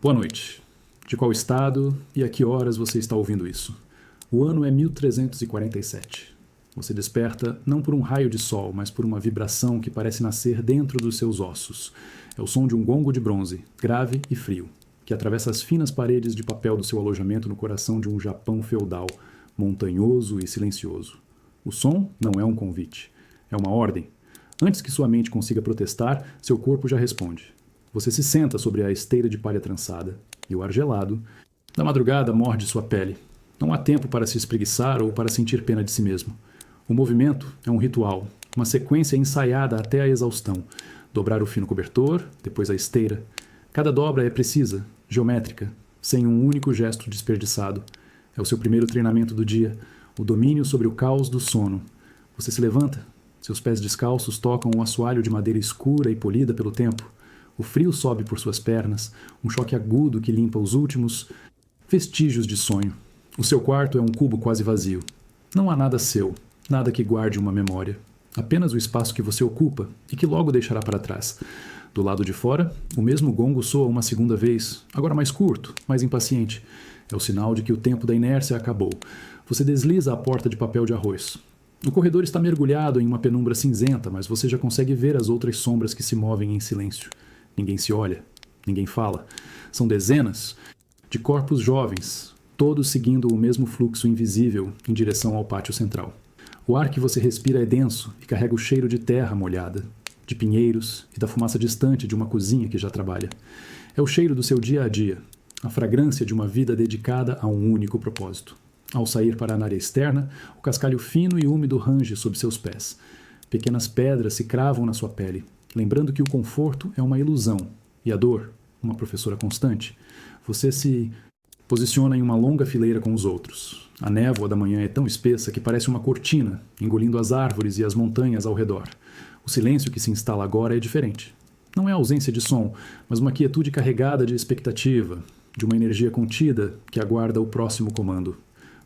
Boa noite. De qual estado e a que horas você está ouvindo isso? O ano é 1347. Você desperta não por um raio de sol, mas por uma vibração que parece nascer dentro dos seus ossos. É o som de um gongo de bronze, grave e frio, que atravessa as finas paredes de papel do seu alojamento no coração de um Japão feudal, montanhoso e silencioso. O som não é um convite, é uma ordem. Antes que sua mente consiga protestar, seu corpo já responde. Você se senta sobre a esteira de palha trançada, e o ar gelado da madrugada morde sua pele. Não há tempo para se espreguiçar ou para sentir pena de si mesmo. O movimento é um ritual, uma sequência ensaiada até a exaustão. Dobrar o fino cobertor, depois a esteira. Cada dobra é precisa, geométrica, sem um único gesto desperdiçado. É o seu primeiro treinamento do dia, o domínio sobre o caos do sono. Você se levanta, seus pés descalços tocam um assoalho de madeira escura e polida pelo tempo. O frio sobe por suas pernas, um choque agudo que limpa os últimos vestígios de sonho. O seu quarto é um cubo quase vazio. Não há nada seu, nada que guarde uma memória. Apenas o espaço que você ocupa e que logo deixará para trás. Do lado de fora, o mesmo gongo soa uma segunda vez, agora mais curto, mais impaciente. É o sinal de que o tempo da inércia acabou. Você desliza a porta de papel de arroz. O corredor está mergulhado em uma penumbra cinzenta, mas você já consegue ver as outras sombras que se movem em silêncio. Ninguém se olha, ninguém fala. São dezenas de corpos jovens, todos seguindo o mesmo fluxo invisível em direção ao pátio central. O ar que você respira é denso e carrega o cheiro de terra molhada, de pinheiros e da fumaça distante de uma cozinha que já trabalha. É o cheiro do seu dia a dia, a fragrância de uma vida dedicada a um único propósito. Ao sair para a área externa, o cascalho fino e úmido range sob seus pés. Pequenas pedras se cravam na sua pele, lembrando que o conforto é uma ilusão e a dor, uma professora constante. Você se posiciona em uma longa fileira com os outros. A névoa da manhã é tão espessa que parece uma cortina, engolindo as árvores e as montanhas ao redor. O silêncio que se instala agora é diferente. Não é ausência de som, mas uma quietude carregada de expectativa, de uma energia contida que aguarda o próximo comando.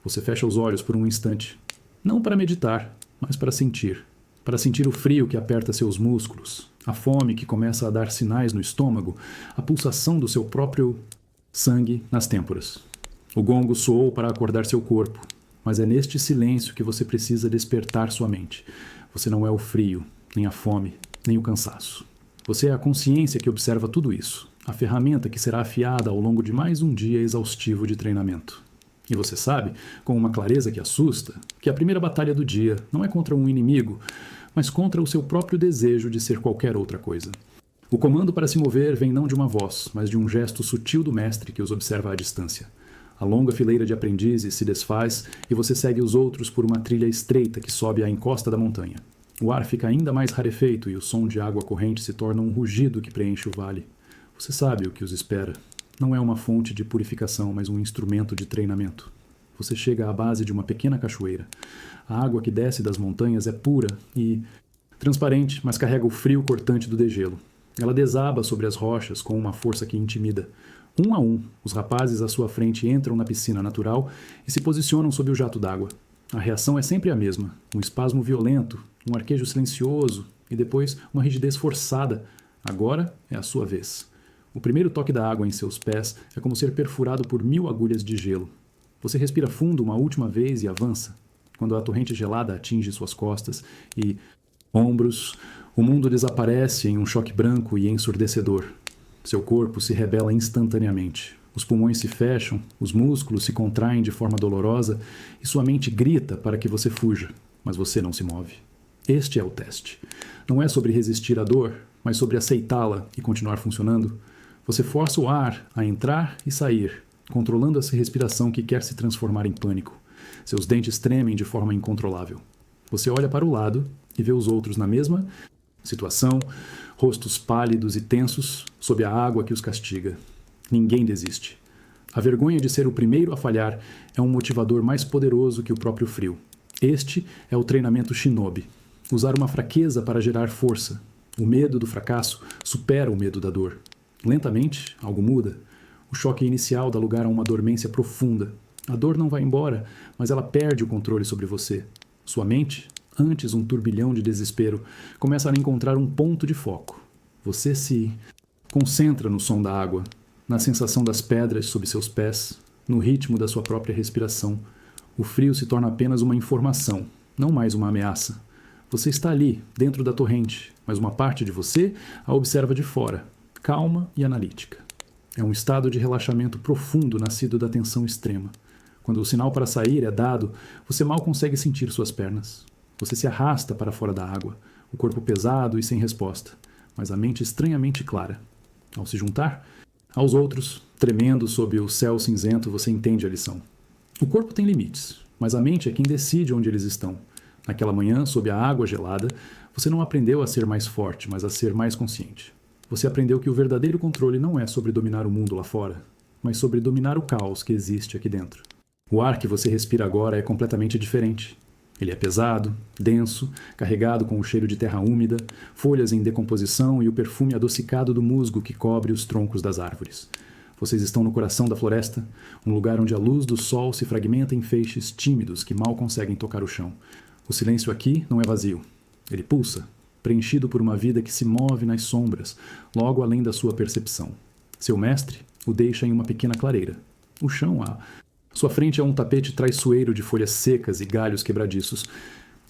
Você fecha os olhos por um instante, não para meditar, mas para sentir. Para sentir o frio que aperta seus músculos, a fome que começa a dar sinais no estômago, a pulsação do seu próprio sangue nas têmporas. O gongo soou para acordar seu corpo, mas é neste silêncio que você precisa despertar sua mente. Você não é o frio, nem a fome, nem o cansaço. Você é a consciência que observa tudo isso, a ferramenta que será afiada ao longo de mais um dia exaustivo de treinamento. E você sabe, com uma clareza que assusta, que a primeira batalha do dia não é contra um inimigo, mas contra o seu próprio desejo de ser qualquer outra coisa. O comando para se mover vem não de uma voz, mas de um gesto sutil do mestre que os observa à distância. A longa fileira de aprendizes se desfaz e você segue os outros por uma trilha estreita que sobe à encosta da montanha. O ar fica ainda mais rarefeito e o som de água corrente se torna um rugido que preenche o vale. Você sabe o que os espera. Não é uma fonte de purificação, mas um instrumento de treinamento. Você chega à base de uma pequena cachoeira. A água que desce das montanhas é pura e transparente, mas carrega o frio cortante do degelo. Ela desaba sobre as rochas com uma força que intimida. Um a um, os rapazes à sua frente entram na piscina natural e se posicionam sob o jato d'água. A reação é sempre a mesma, um espasmo violento, um arquejo silencioso e depois uma rigidez forçada. Agora é a sua vez. O primeiro toque da água em seus pés é como ser perfurado por 1000 agulhas de gelo. Você respira fundo uma última vez e avança. Quando a torrente gelada atinge suas costas e ombros, o mundo desaparece em um choque branco e ensurdecedor. Seu corpo se rebela instantaneamente. Os pulmões se fecham, os músculos se contraem de forma dolorosa e sua mente grita para que você fuja, mas você não se move. Este é o teste. Não é sobre resistir à dor, mas sobre aceitá-la e continuar funcionando. Você força o ar a entrar e sair, controlando essa respiração que quer se transformar em pânico. Seus dentes tremem de forma incontrolável. Você olha para o lado e vê os outros na mesma situação, rostos pálidos e tensos, sob a água que os castiga. Ninguém desiste. A vergonha de ser o primeiro a falhar é um motivador mais poderoso que o próprio frio. Este é o treinamento shinobi. Usar uma fraqueza para gerar força. O medo do fracasso supera o medo da dor. Lentamente, algo muda. O choque inicial dá lugar a uma dormência profunda. A dor não vai embora, mas ela perde o controle sobre você. Sua mente, antes um turbilhão de desespero, começa a encontrar um ponto de foco. Você se concentra no som da água, na sensação das pedras sob seus pés, no ritmo da sua própria respiração. O frio se torna apenas uma informação, não mais uma ameaça. Você está ali, dentro da torrente, mas uma parte de você a observa de fora, calma e analítica. É um estado de relaxamento profundo nascido da tensão extrema. Quando o sinal para sair é dado, você mal consegue sentir suas pernas. Você se arrasta para fora da água, o corpo pesado e sem resposta, mas a mente estranhamente clara. Ao se juntar aos outros, tremendo sob o céu cinzento, você entende a lição. O corpo tem limites, mas a mente é quem decide onde eles estão. Naquela manhã, sob a água gelada, você não aprendeu a ser mais forte, mas a ser mais consciente. Você aprendeu que o verdadeiro controle não é sobre dominar o mundo lá fora, mas sobre dominar o caos que existe aqui dentro. O ar que você respira agora é completamente diferente. Ele é pesado, denso, carregado com o cheiro de terra úmida, folhas em decomposição e o perfume adocicado do musgo que cobre os troncos das árvores. Vocês estão no coração da floresta, um lugar onde a luz do sol se fragmenta em feixes tímidos que mal conseguem tocar o chão. O silêncio aqui não é vazio. Ele pulsa, preenchido por uma vida que se move nas sombras, logo além da sua percepção. Seu mestre o deixa em uma pequena clareira. O chão, sua frente é um tapete traiçoeiro de folhas secas e galhos quebradiços.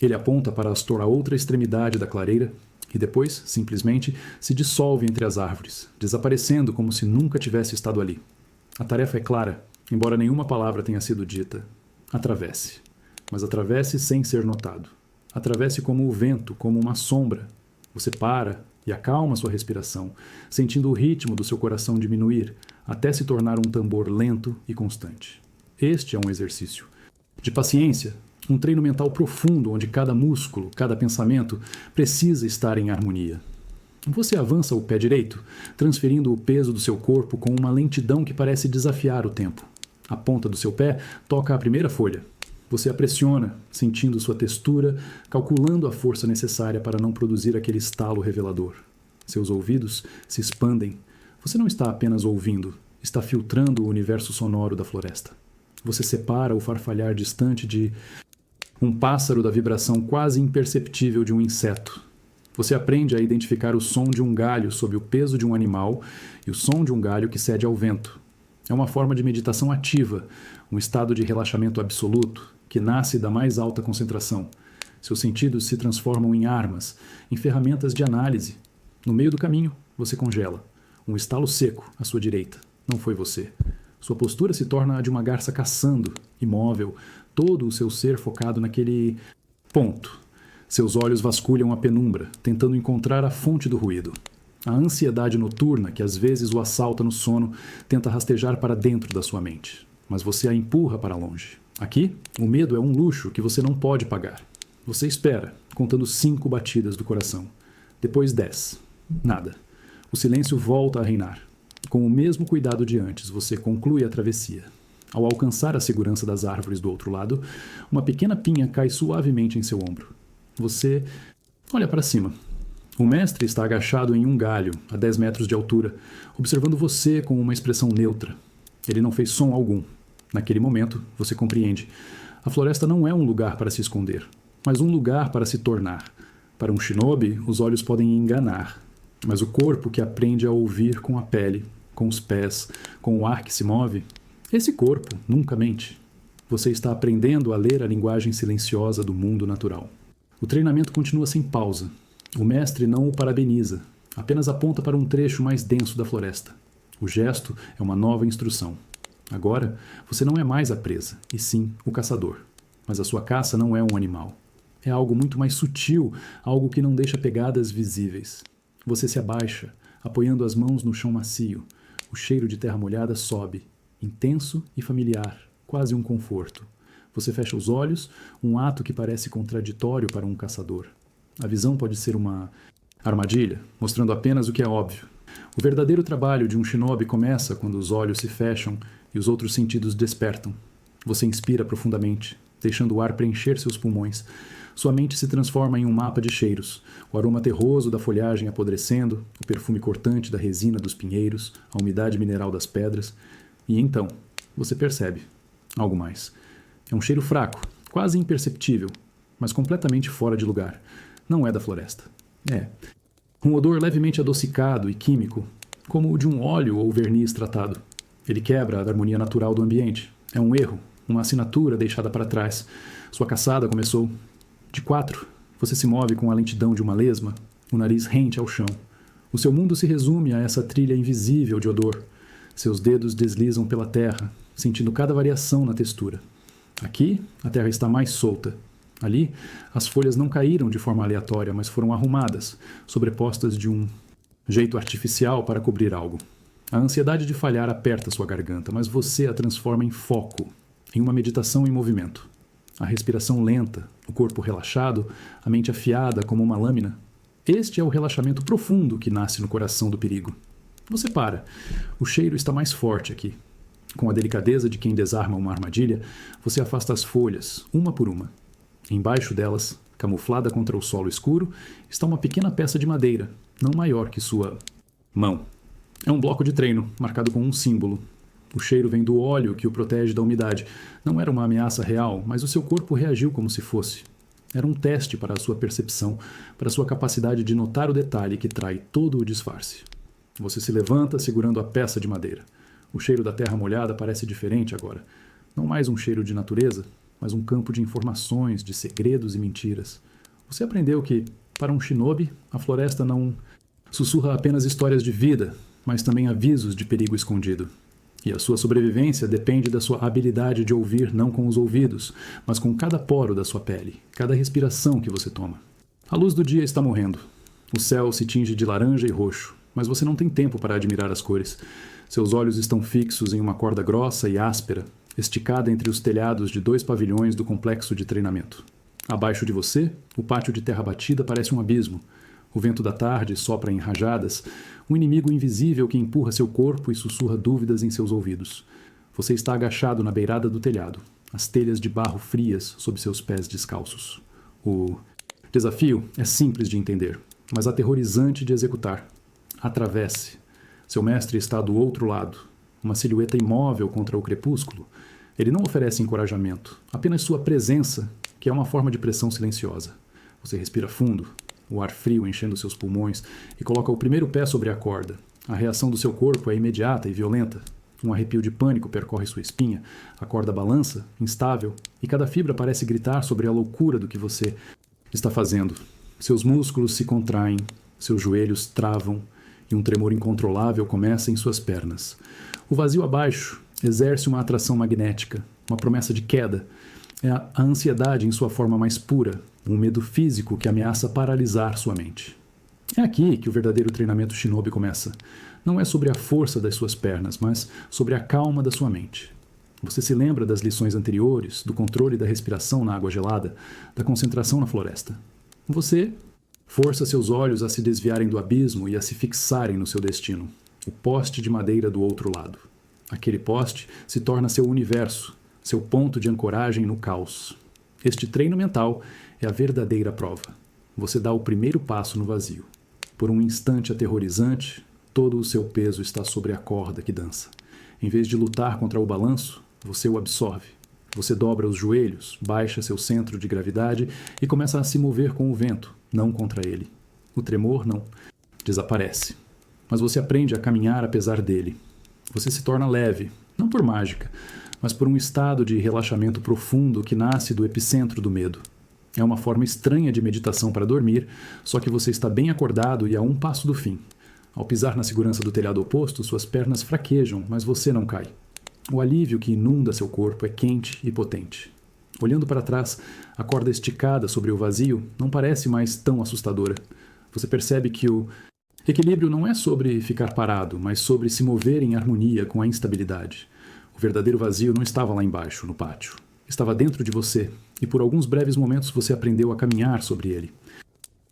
Ele aponta para a outra extremidade da clareira e depois, simplesmente, se dissolve entre as árvores, desaparecendo como se nunca tivesse estado ali. A tarefa é clara, embora nenhuma palavra tenha sido dita. Atravesse. Mas atravesse sem ser notado. Atravesse como o vento, como uma sombra. Você para e acalma sua respiração, sentindo o ritmo do seu coração diminuir, até se tornar um tambor lento e constante. Este é um exercício de paciência, um treino mental profundo onde cada músculo, cada pensamento precisa estar em harmonia. Você avança o pé direito, transferindo o peso do seu corpo com uma lentidão que parece desafiar o tempo. A ponta do seu pé toca a primeira folha. Você a pressiona, sentindo sua textura, calculando a força necessária para não produzir aquele estalo revelador. Seus ouvidos se expandem. Você não está apenas ouvindo, está filtrando o universo sonoro da floresta. Você separa o farfalhar distante de um pássaro da vibração quase imperceptível de um inseto. Você aprende a identificar o som de um galho sob o peso de um animal e o som de um galho que cede ao vento. É uma forma de meditação ativa, um estado de relaxamento absoluto, que nasce da mais alta concentração. Seus sentidos se transformam em armas, em ferramentas de análise. No meio do caminho, você congela. Um estalo seco à sua direita. Não foi você. Sua postura se torna a de uma garça caçando, imóvel, todo o seu ser focado naquele ponto. Seus olhos vasculham a penumbra, tentando encontrar a fonte do ruído. A ansiedade noturna, que às vezes o assalta no sono, tenta rastejar para dentro da sua mente. Mas você a empurra para longe. Aqui, o medo é um luxo que você não pode pagar. Você espera, contando 5 batidas do coração. Depois 10. Nada. O silêncio volta a reinar. Com o mesmo cuidado de antes, você conclui a travessia. Ao alcançar a segurança das árvores do outro lado, uma pequena pinha cai suavemente em seu ombro. Você olha para cima. O mestre está agachado em um galho, a 10 metros de altura, observando você com uma expressão neutra. Ele não fez som algum. Naquele momento, você compreende. A floresta não é um lugar para se esconder, mas um lugar para se tornar. Para um shinobi, os olhos podem enganar, mas o corpo que aprende a ouvir com a pele, com os pés, com o ar que se move, esse corpo nunca mente. Você está aprendendo a ler a linguagem silenciosa do mundo natural. O treinamento continua sem pausa. O mestre não o parabeniza, apenas aponta para um trecho mais denso da floresta. O gesto é uma nova instrução. Agora, você não é mais a presa, e sim o caçador. Mas a sua caça não é um animal. É algo muito mais sutil, algo que não deixa pegadas visíveis. Você se abaixa, apoiando as mãos no chão macio. O cheiro de terra molhada sobe, intenso e familiar, quase um conforto. Você fecha os olhos, um ato que parece contraditório para um caçador. A visão pode ser uma armadilha, mostrando apenas o que é óbvio. O verdadeiro trabalho de um shinobi começa quando os olhos se fecham e os outros sentidos despertam. Você inspira profundamente, deixando o ar preencher seus pulmões. Sua mente se transforma em um mapa de cheiros, o aroma terroso da folhagem apodrecendo, o perfume cortante da resina dos pinheiros, a umidade mineral das pedras. E então, você percebe algo mais. É um cheiro fraco, quase imperceptível, mas completamente fora de lugar. Não é da floresta. É um odor levemente adocicado e químico. como o de um óleo ou verniz tratado. Ele quebra a harmonia natural do ambiente. É um erro, uma assinatura deixada para trás. Sua caçada começou. De 4, você se move com a lentidão de uma lesma, o nariz rente ao chão. O seu mundo se resume a essa trilha invisível de odor. Seus dedos deslizam pela terra, sentindo cada variação na textura. Aqui, a terra está mais solta. Ali, as folhas não caíram de forma aleatória, mas foram arrumadas, sobrepostas de um jeito artificial para cobrir algo. A ansiedade de falhar aperta sua garganta, mas você a transforma em foco, em uma meditação em movimento. A respiração lenta, o corpo relaxado, a mente afiada como uma lâmina. Este é o relaxamento profundo que nasce no coração do perigo. Você para. O cheiro está mais forte aqui. Com a delicadeza de quem desarma uma armadilha, você afasta as folhas, uma por uma. Embaixo delas, camuflada contra o solo escuro, está uma pequena peça de madeira, não maior que sua mão. É um bloco de treino, marcado com um símbolo. O cheiro vem do óleo que o protege da umidade. Não era uma ameaça real, mas o seu corpo reagiu como se fosse. Era um teste para a sua percepção, para a sua capacidade de notar o detalhe que trai todo o disfarce. Você se levanta segurando a peça de madeira. O cheiro da terra molhada parece diferente agora. Não mais um cheiro de natureza, mas um campo de informações, de segredos e mentiras. Você aprendeu que, para um shinobi, a floresta não sussurra apenas histórias de vida, mas também avisos de perigo escondido. E a sua sobrevivência depende da sua habilidade de ouvir não com os ouvidos, mas com cada poro da sua pele, cada respiração que você toma. A luz do dia está morrendo. O céu se tinge de laranja e roxo, mas você não tem tempo para admirar as cores. Seus olhos estão fixos em uma corda grossa e áspera, esticada entre os telhados de 2 pavilhões do complexo de treinamento. Abaixo de você, o pátio de terra batida parece um abismo. O vento da tarde sopra em rajadas, um inimigo invisível que empurra seu corpo e sussurra dúvidas em seus ouvidos. Você está agachado na beirada do telhado, as telhas de barro frias sob seus pés descalços. O desafio é simples de entender, mas aterrorizante de executar. Atravesse. Seu mestre está do outro lado, uma silhueta imóvel contra o crepúsculo. Ele não oferece encorajamento, apenas sua presença, que é uma forma de pressão silenciosa. Você respira fundo, o ar frio enchendo seus pulmões, e coloca o primeiro pé sobre a corda. A reação do seu corpo é imediata e violenta. Um arrepio de pânico percorre sua espinha, a corda balança, instável, e cada fibra parece gritar sobre a loucura do que você está fazendo. Seus músculos se contraem, seus joelhos travam, e um tremor incontrolável começa em suas pernas. O vazio abaixo exerce uma atração magnética, uma promessa de queda. É a ansiedade em sua forma mais pura, um medo físico que ameaça paralisar sua mente. É aqui que o verdadeiro treinamento shinobi começa. Não é sobre a força das suas pernas, mas sobre a calma da sua mente. Você se lembra das lições anteriores, do controle da respiração na água gelada, da concentração na floresta. Você força seus olhos a se desviarem do abismo e a se fixarem no seu destino, o poste de madeira do outro lado. Aquele poste se torna seu universo, seu ponto de ancoragem no caos. Este treino mental é a verdadeira prova. Você dá o primeiro passo no vazio. Por um instante aterrorizante, todo o seu peso está sobre a corda que dança. Em vez de lutar contra o balanço, você o absorve. Você dobra os joelhos, baixa seu centro de gravidade e começa a se mover com o vento, não contra ele. O tremor não desaparece. Mas você aprende a caminhar apesar dele. Você se torna leve, não por mágica, mas por um estado de relaxamento profundo que nasce do epicentro do medo. É uma forma estranha de meditação para dormir, só que você está bem acordado e a um passo do fim. Ao pisar na segurança do telhado oposto, suas pernas fraquejam, mas você não cai. O alívio que inunda seu corpo é quente e potente. Olhando para trás, a corda esticada sobre o vazio não parece mais tão assustadora. Você percebe que o equilíbrio não é sobre ficar parado, mas sobre se mover em harmonia com a instabilidade. O verdadeiro vazio não estava lá embaixo, no pátio. Estava dentro de você, e por alguns breves momentos você aprendeu a caminhar sobre ele.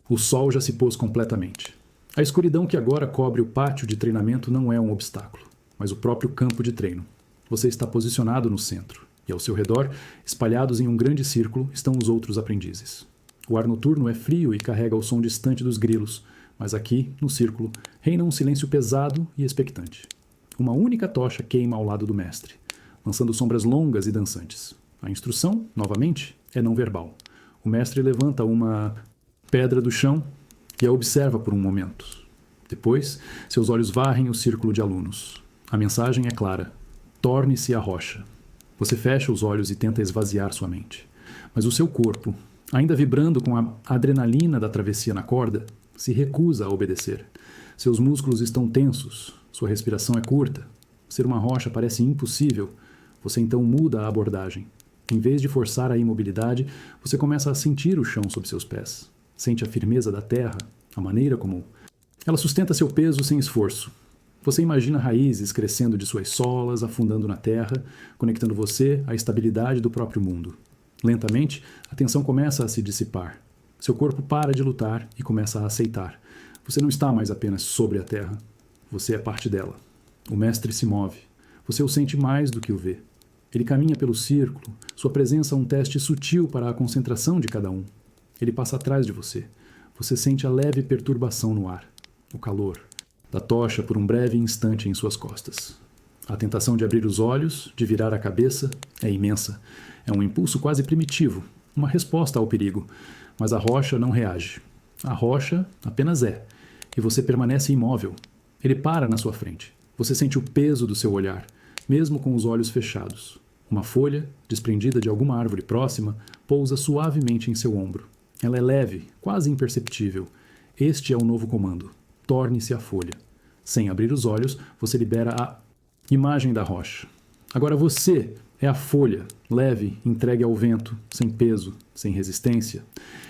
O sol já se pôs completamente. A escuridão que agora cobre o pátio de treinamento não é um obstáculo, mas o próprio campo de treino. Você está posicionado no centro, e ao seu redor, espalhados em um grande círculo, estão os outros aprendizes. O ar noturno é frio e carrega o som distante dos grilos, mas aqui, no círculo, reina um silêncio pesado e expectante. Uma única tocha queima ao lado do mestre, lançando sombras longas e dançantes. A instrução, novamente, é não verbal. O mestre levanta uma pedra do chão e a observa por um momento. Depois, seus olhos varrem o círculo de alunos. A mensagem é clara: torne-se a rocha. Você fecha os olhos e tenta esvaziar sua mente. Mas o seu corpo, ainda vibrando com a adrenalina da travessia na corda, se recusa a obedecer. Seus músculos estão tensos, sua respiração é curta. Ser uma rocha parece impossível. Você então muda a abordagem. Em vez de forçar a imobilidade, você começa a sentir o chão sob seus pés. Sente a firmeza da terra, a maneira como ela sustenta seu peso sem esforço. Você imagina raízes crescendo de suas solas, afundando na terra, conectando você à estabilidade do próprio mundo. Lentamente, a tensão começa a se dissipar. Seu corpo para de lutar e começa a aceitar. Você não está mais apenas sobre a terra. Você é parte dela. O mestre se move. Você o sente mais do que o vê. Ele caminha pelo círculo. Sua presença é um teste sutil para a concentração de cada um. Ele passa atrás de você. Você sente a leve perturbação no ar. O calor da tocha por um breve instante em suas costas. A tentação de abrir os olhos, de virar a cabeça, é imensa. É um impulso quase primitivo, uma resposta ao perigo. Mas a rocha não reage. A rocha apenas é. E você permanece imóvel. Ele para na sua frente. Você sente o peso do seu olhar, mesmo com os olhos fechados. Uma folha, desprendida de alguma árvore próxima, pousa suavemente em seu ombro. Ela é leve, quase imperceptível. Este é o novo comando. Torne-se a folha. Sem abrir os olhos, você libera a imagem da rocha. Agora você é a folha, leve, entregue ao vento, sem peso, sem resistência.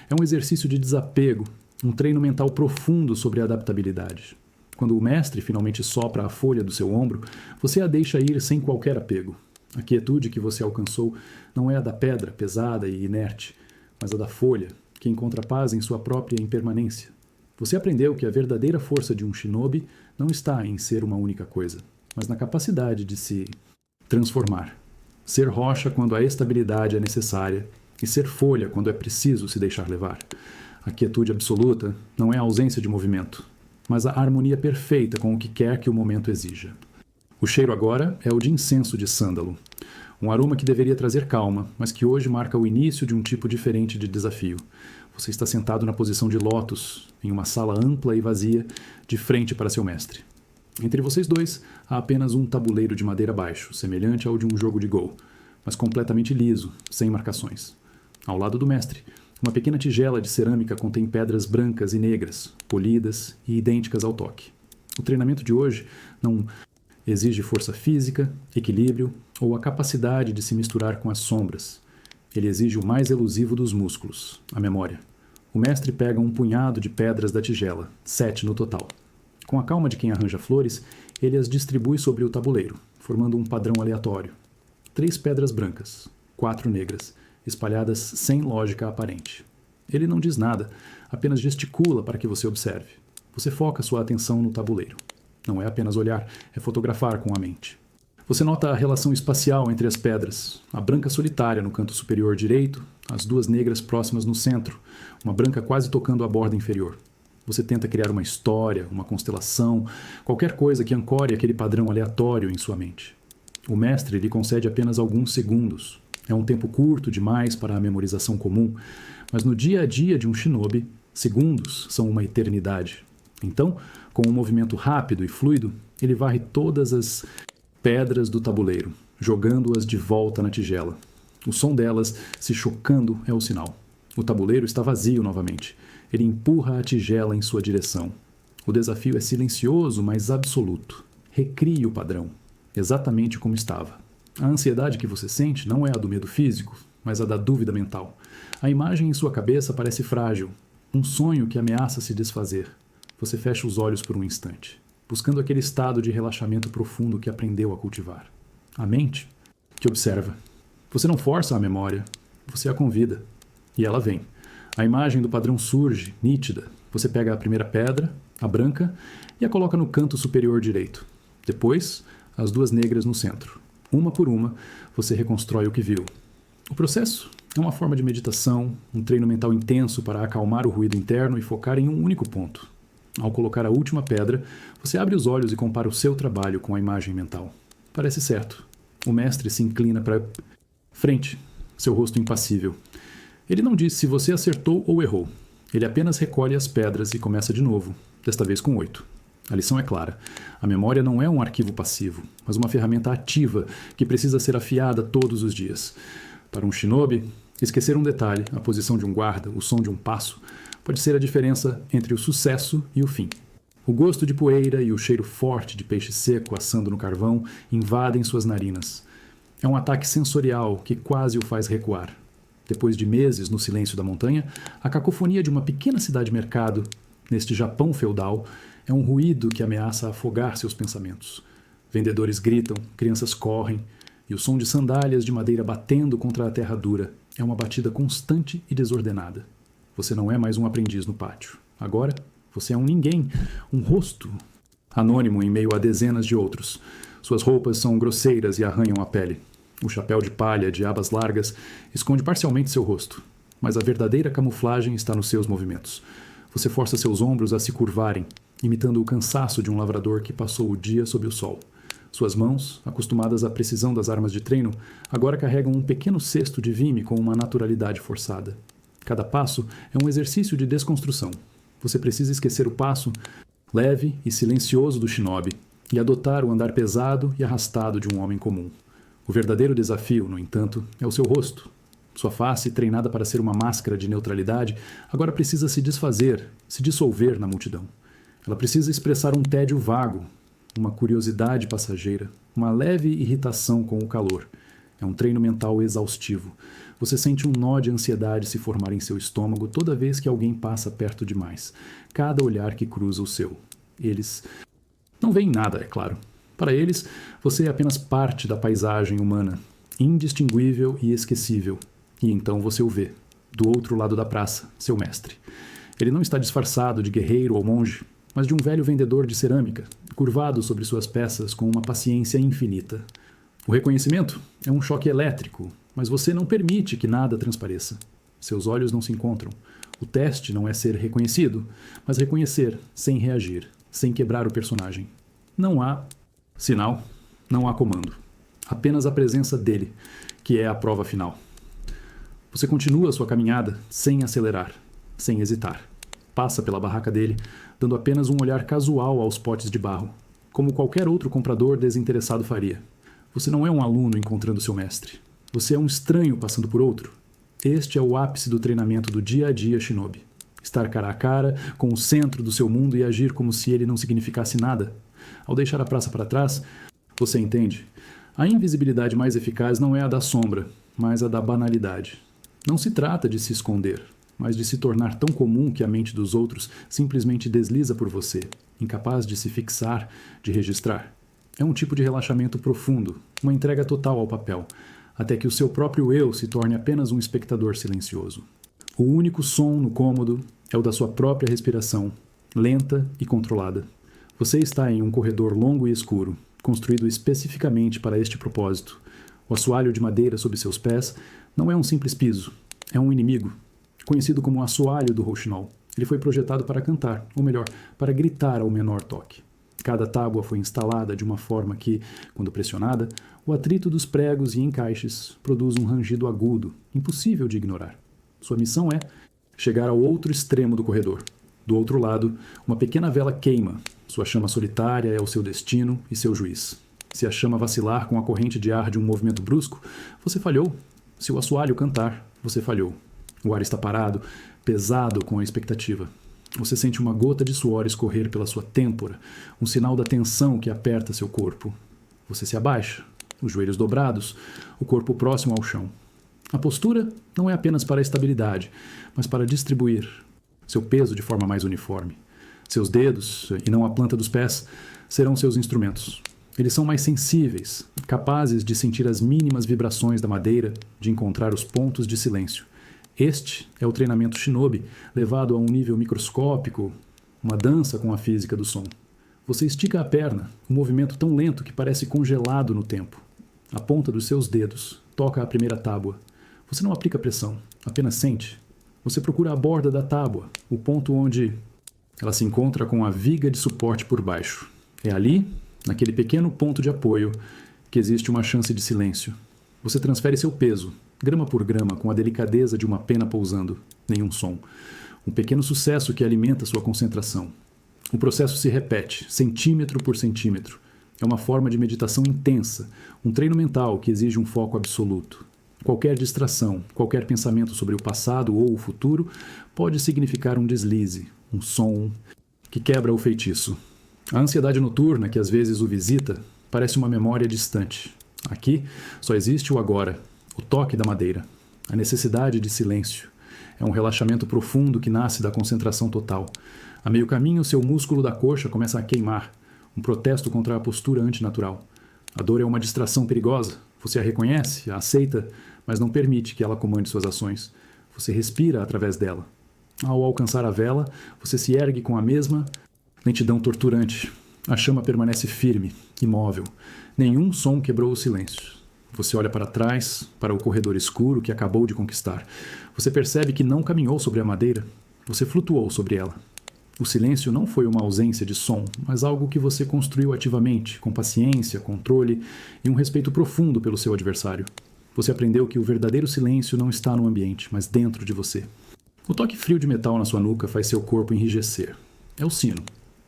É um exercício de desapego, um treino mental profundo sobre a adaptabilidade. Quando o mestre finalmente sopra a folha do seu ombro, você a deixa ir sem qualquer apego. A quietude que você alcançou não é a da pedra, pesada e inerte, mas a da folha, que encontra paz em sua própria impermanência. Você aprendeu que a verdadeira força de um shinobi não está em ser uma única coisa, mas na capacidade de se transformar. Ser rocha quando a estabilidade é necessária e ser folha quando é preciso se deixar levar. A quietude absoluta não é a ausência de movimento, mas a harmonia perfeita com o que quer que o momento exija. O cheiro agora é o de incenso de sândalo, um aroma que deveria trazer calma, mas que hoje marca o início de um tipo diferente de desafio. Você está sentado na posição de lótus, em uma sala ampla e vazia, de frente para seu mestre. Entre vocês dois, há apenas um tabuleiro de madeira baixo, semelhante ao de um jogo de Go, mas completamente liso, sem marcações. Ao lado do mestre, uma pequena tigela de cerâmica contém pedras brancas e negras, polidas e idênticas ao toque. O treinamento de hoje não exige força física, equilíbrio ou a capacidade de se misturar com as sombras. Ele exige o mais elusivo dos músculos, a memória. O mestre pega um punhado de pedras da tigela, 7 no total. Com a calma de quem arranja flores, ele as distribui sobre o tabuleiro, formando um padrão aleatório. 3 pedras brancas, 4 negras, espalhadas sem lógica aparente. Ele não diz nada, apenas gesticula para que você observe. Você foca sua atenção no tabuleiro. Não é apenas olhar, é fotografar com a mente. Você nota a relação espacial entre as pedras, a branca solitária no canto superior direito, as 2 negras próximas no centro, uma branca quase tocando a borda inferior. Você tenta criar uma história, uma constelação, qualquer coisa que ancore aquele padrão aleatório em sua mente. O mestre lhe concede apenas alguns segundos. É um tempo curto demais para a memorização comum, mas no dia a dia de um shinobi, segundos são uma eternidade. Então, com um movimento rápido e fluido, ele varre todas as pedras do tabuleiro, jogando-as de volta na tigela. O som delas se chocando é o sinal. O tabuleiro está vazio novamente. Ele empurra a tigela em sua direção. O desafio é silencioso, mas absoluto. Recrie o padrão, exatamente como estava. A ansiedade que você sente não é a do medo físico, mas a da dúvida mental. A imagem em sua cabeça parece frágil, um sonho que ameaça se desfazer. Você fecha os olhos por um instante, buscando aquele estado de relaxamento profundo que aprendeu a cultivar. A mente te observa. Você não força a memória, você a convida. E ela vem. A imagem do padrão surge, nítida. Você pega a primeira pedra, a branca, e a coloca no canto superior direito. Depois, as 2 negras no centro. Uma por uma, você reconstrói o que viu. O processo é uma forma de meditação, um treino mental intenso para acalmar o ruído interno e focar em um único ponto. Ao colocar a última pedra, você abre os olhos e compara o seu trabalho com a imagem mental. Parece certo. O mestre se inclina para frente, seu rosto impassível. Ele não diz se você acertou ou errou. Ele apenas recolhe as pedras e começa de novo, desta vez com 8. A lição é clara. A memória não é um arquivo passivo, mas uma ferramenta ativa que precisa ser afiada todos os dias. Para um shinobi, esquecer um detalhe, a posição de um guarda, o som de um passo, pode ser a diferença entre o sucesso e o fim. O gosto de poeira e o cheiro forte de peixe seco assando no carvão invadem suas narinas. É um ataque sensorial que quase o faz recuar. Depois de meses no silêncio da montanha, a cacofonia de uma pequena cidade-mercado, neste Japão feudal, é um ruído que ameaça afogar seus pensamentos. Vendedores gritam, crianças correm, e o som de sandálias de madeira batendo contra a terra dura é uma batida constante e desordenada. Você não é mais um aprendiz no pátio. Agora, você é um ninguém, um rosto, anônimo em meio a dezenas de outros. Suas roupas são grosseiras e arranham a pele. O chapéu de palha de abas largas esconde parcialmente seu rosto, mas a verdadeira camuflagem está nos seus movimentos. Você força seus ombros a se curvarem, imitando o cansaço de um lavrador que passou o dia sob o sol. Suas mãos, acostumadas à precisão das armas de treino, agora carregam um pequeno cesto de vime com uma naturalidade forçada. Cada passo é um exercício de desconstrução. Você precisa esquecer o passo leve e silencioso do shinobi e adotar o andar pesado e arrastado de um homem comum. O verdadeiro desafio, no entanto, é o seu rosto. Sua face, treinada para ser uma máscara de neutralidade, agora precisa se desfazer, se dissolver na multidão. Ela precisa expressar um tédio vago, uma curiosidade passageira, uma leve irritação com o calor. É um treino mental exaustivo. Você sente um nó de ansiedade se formar em seu estômago toda vez que alguém passa perto demais. Cada olhar que cruza o seu. Eles não veem nada, é claro. Para eles, você é apenas parte da paisagem humana, indistinguível e esquecível. E então você o vê, do outro lado da praça, seu mestre. Ele não está disfarçado de guerreiro ou monge, mas de um velho vendedor de cerâmica, curvado sobre suas peças com uma paciência infinita. O reconhecimento é um choque elétrico, mas você não permite que nada transpareça. Seus olhos não se encontram. O teste não é ser reconhecido, mas reconhecer sem reagir, sem quebrar o personagem. Não há sinal, não há comando. Apenas a presença dele, que é a prova final. Você continua sua caminhada sem acelerar, sem hesitar. Passa pela barraca dele, dando apenas um olhar casual aos potes de barro, como qualquer outro comprador desinteressado faria. Você não é um aluno encontrando seu mestre. Você é um estranho passando por outro. Este é o ápice do treinamento do dia a dia shinobi. Estar cara a cara com o centro do seu mundo e agir como se ele não significasse nada. Ao deixar a praça para trás, você entende. A invisibilidade mais eficaz não é a da sombra, mas a da banalidade. Não se trata de se esconder, mas de se tornar tão comum que a mente dos outros simplesmente desliza por você, incapaz de se fixar, de registrar. É um tipo de relaxamento profundo, uma entrega total ao papel, até que o seu próprio eu se torne apenas um espectador silencioso. O único som no cômodo é o da sua própria respiração, lenta e controlada. Você está em um corredor longo e escuro, construído especificamente para este propósito. O assoalho de madeira sob seus pés não é um simples piso, é um inimigo, conhecido como assoalho do rouxinol. Ele foi projetado para cantar, ou melhor, para gritar ao menor toque. Cada tábua foi instalada de uma forma que, quando pressionada, o atrito dos pregos e encaixes produz um rangido agudo, impossível de ignorar. Sua missão é chegar ao outro extremo do corredor. Do outro lado, uma pequena vela queima. Sua chama solitária é o seu destino e seu juiz. Se a chama vacilar com a corrente de ar de um movimento brusco, você falhou. Se o assoalho cantar, você falhou. O ar está parado, pesado com a expectativa. Você sente uma gota de suor escorrer pela sua têmpora, um sinal da tensão que aperta seu corpo. Você se abaixa, os joelhos dobrados, o corpo próximo ao chão. A postura não é apenas para a estabilidade, mas para distribuir seu peso de forma mais uniforme. Seus dedos, e não a planta dos pés, serão seus instrumentos. Eles são mais sensíveis, capazes de sentir as mínimas vibrações da madeira, de encontrar os pontos de silêncio. Este é o treinamento shinobi, levado a um nível microscópico, uma dança com a física do som. Você estica a perna, um movimento tão lento que parece congelado no tempo. A ponta dos seus dedos toca a primeira tábua. Você não aplica pressão, apenas sente. Você procura a borda da tábua, o ponto onde ela se encontra com a viga de suporte por baixo. É ali, naquele pequeno ponto de apoio, que existe uma chance de silêncio. Você transfere seu peso, grama por grama, com a delicadeza de uma pena pousando. Nenhum som. Um pequeno sucesso que alimenta sua concentração. O processo se repete, centímetro por centímetro. É uma forma de meditação intensa, um treino mental que exige um foco absoluto. Qualquer distração, qualquer pensamento sobre o passado ou o futuro pode significar um deslize, um som que quebra o feitiço. A ansiedade noturna, que às vezes o visita, parece uma memória distante. Aqui só existe o agora, o toque da madeira, a necessidade de silêncio. É um relaxamento profundo que nasce da concentração total. A meio caminho, seu músculo da coxa começa a queimar, um protesto contra a postura antinatural. A dor é uma distração perigosa. Você a reconhece, a aceita, mas não permite que ela comande suas ações. Você respira através dela. Ao alcançar a vela, você se ergue com a mesma lentidão torturante. A chama permanece firme, imóvel. Nenhum som quebrou o silêncio. Você olha para trás, para o corredor escuro que acabou de conquistar. Você percebe que não caminhou sobre a madeira. Você flutuou sobre ela. O silêncio não foi uma ausência de som, mas algo que você construiu ativamente, com paciência, controle e um respeito profundo pelo seu adversário. Você aprendeu que o verdadeiro silêncio não está no ambiente, mas dentro de você. O toque frio de metal na sua nuca faz seu corpo enrijecer. É o sino,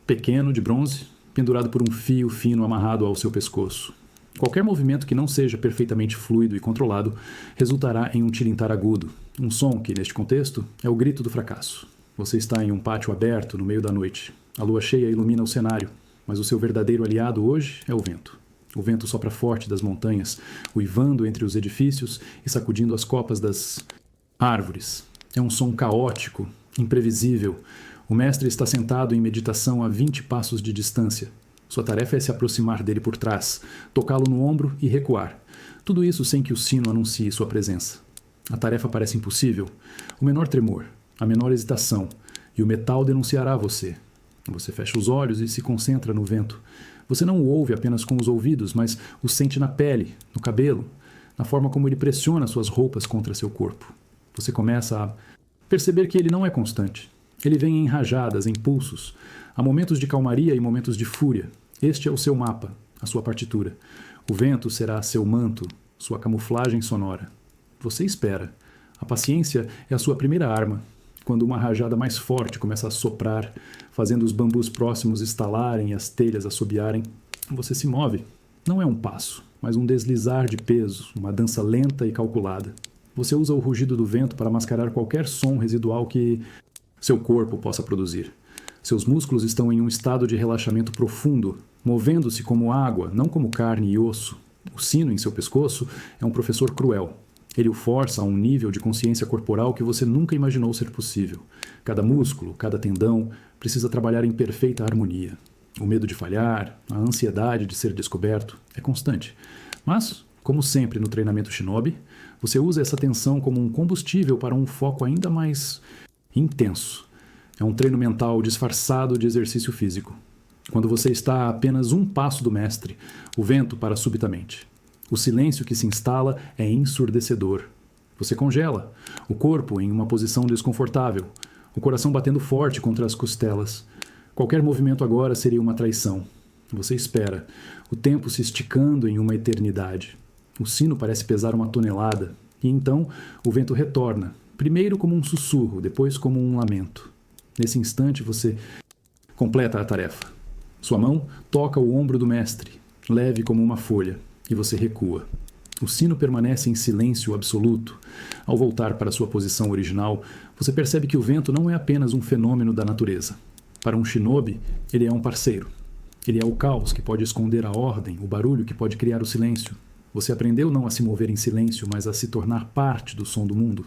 pequeno, de bronze, pendurado por um fio fino amarrado ao seu pescoço. Qualquer movimento que não seja perfeitamente fluido e controlado resultará em um tilintar agudo, um som que, neste contexto, é o grito do fracasso. Você está em um pátio aberto no meio da noite. A lua cheia ilumina o cenário, mas o seu verdadeiro aliado hoje é o vento. O vento sopra forte das montanhas, uivando entre os edifícios e sacudindo as copas das árvores. É um som caótico, imprevisível. O mestre está sentado em meditação a 20 passos de distância. Sua tarefa é se aproximar dele por trás, tocá-lo no ombro e recuar. Tudo isso sem que o sino anuncie sua presença. A tarefa parece impossível. O menor tremor, a menor hesitação, e o metal denunciará você. Você fecha os olhos e se concentra no vento. Você não o ouve apenas com os ouvidos, mas o sente na pele, no cabelo, na forma como ele pressiona suas roupas contra seu corpo. Você começa a perceber que ele não é constante. Ele vem em rajadas, em pulsos. Há momentos de calmaria e momentos de fúria. Este é o seu mapa, a sua partitura. O vento será seu manto, sua camuflagem sonora. Você espera. A paciência é a sua primeira arma. Quando uma rajada mais forte começa a soprar, fazendo os bambus próximos estalarem e as telhas assobiarem, você se move. Não é um passo, mas um deslizar de peso, uma dança lenta e calculada. Você usa o rugido do vento para mascarar qualquer som residual que seu corpo possa produzir. Seus músculos estão em um estado de relaxamento profundo, movendo-se como água, não como carne e osso. O sino em seu pescoço é um professor cruel. Ele o força a um nível de consciência corporal que você nunca imaginou ser possível. Cada músculo, cada tendão precisa trabalhar em perfeita harmonia. O medo de falhar, a ansiedade de ser descoberto é constante. Mas, como sempre no treinamento Shinobi, você usa essa tensão como um combustível para um foco ainda mais intenso. É um treino mental disfarçado de exercício físico. Quando você está a apenas um passo do mestre, o vento para subitamente. O silêncio que se instala é ensurdecedor. Você congela, o corpo em uma posição desconfortável, o coração batendo forte contra as costelas. Qualquer movimento agora seria uma traição. Você espera, o tempo se esticando em uma eternidade. O sino parece pesar uma tonelada, e então o vento retorna, primeiro como um sussurro, depois como um lamento. Nesse instante você completa a tarefa. Sua mão toca o ombro do mestre, leve como uma folha, e você recua. O sino permanece em silêncio absoluto. Ao voltar para sua posição original, você percebe que o vento não é apenas um fenômeno da natureza. Para um shinobi, ele é um parceiro. Ele é o caos que pode esconder a ordem, o barulho que pode criar o silêncio. Você aprendeu não a se mover em silêncio, mas a se tornar parte do som do mundo.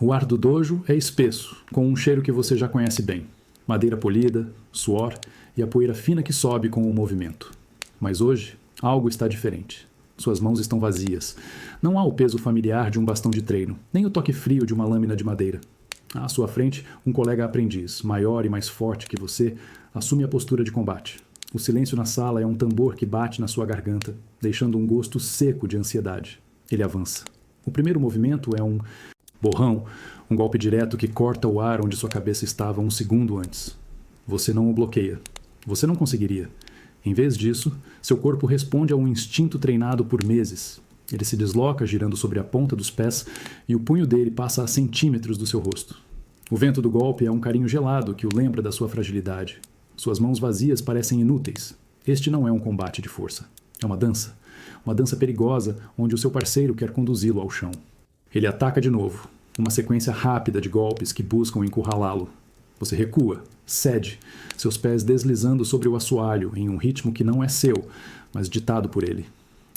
O ar do dojo é espesso, com um cheiro que você já conhece bem. Madeira polida, suor e a poeira fina que sobe com o movimento. Mas hoje, algo está diferente. Suas mãos estão vazias. Não há o peso familiar de um bastão de treino, nem o toque frio de uma lâmina de madeira. À sua frente, um colega aprendiz, maior e mais forte que você, assume a postura de combate. O silêncio na sala é um tambor que bate na sua garganta, deixando um gosto seco de ansiedade. Ele avança. O primeiro movimento é um borrão, um golpe direto que corta o ar onde sua cabeça estava um segundo antes. Você não o bloqueia. Você não conseguiria. Em vez disso, seu corpo responde a um instinto treinado por meses. Ele se desloca girando sobre a ponta dos pés e o punho dele passa a centímetros do seu rosto. O vento do golpe é um carinho gelado que o lembra da sua fragilidade. Suas mãos vazias parecem inúteis. Este não é um combate de força. É uma dança perigosa onde o seu parceiro quer conduzi-lo ao chão. Ele ataca de novo, uma sequência rápida de golpes que buscam encurralá-lo. Você recua, cede, seus pés deslizando sobre o assoalho em um ritmo que não é seu, mas ditado por ele.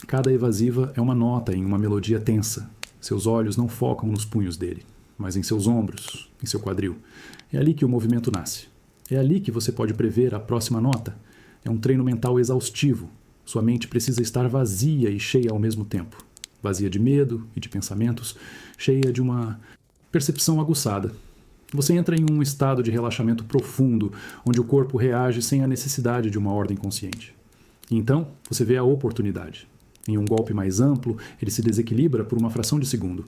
Cada evasiva é uma nota em uma melodia tensa. Seus olhos não focam nos punhos dele, mas em seus ombros, em seu quadril. É ali que o movimento nasce. É ali que você pode prever a próxima nota. É um treino mental exaustivo. Sua mente precisa estar vazia e cheia ao mesmo tempo. Vazia de medo e de pensamentos, cheia de uma percepção aguçada. Você entra em um estado de relaxamento profundo, onde o corpo reage sem a necessidade de uma ordem consciente. E então, você vê a oportunidade. Em um golpe mais amplo, ele se desequilibra por uma fração de segundo.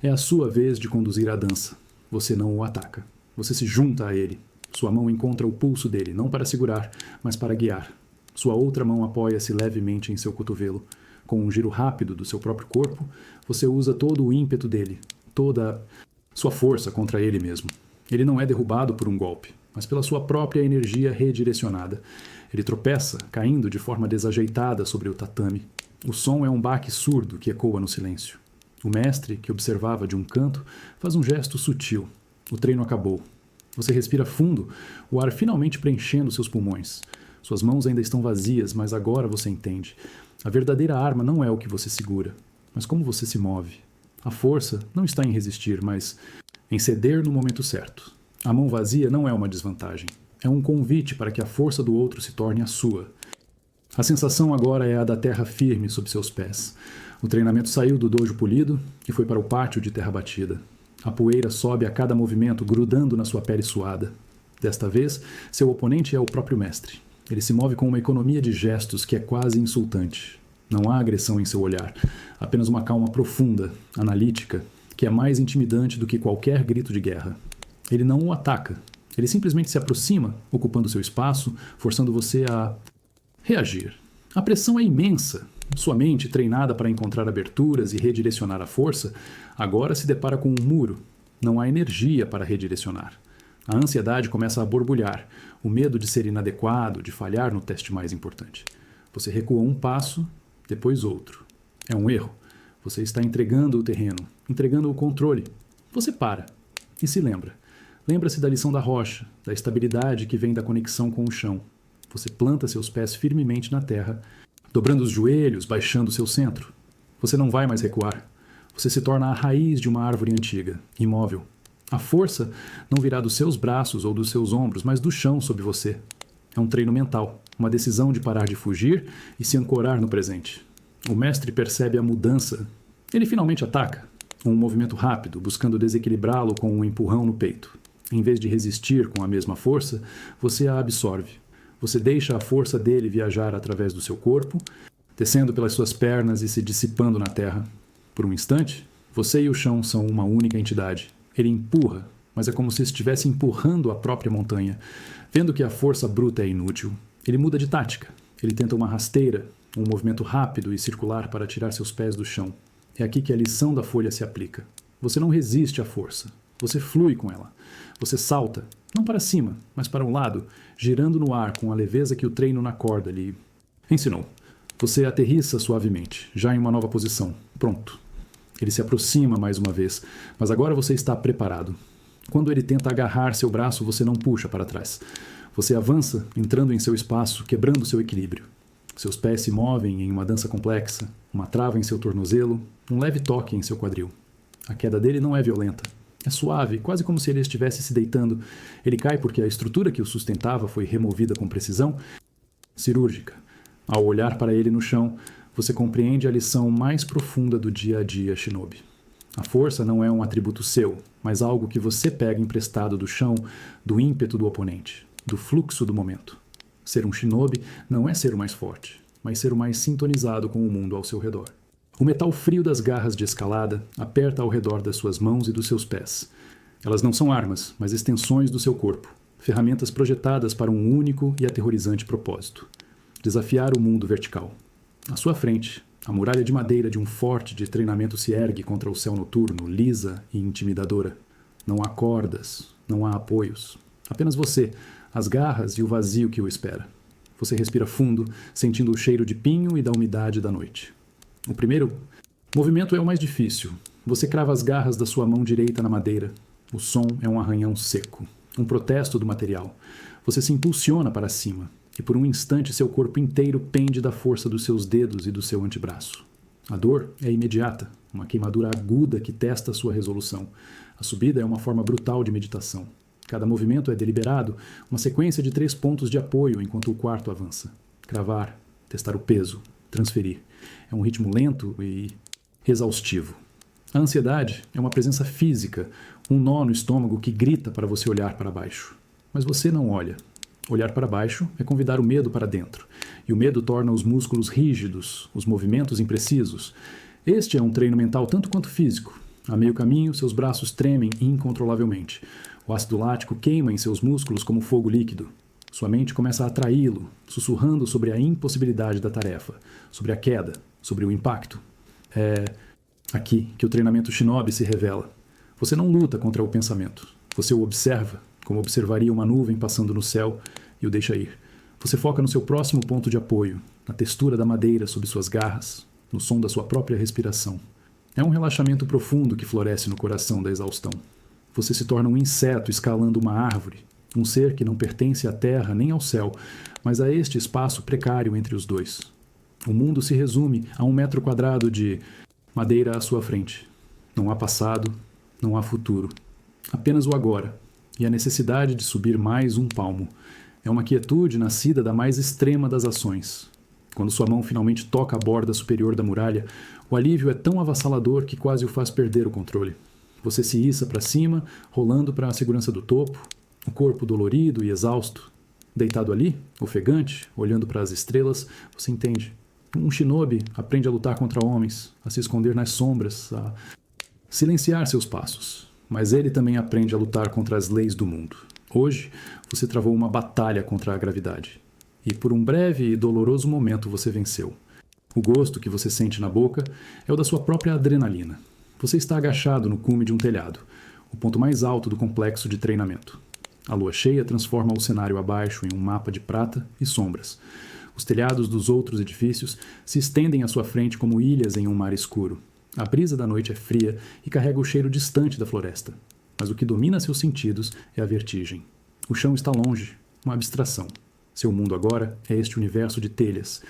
É a sua vez de conduzir a dança. Você não o ataca. Você se junta a ele. Sua mão encontra o pulso dele, não para segurar, mas para guiar. Sua outra mão apoia-se levemente em seu cotovelo. Com um giro rápido do seu próprio corpo, você usa todo o ímpeto dele, toda a sua força contra ele mesmo. Ele não é derrubado por um golpe, mas pela sua própria energia redirecionada. Ele tropeça, caindo de forma desajeitada sobre o tatame. O som é um baque surdo que ecoa no silêncio. O mestre, que observava de um canto, faz um gesto sutil. O treino acabou. Você respira fundo, o ar finalmente preenchendo seus pulmões. Suas mãos ainda estão vazias, mas agora você entende. A verdadeira arma não é o que você segura, mas como você se move. A força não está em resistir, mas em ceder no momento certo. A mão vazia não é uma desvantagem. É um convite para que a força do outro se torne a sua. A sensação agora é a da terra firme sob seus pés. O treinamento saiu do dojo polido e foi para o pátio de terra batida. A poeira sobe a cada movimento, grudando na sua pele suada. Desta vez, seu oponente é o próprio mestre. Ele se move com uma economia de gestos que é quase insultante. Não há agressão em seu olhar, apenas uma calma profunda, analítica, que é mais intimidante do que qualquer grito de guerra. Ele não o ataca. Ele simplesmente se aproxima, ocupando seu espaço, forçando você a reagir. A pressão é imensa. Sua mente, treinada para encontrar aberturas e redirecionar a força, agora se depara com um muro. Não há energia para redirecionar. A ansiedade começa a borbulhar, o medo de ser inadequado, de falhar no teste mais importante. Você recua um passo, depois outro. É um erro. Você está entregando o terreno, entregando o controle. Você para e se lembra. Lembra-se da lição da rocha, da estabilidade que vem da conexão com o chão. Você planta seus pés firmemente na terra, dobrando os joelhos, baixando seu centro. Você não vai mais recuar. Você se torna a raiz de uma árvore antiga, imóvel. A força não virá dos seus braços ou dos seus ombros, mas do chão sob você. É um treino mental, uma decisão de parar de fugir e se ancorar no presente. O mestre percebe a mudança. Ele finalmente ataca. Um movimento rápido, buscando desequilibrá-lo com um empurrão no peito. Em vez de resistir com a mesma força, você a absorve. Você deixa a força dele viajar através do seu corpo, descendo pelas suas pernas e se dissipando na terra. Por um instante, você e o chão são uma única entidade. Ele empurra, mas é como se estivesse empurrando a própria montanha. Vendo que a força bruta é inútil, ele muda de tática. Ele tenta uma rasteira, um movimento rápido e circular para tirar seus pés do chão. É aqui que a lição da folha se aplica. Você não resiste à força. Você flui com ela. Você salta, não para cima, mas para um lado, girando no ar com a leveza que o treino na corda lhe ensinou. Você aterrissa suavemente, já em uma nova posição. Pronto. Ele se aproxima mais uma vez, mas agora você está preparado. Quando ele tenta agarrar seu braço, você não puxa para trás. Você avança, entrando em seu espaço, quebrando seu equilíbrio. Seus pés se movem em uma dança complexa, uma trava em seu tornozelo, um leve toque em seu quadril. A queda dele não é violenta. É suave, quase como se ele estivesse se deitando. Ele cai porque a estrutura que o sustentava foi removida com precisão cirúrgica. Ao olhar para ele no chão, você compreende a lição mais profunda do dia a dia, Shinobi. A força não é um atributo seu, mas algo que você pega emprestado do chão, do ímpeto do oponente, do fluxo do momento. Ser um Shinobi não é ser o mais forte, mas ser o mais sintonizado com o mundo ao seu redor. O metal frio das garras de escalada aperta ao redor das suas mãos e dos seus pés. Elas não são armas, mas extensões do seu corpo, ferramentas projetadas para um único e aterrorizante propósito: desafiar o mundo vertical. À sua frente, a muralha de madeira de um forte de treinamento se ergue contra o céu noturno, lisa e intimidadora. Não há cordas, não há apoios. Apenas você, as garras e o vazio que o espera. Você respira fundo, sentindo o cheiro de pinho e da umidade da noite. O primeiro movimento é o mais difícil. Você crava as garras da sua mão direita na madeira. O som é um arranhão seco, um protesto do material. Você se impulsiona para cima, e por um instante seu corpo inteiro pende da força dos seus dedos e do seu antebraço. A dor é imediata, uma queimadura aguda que testa a sua resolução. A subida é uma forma brutal de meditação. Cada movimento é deliberado, uma sequência de 3 pontos de apoio enquanto o quarto avança. Cravar, testar o peso, transferir. É um ritmo lento e exaustivo. A ansiedade é uma presença física, um nó no estômago que grita para você olhar para baixo. Mas você não olha. Olhar para baixo é convidar o medo para dentro. E o medo torna os músculos rígidos, os movimentos imprecisos. Este é um treino mental tanto quanto físico. A meio caminho, seus braços tremem incontrolavelmente. O ácido lático queima em seus músculos como fogo líquido. Sua mente começa a atraí-lo, sussurrando sobre a impossibilidade da tarefa, sobre a queda, sobre o impacto. É aqui que o treinamento Shinobi se revela. Você não luta contra o pensamento. Você o observa, como observaria uma nuvem passando no céu, e o deixa ir. Você foca no seu próximo ponto de apoio, na textura da madeira sob suas garras, no som da sua própria respiração. É um relaxamento profundo que floresce no coração da exaustão. Você se torna um inseto escalando uma árvore, um ser que não pertence à terra nem ao céu, mas a este espaço precário entre os dois. O mundo se resume a 1 metro quadrado de madeira à sua frente. Não há passado, não há futuro. Apenas o agora, e a necessidade de subir mais um palmo. É uma quietude nascida da mais extrema das ações. Quando sua mão finalmente toca a borda superior da muralha, o alívio é tão avassalador que quase o faz perder o controle. Você se issa para cima, rolando para a segurança do topo, o corpo dolorido e exausto. Deitado ali, ofegante, olhando para as estrelas, você entende. Um shinobi aprende a lutar contra homens, a se esconder nas sombras, a silenciar seus passos. Mas ele também aprende a lutar contra as leis do mundo. Hoje, você travou uma batalha contra a gravidade. E por um breve e doloroso momento você venceu. O gosto que você sente na boca é o da sua própria adrenalina. Você está agachado no cume de um telhado, o ponto mais alto do complexo de treinamento. A lua cheia transforma o cenário abaixo em um mapa de prata e sombras. Os telhados dos outros edifícios se estendem à sua frente como ilhas em um mar escuro. A brisa da noite é fria e carrega o cheiro distante da floresta. Mas o que domina seus sentidos é a vertigem. O chão está longe, uma abstração. Seu mundo agora é este universo de telhas,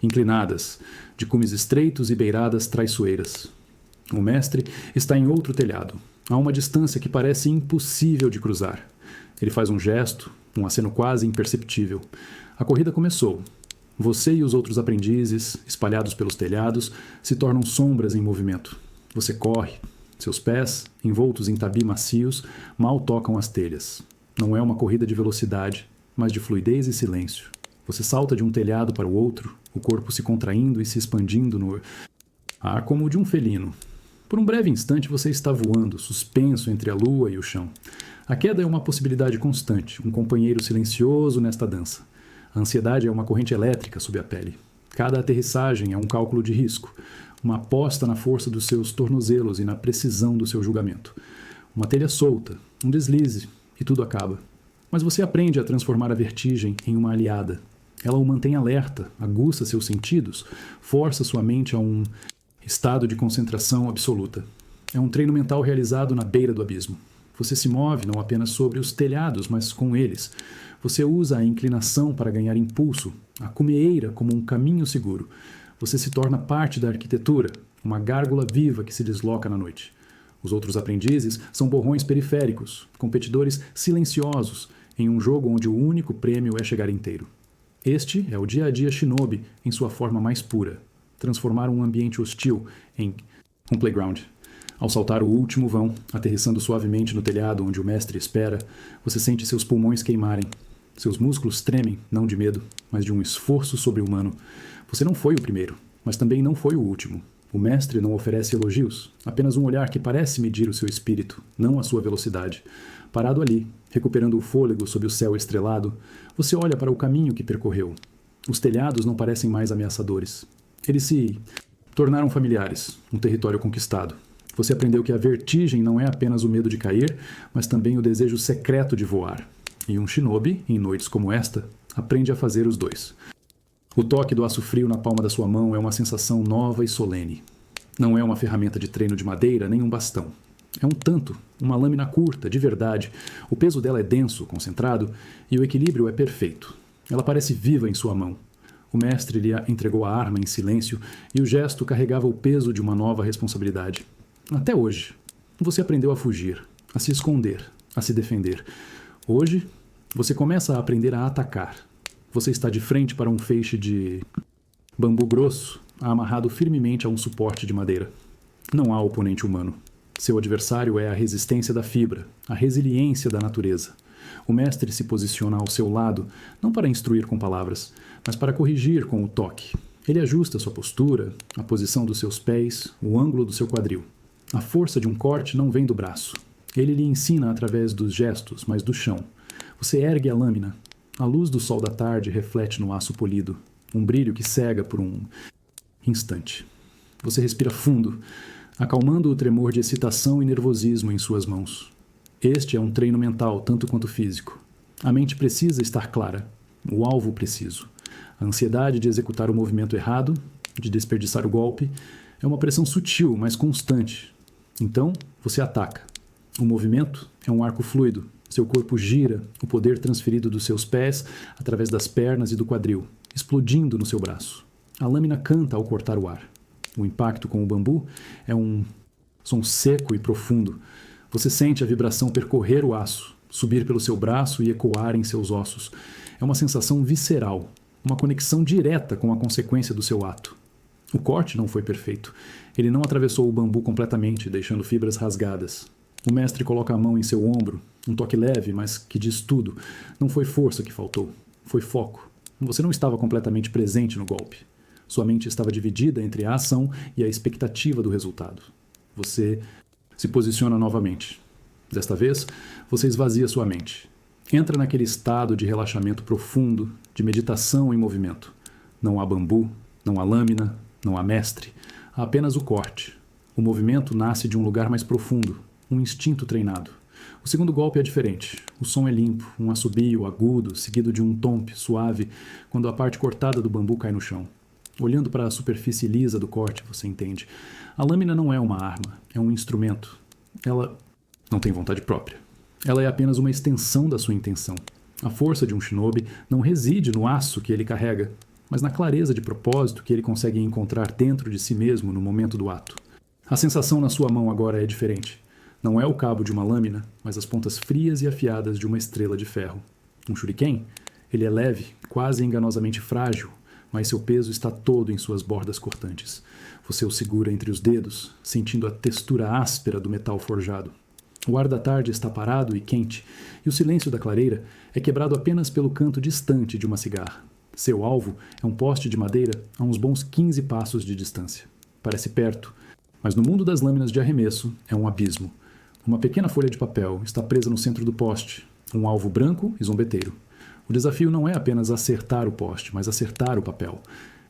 inclinadas, de cumes estreitos e beiradas traiçoeiras. O mestre está em outro telhado, a uma distância que parece impossível de cruzar. Ele faz um gesto, um aceno quase imperceptível. A corrida começou. Você e os outros aprendizes, espalhados pelos telhados, se tornam sombras em movimento. Você corre. Seus pés, envoltos em tabi macios, mal tocam as telhas. Não é uma corrida de velocidade, mas de fluidez e silêncio. Você salta de um telhado para o outro, o corpo se contraindo e se expandindo no ar como o de um felino. Por um breve instante você está voando, suspenso entre a lua e o chão. A queda é uma possibilidade constante, um companheiro silencioso nesta dança. A ansiedade é uma corrente elétrica sob a pele. Cada aterrissagem é um cálculo de risco, uma aposta na força dos seus tornozelos e na precisão do seu julgamento. Uma telha solta, um deslize, e tudo acaba. Mas você aprende a transformar a vertigem em uma aliada. Ela o mantém alerta, aguça seus sentidos, força sua mente a um estado de concentração absoluta. É um treino mental realizado na beira do abismo. Você se move não apenas sobre os telhados, mas com eles. Você usa a inclinação para ganhar impulso, a cumeeira como um caminho seguro. Você se torna parte da arquitetura, uma gárgula viva que se desloca na noite. Os outros aprendizes são borrões periféricos, competidores silenciosos, em um jogo onde o único prêmio é chegar inteiro. Este é o dia a dia shinobi em sua forma mais pura. Transformar um ambiente hostil em um playground. Ao saltar o último vão, aterrissando suavemente no telhado onde o mestre espera, você sente seus pulmões queimarem. Seus músculos tremem, não de medo, mas de um esforço sobre-humano. Você não foi o primeiro, mas também não foi o último. O mestre não oferece elogios, apenas um olhar que parece medir o seu espírito, não a sua velocidade. Parado ali, recuperando o fôlego sob o céu estrelado, você olha para o caminho que percorreu. Os telhados não parecem mais ameaçadores. Eles se tornaram familiares, um território conquistado. Você aprendeu que a vertigem não é apenas o medo de cair, mas também o desejo secreto de voar. E um shinobi, em noites como esta, aprende a fazer os dois. O toque do aço frio na palma da sua mão é uma sensação nova e solene. Não é uma ferramenta de treino de madeira nem um bastão. É um tanto, uma lâmina curta, de verdade. O peso dela é denso, concentrado, e o equilíbrio é perfeito. Ela parece viva em sua mão. O mestre lhe entregou a arma em silêncio e o gesto carregava o peso de uma nova responsabilidade. Até hoje, você aprendeu a fugir, a se esconder, a se defender. Hoje, você começa a aprender a atacar. Você está de frente para um feixe de bambu grosso, amarrado firmemente a um suporte de madeira. Não há oponente humano. Seu adversário é a resistência da fibra, a resiliência da natureza. O mestre se posiciona ao seu lado, não para instruir com palavras, mas para corrigir com o toque. Ele ajusta sua postura, a posição dos seus pés, o ângulo do seu quadril. A força de um corte não vem do braço. Ele lhe ensina através dos gestos, mas do chão. Você ergue a lâmina. A luz do sol da tarde reflete no aço polido, um brilho que cega por um instante. Você respira fundo, acalmando o tremor de excitação e nervosismo em suas mãos. Este é um treino mental tanto quanto físico. A mente precisa estar clara, o alvo preciso. A ansiedade de executar o movimento errado, de desperdiçar o golpe, é uma pressão sutil, mas constante. Então, você ataca. O movimento é um arco fluido. Seu corpo gira, o poder transferido dos seus pés através das pernas e do quadril, explodindo no seu braço. A lâmina canta ao cortar o ar. O impacto com o bambu é um som seco e profundo. Você sente a vibração percorrer o aço, subir pelo seu braço e ecoar em seus ossos. É uma sensação visceral, uma conexão direta com a consequência do seu ato. O corte não foi perfeito. Ele não atravessou o bambu completamente, deixando fibras rasgadas. O mestre coloca a mão em seu ombro, um toque leve, mas que diz tudo. Não foi força que faltou, foi foco. Você não estava completamente presente no golpe. Sua mente estava dividida entre a ação e a expectativa do resultado. Você se posiciona novamente. Desta vez, você esvazia sua mente. Entra naquele estado de relaxamento profundo, de meditação em movimento. Não há bambu, não há lâmina, não há mestre. Há apenas o corte. O movimento nasce de um lugar mais profundo, um instinto treinado. O segundo golpe é diferente. O som é limpo, um assobio agudo, seguido de um tompe suave, quando a parte cortada do bambu cai no chão. Olhando para a superfície lisa do corte, você entende. A lâmina não é uma arma, é um instrumento. Ela não tem vontade própria. Ela é apenas uma extensão da sua intenção. A força de um shinobi não reside no aço que ele carrega, mas na clareza de propósito que ele consegue encontrar dentro de si mesmo no momento do ato. A sensação na sua mão agora é diferente. Não é o cabo de uma lâmina, mas as pontas frias e afiadas de uma estrela de ferro. Um shuriken? Ele é leve, quase enganosamente frágil, mas seu peso está todo em suas bordas cortantes. Você o segura entre os dedos, sentindo a textura áspera do metal forjado. O ar da tarde está parado e quente, e o silêncio da clareira é quebrado apenas pelo canto distante de uma cigarra. Seu alvo é um poste de madeira a uns bons 15 passos de distância. Parece perto, mas no mundo das lâminas de arremesso é um abismo. Uma pequena folha de papel está presa no centro do poste, um alvo branco e zombeteiro. O desafio não é apenas acertar o poste, mas acertar o papel.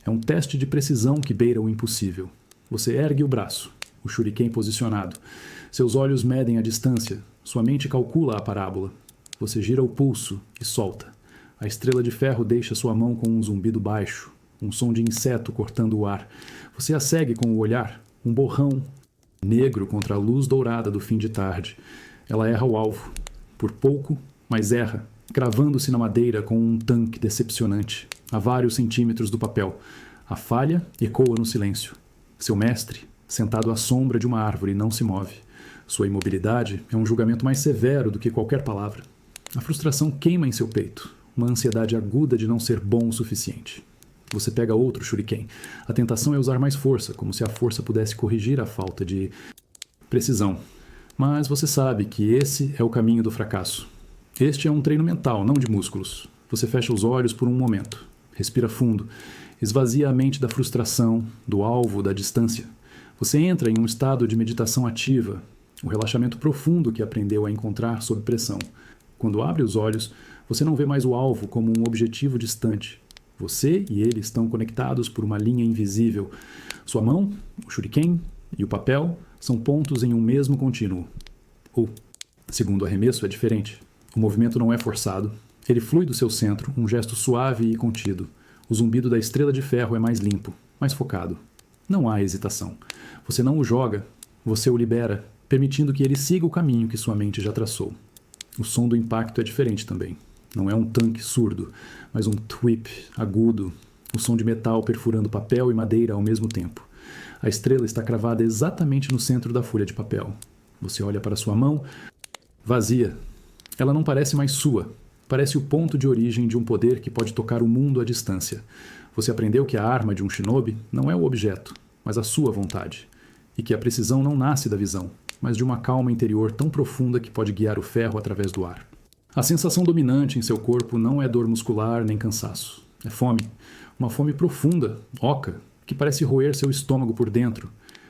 É um teste de precisão que beira o impossível. Você ergue o braço, o shuriken posicionado. Seus olhos medem a distância, sua mente calcula a parábola. Você gira o pulso e solta. A estrela de ferro deixa sua mão com um zumbido baixo, um som de inseto cortando o ar. Você a segue com o olhar, um borrão negro contra a luz dourada do fim de tarde. Ela erra o alvo. Por pouco, mas erra, cravando-se na madeira com um tanque decepcionante, a vários centímetros do papel. A falha ecoa no silêncio. Seu mestre, sentado à sombra de uma árvore, não se move. Sua imobilidade é um julgamento mais severo do que qualquer palavra. A frustração queima em seu peito, uma ansiedade aguda de não ser bom o suficiente. Você pega outro shuriken. A tentação é usar mais força, como se a força pudesse corrigir a falta de precisão. Mas você sabe que esse é o caminho do fracasso. Este é um treino mental, não de músculos. Você fecha os olhos por um momento. Respira fundo. Esvazia a mente da frustração, do alvo, da distância. Você entra em um estado de meditação ativa, o relaxamento profundo que aprendeu a encontrar sob pressão. Quando abre os olhos, você não vê mais o alvo como um objetivo distante. Você e ele estão conectados por uma linha invisível. Sua mão, o shuriken e o papel são pontos em um mesmo contínuo. O segundo arremesso é diferente. O movimento não é forçado. Ele flui do seu centro, um gesto suave e contido. O zumbido da estrela de ferro é mais limpo, mais focado. Não há hesitação. Você não o joga, você o libera, permitindo que ele siga o caminho que sua mente já traçou. O som do impacto é diferente também. Não é um tanque surdo, mas um twip agudo, o som de metal perfurando papel e madeira ao mesmo tempo. A estrela está cravada exatamente no centro da folha de papel. Você olha para sua mão, vazia. Ela não parece mais sua. Parece o ponto de origem de um poder que pode tocar o mundo à distância. Você aprendeu que a arma de um shinobi não é o objeto, mas a sua vontade. E que a precisão não nasce da visão, mas de uma calma interior tão profunda que pode guiar o ferro através do ar. A sensação dominante em seu corpo não é dor muscular nem cansaço. É fome. Uma fome profunda, oca, que parece roer seu estômago por dentro.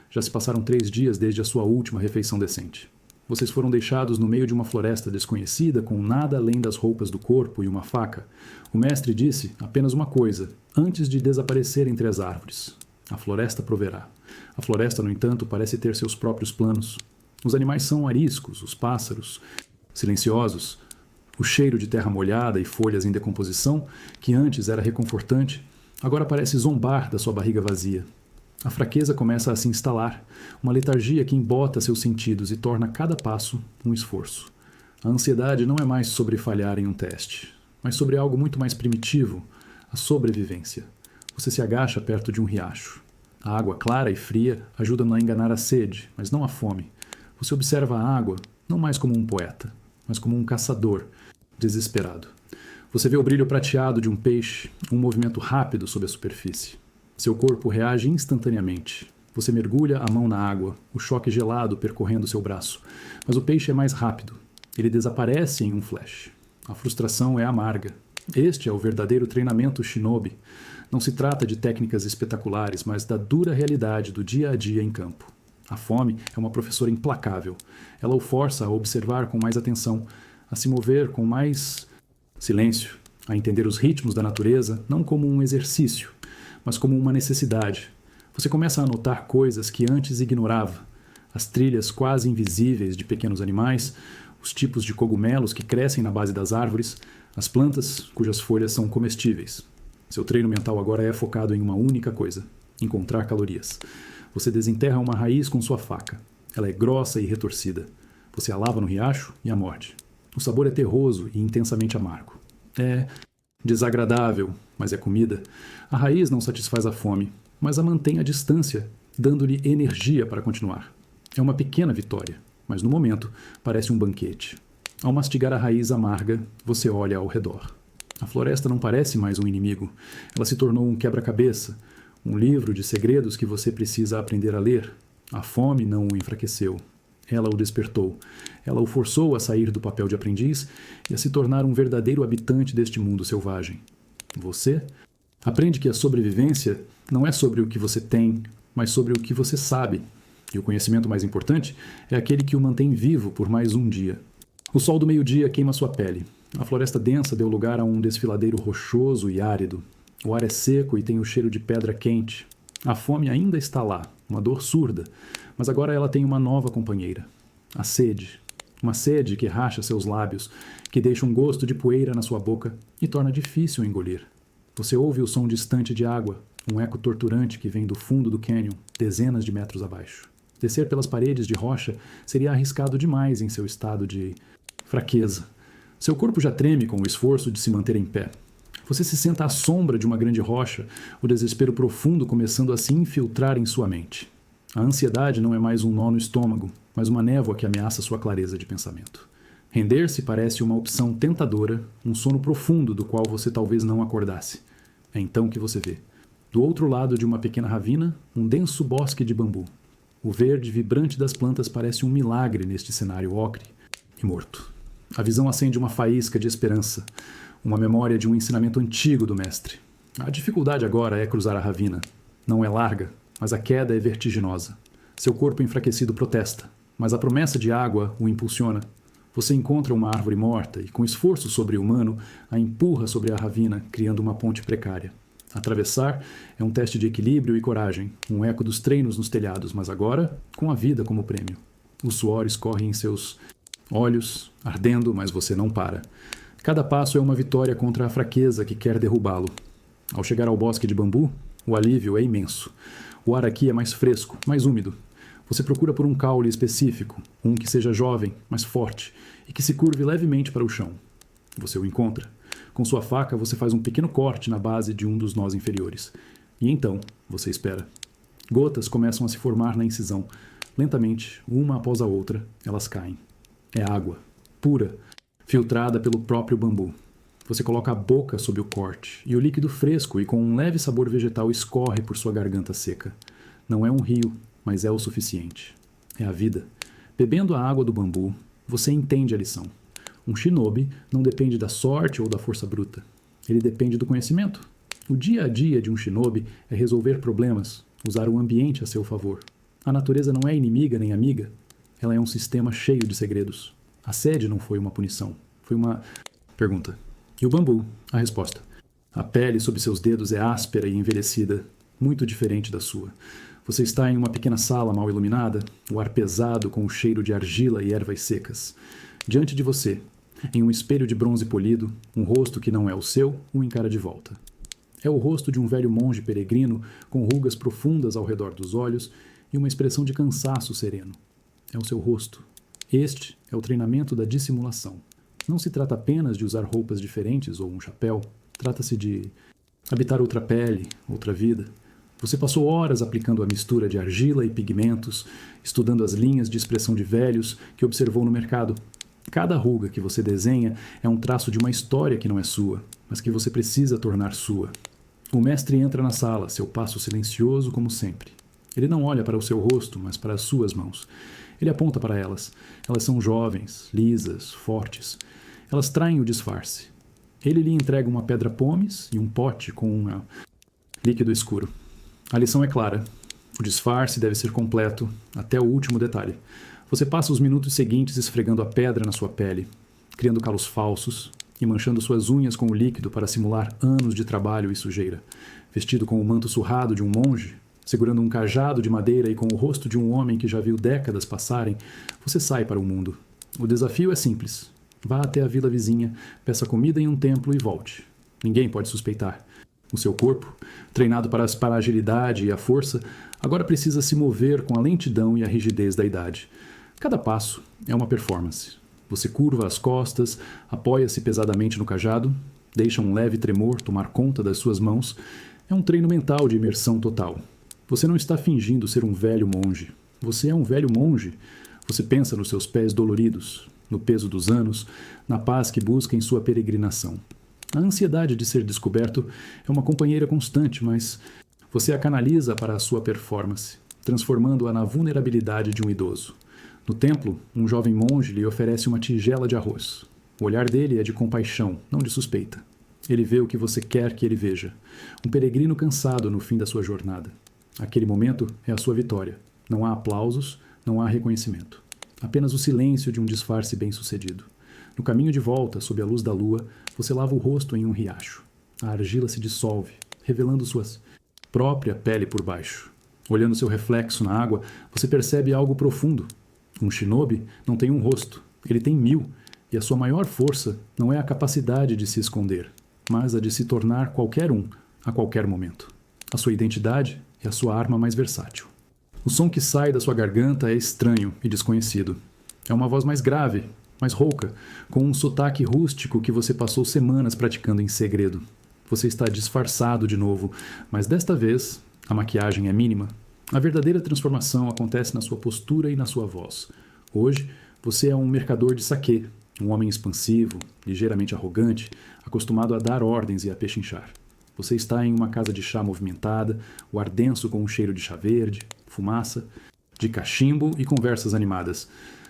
Já se passaram 3 dias desde a sua última refeição decente. Vocês foram deixados no meio de uma floresta desconhecida com nada além das roupas do corpo e uma faca. O mestre disse apenas uma coisa, antes de desaparecer entre as árvores. A floresta proverá. A floresta, no entanto, parece ter seus próprios planos. Os animais são ariscos, os pássaros, silenciosos. O cheiro de terra molhada e folhas em decomposição, que antes era reconfortante, agora parece zombar da sua barriga vazia. A fraqueza começa a se instalar, uma letargia que embota seus sentidos e torna cada passo um esforço. A ansiedade não é mais sobre falhar em um teste, mas sobre algo muito mais primitivo, a sobrevivência. Você se agacha perto de um riacho. A água clara e fria ajuda a enganar a sede, mas não a fome. Você observa a água não mais como um poeta, mas como um caçador, desesperado. Você vê o brilho prateado de um peixe, um movimento rápido sob a superfície. Seu corpo reage instantaneamente. Você mergulha a mão na água, o choque gelado percorrendo seu braço. Mas o peixe é mais rápido. Ele desaparece em um flash. A frustração é amarga. Este é o verdadeiro treinamento shinobi. Não se trata de técnicas espetaculares, mas da dura realidade do dia a dia em campo. A fome é uma professora implacável. Ela o força a observar com mais atenção, a se mover com mais silêncio, a entender os ritmos da natureza não como um exercício, mas como uma necessidade. Você começa a notar coisas que antes ignorava. As trilhas quase invisíveis de pequenos animais, os tipos de cogumelos que crescem na base das árvores, as plantas cujas folhas são comestíveis. Seu treino mental agora é focado em uma única coisa: encontrar calorias. Você desenterra uma raiz com sua faca. Ela é grossa e retorcida. Você a lava no riacho e a morde. O sabor é terroso e intensamente amargo. É desagradável, mas é comida. A raiz não satisfaz a fome, mas a mantém à distância, dando-lhe energia para continuar. É uma pequena vitória, mas no momento parece um banquete. Ao mastigar a raiz amarga, você olha ao redor. A floresta não parece mais um inimigo. Ela se tornou um quebra-cabeça, um livro de segredos que você precisa aprender a ler. A fome não o enfraqueceu. Ela o despertou. Ela o forçou a sair do papel de aprendiz e a se tornar um verdadeiro habitante deste mundo selvagem. Você aprende que a sobrevivência não é sobre o que você tem, mas sobre o que você sabe. E o conhecimento mais importante é aquele que o mantém vivo por mais um dia. O sol do meio-dia queima sua pele. A floresta densa deu lugar a um desfiladeiro rochoso e árido. O ar é seco e tem o cheiro de pedra quente. A fome ainda está lá, uma dor surda, mas agora ela tem uma nova companheira. A sede. Uma sede que racha seus lábios, que deixa um gosto de poeira na sua boca e torna difícil engolir. Você ouve o som distante de água, um eco torturante que vem do fundo do cânion, dezenas de metros abaixo. Descer pelas paredes de rocha seria arriscado demais em seu estado de fraqueza. Seu corpo já treme com o esforço de se manter em pé. Você se senta à sombra de uma grande rocha, o desespero profundo começando a se infiltrar em sua mente. A ansiedade não é mais um nó no estômago, mas uma névoa que ameaça sua clareza de pensamento. Render-se parece uma opção tentadora, um sono profundo do qual você talvez não acordasse. É então que você vê. Do outro lado de uma pequena ravina, um denso bosque de bambu. O verde vibrante das plantas parece um milagre neste cenário ocre e morto. A visão acende uma faísca de esperança, uma memória de um ensinamento antigo do mestre. A dificuldade agora é cruzar a ravina. Não é larga, mas a queda é vertiginosa. Seu corpo enfraquecido protesta, mas a promessa de água o impulsiona. Você encontra uma árvore morta e, com esforço sobre-humano, a empurra sobre a ravina, criando uma ponte precária. Atravessar é um teste de equilíbrio e coragem, um eco dos treinos nos telhados, mas agora com a vida como prêmio. O suor escorre em seus Olhos ardendo, mas você não para. Cada passo é uma vitória contra a fraqueza que quer derrubá-lo. Ao chegar ao bosque de bambu, o alívio é imenso. O ar aqui é mais fresco, mais úmido. Você procura por um caule específico, um que seja jovem, mas forte, e que se curve levemente para o chão. Você o encontra. Com sua faca, você faz um pequeno corte na base de um dos nós inferiores. E então, você espera. Gotas começam a se formar na incisão. Lentamente, uma após a outra, elas caem. É água, pura, filtrada pelo próprio bambu. Você coloca a boca sob o corte, e o líquido fresco e com um leve sabor vegetal escorre por sua garganta seca. Não é um rio, mas é o suficiente. É a vida. Bebendo a água do bambu, você entende a lição. Um shinobi não depende da sorte ou da força bruta. Ele depende do conhecimento. O dia a dia de um shinobi é resolver problemas, usar o ambiente a seu favor. A natureza não é inimiga nem amiga. Ela é um sistema cheio de segredos. A sede não foi uma punição. Foi uma... Pergunta. E o bambu? A resposta. A pele sob seus dedos é áspera e envelhecida, muito diferente da sua. Você está em uma pequena sala mal iluminada, o ar pesado com o cheiro de argila e ervas secas. Diante de você, em um espelho de bronze polido, um rosto que não é o seu o encara de volta. É o rosto de um velho monge peregrino com rugas profundas ao redor dos olhos e uma expressão de cansaço sereno. É o seu rosto. Este é o treinamento da dissimulação. Não se trata apenas de usar roupas diferentes ou um chapéu. Trata-se de habitar outra pele, outra vida. Você passou horas aplicando a mistura de argila e pigmentos, estudando as linhas de expressão de velhos que observou no mercado. Cada ruga que você desenha é um traço de uma história que não é sua, mas que você precisa tornar sua. O mestre entra na sala, seu passo silencioso como sempre. Ele não olha para o seu rosto, mas para as suas mãos. Ele aponta para elas. Elas são jovens, lisas, fortes. Elas traem o disfarce. Ele lhe entrega uma pedra pomes e um pote com um líquido escuro. A lição é clara. O disfarce deve ser completo, até o último detalhe. Você passa os minutos seguintes esfregando a pedra na sua pele, criando calos falsos e manchando suas unhas com o líquido para simular anos de trabalho e sujeira. Vestido com o manto surrado de um monge, segurando um cajado de madeira e com o rosto de um homem que já viu décadas passarem, você sai para o mundo. O desafio é simples. Vá até a vila vizinha, peça comida em um templo e volte. Ninguém pode suspeitar. O seu corpo, treinado para a agilidade e a força, agora precisa se mover com a lentidão e a rigidez da idade. Cada passo é uma performance. Você curva as costas, apoia-se pesadamente no cajado, deixa um leve tremor tomar conta das suas mãos. É um treino mental de imersão total. Você não está fingindo ser um velho monge. Você é um velho monge. Você pensa nos seus pés doloridos, no peso dos anos, na paz que busca em sua peregrinação. A ansiedade de ser descoberto é uma companheira constante, mas você a canaliza para a sua performance, transformando-a na vulnerabilidade de um idoso. No templo, um jovem monge lhe oferece uma tigela de arroz. O olhar dele é de compaixão, não de suspeita. Ele vê o que você quer que ele veja. Um peregrino cansado no fim da sua jornada. Aquele momento é a sua vitória. Não há aplausos, não há reconhecimento. Apenas o silêncio de um disfarce bem-sucedido. No caminho de volta, sob a luz da lua, você lava o rosto em um riacho. A argila se dissolve, revelando sua própria pele por baixo. Olhando seu reflexo na água, você percebe algo profundo. Um shinobi não tem um rosto, ele tem 1000, e a sua maior força não é a capacidade de se esconder, mas a de se tornar qualquer um, a qualquer momento. A sua identidade é a sua arma mais versátil. O som que sai da sua garganta é estranho e desconhecido. É uma voz mais grave, mais rouca, com um sotaque rústico que você passou semanas praticando em segredo. Você está disfarçado de novo, mas desta vez a maquiagem é mínima. A verdadeira transformação acontece na sua postura e na sua voz. Hoje, você é um mercador de saquê, um homem expansivo, ligeiramente arrogante, acostumado a dar ordens e a pechinchar. Você está em uma casa de chá movimentada, o ar denso com um cheiro de chá verde, fumaça, de cachimbo e conversas animadas.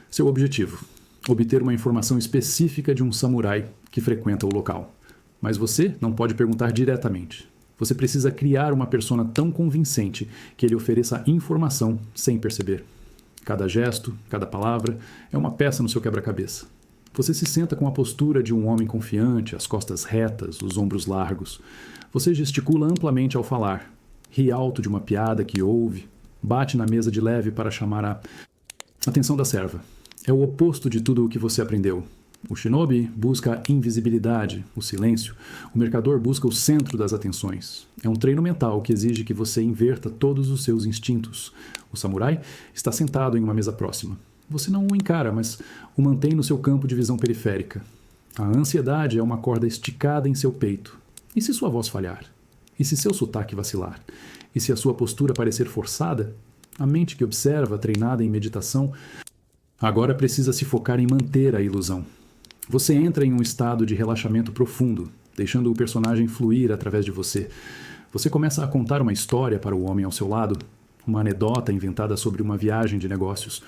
Seu objetivo: obter uma informação específica de um samurai que frequenta o local. Mas você não pode perguntar diretamente. Você precisa criar uma persona tão convincente que ele ofereça informação sem perceber. Cada gesto, cada palavra é uma peça no seu quebra-cabeça. Você se senta com a postura de um homem confiante, as costas retas, os ombros largos. Você gesticula amplamente ao falar, ri alto de uma piada que ouve, bate na mesa de leve para chamar a atenção da serva. É o oposto de tudo o que você aprendeu. O shinobi busca a invisibilidade, o silêncio. O mercador busca o centro das atenções. É um treino mental que exige que você inverta todos os seus instintos. O samurai está sentado em uma mesa próxima. Você não o encara, mas o mantém no seu campo de visão periférica. A ansiedade é uma corda esticada em seu peito. E se sua voz falhar? E se seu sotaque vacilar? E se a sua postura parecer forçada? A mente que observa, treinada em meditação, agora precisa se focar em manter a ilusão. Você entra em um estado de relaxamento profundo, deixando o personagem fluir através de você. Você começa a contar uma história para o homem ao seu lado, uma anedota inventada sobre uma viagem de negócios.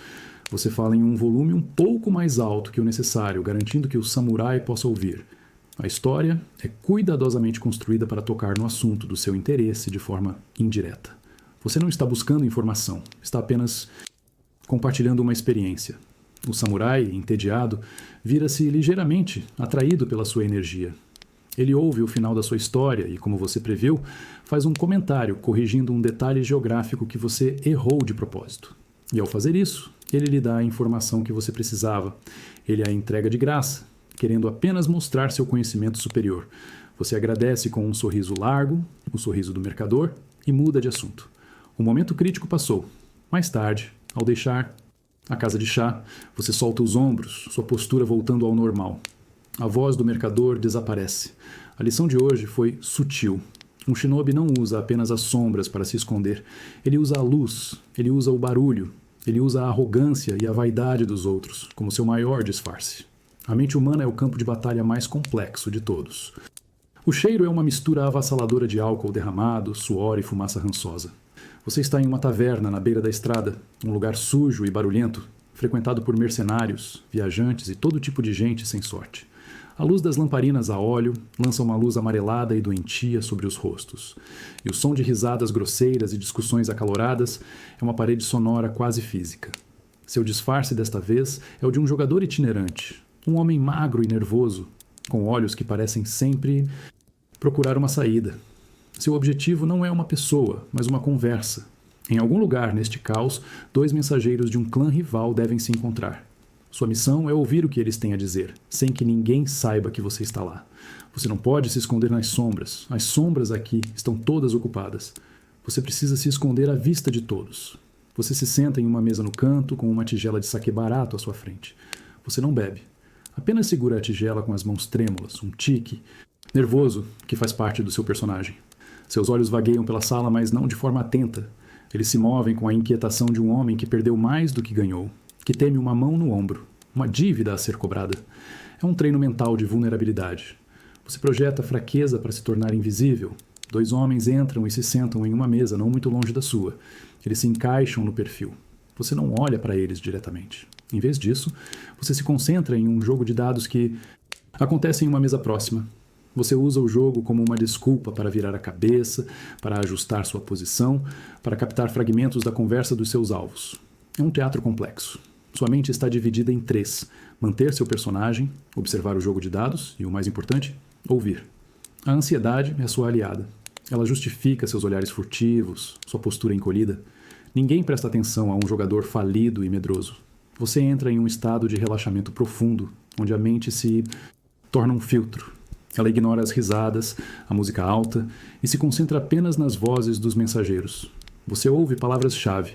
Você fala em um volume um pouco mais alto que o necessário, garantindo que o samurai possa ouvir. A história é cuidadosamente construída para tocar no assunto do seu interesse de forma indireta. Você não está buscando informação, está apenas compartilhando uma experiência. O samurai, entediado, vira-se ligeiramente atraído pela sua energia. Ele ouve o final da sua história e, como você previu, faz um comentário corrigindo um detalhe geográfico que você errou de propósito. E ao fazer isso, ele lhe dá a informação que você precisava. Ele a entrega de graça, querendo apenas mostrar seu conhecimento superior. Você agradece com um sorriso largo, o sorriso do mercador, e muda de assunto. O momento crítico passou. Mais tarde, ao deixar a casa de chá, você solta os ombros, sua postura voltando ao normal. A voz do mercador desaparece. A lição de hoje foi sutil. Um shinobi não usa apenas as sombras para se esconder. Ele usa a luz, ele usa o barulho, ele usa a arrogância e a vaidade dos outros como seu maior disfarce. A mente humana é o campo de batalha mais complexo de todos. O cheiro é uma mistura avassaladora de álcool derramado, suor e fumaça rançosa. Você está em uma taverna na beira da estrada, um lugar sujo e barulhento, frequentado por mercenários, viajantes e todo tipo de gente sem sorte. A luz das lamparinas a óleo lança uma luz amarelada e doentia sobre os rostos. E o som de risadas grosseiras e discussões acaloradas é uma parede sonora quase física. Seu disfarce desta vez é o de um jogador itinerante, um homem magro e nervoso, com olhos que parecem sempre procurar uma saída. Seu objetivo não é uma pessoa, mas uma conversa. Em algum lugar neste caos, dois mensageiros de um clã rival devem se encontrar. Sua missão é ouvir o que eles têm a dizer, sem que ninguém saiba que você está lá. Você não pode se esconder nas sombras. As sombras aqui estão todas ocupadas. Você precisa se esconder à vista de todos. Você se senta em uma mesa no canto, com uma tigela de saquê barato à sua frente. Você não bebe. Apenas segura a tigela com as mãos trêmulas, um tique nervoso que faz parte do seu personagem. Seus olhos vagueiam pela sala, mas não de forma atenta. Eles se movem com a inquietação de um homem que perdeu mais do que ganhou, que teme uma mão no ombro, uma dívida a ser cobrada. É um treino mental de vulnerabilidade. Você projeta fraqueza para se tornar invisível. Dois homens entram e se sentam em uma mesa não muito longe da sua. Eles se encaixam no perfil. Você não olha para eles diretamente. Em vez disso, você se concentra em um jogo de dados que acontece em uma mesa próxima. Você usa o jogo como uma desculpa para virar a cabeça, para ajustar sua posição, para captar fragmentos da conversa dos seus alvos. É um teatro complexo. Sua mente está dividida em três: manter seu personagem, observar o jogo de dados e, o mais importante, ouvir. A ansiedade é sua aliada. Ela justifica seus olhares furtivos, sua postura encolhida. Ninguém presta atenção a um jogador falido e medroso. Você entra em um estado de relaxamento profundo, onde a mente se torna um filtro. Ela ignora as risadas, a música alta e se concentra apenas nas vozes dos mensageiros. Você ouve palavras-chave: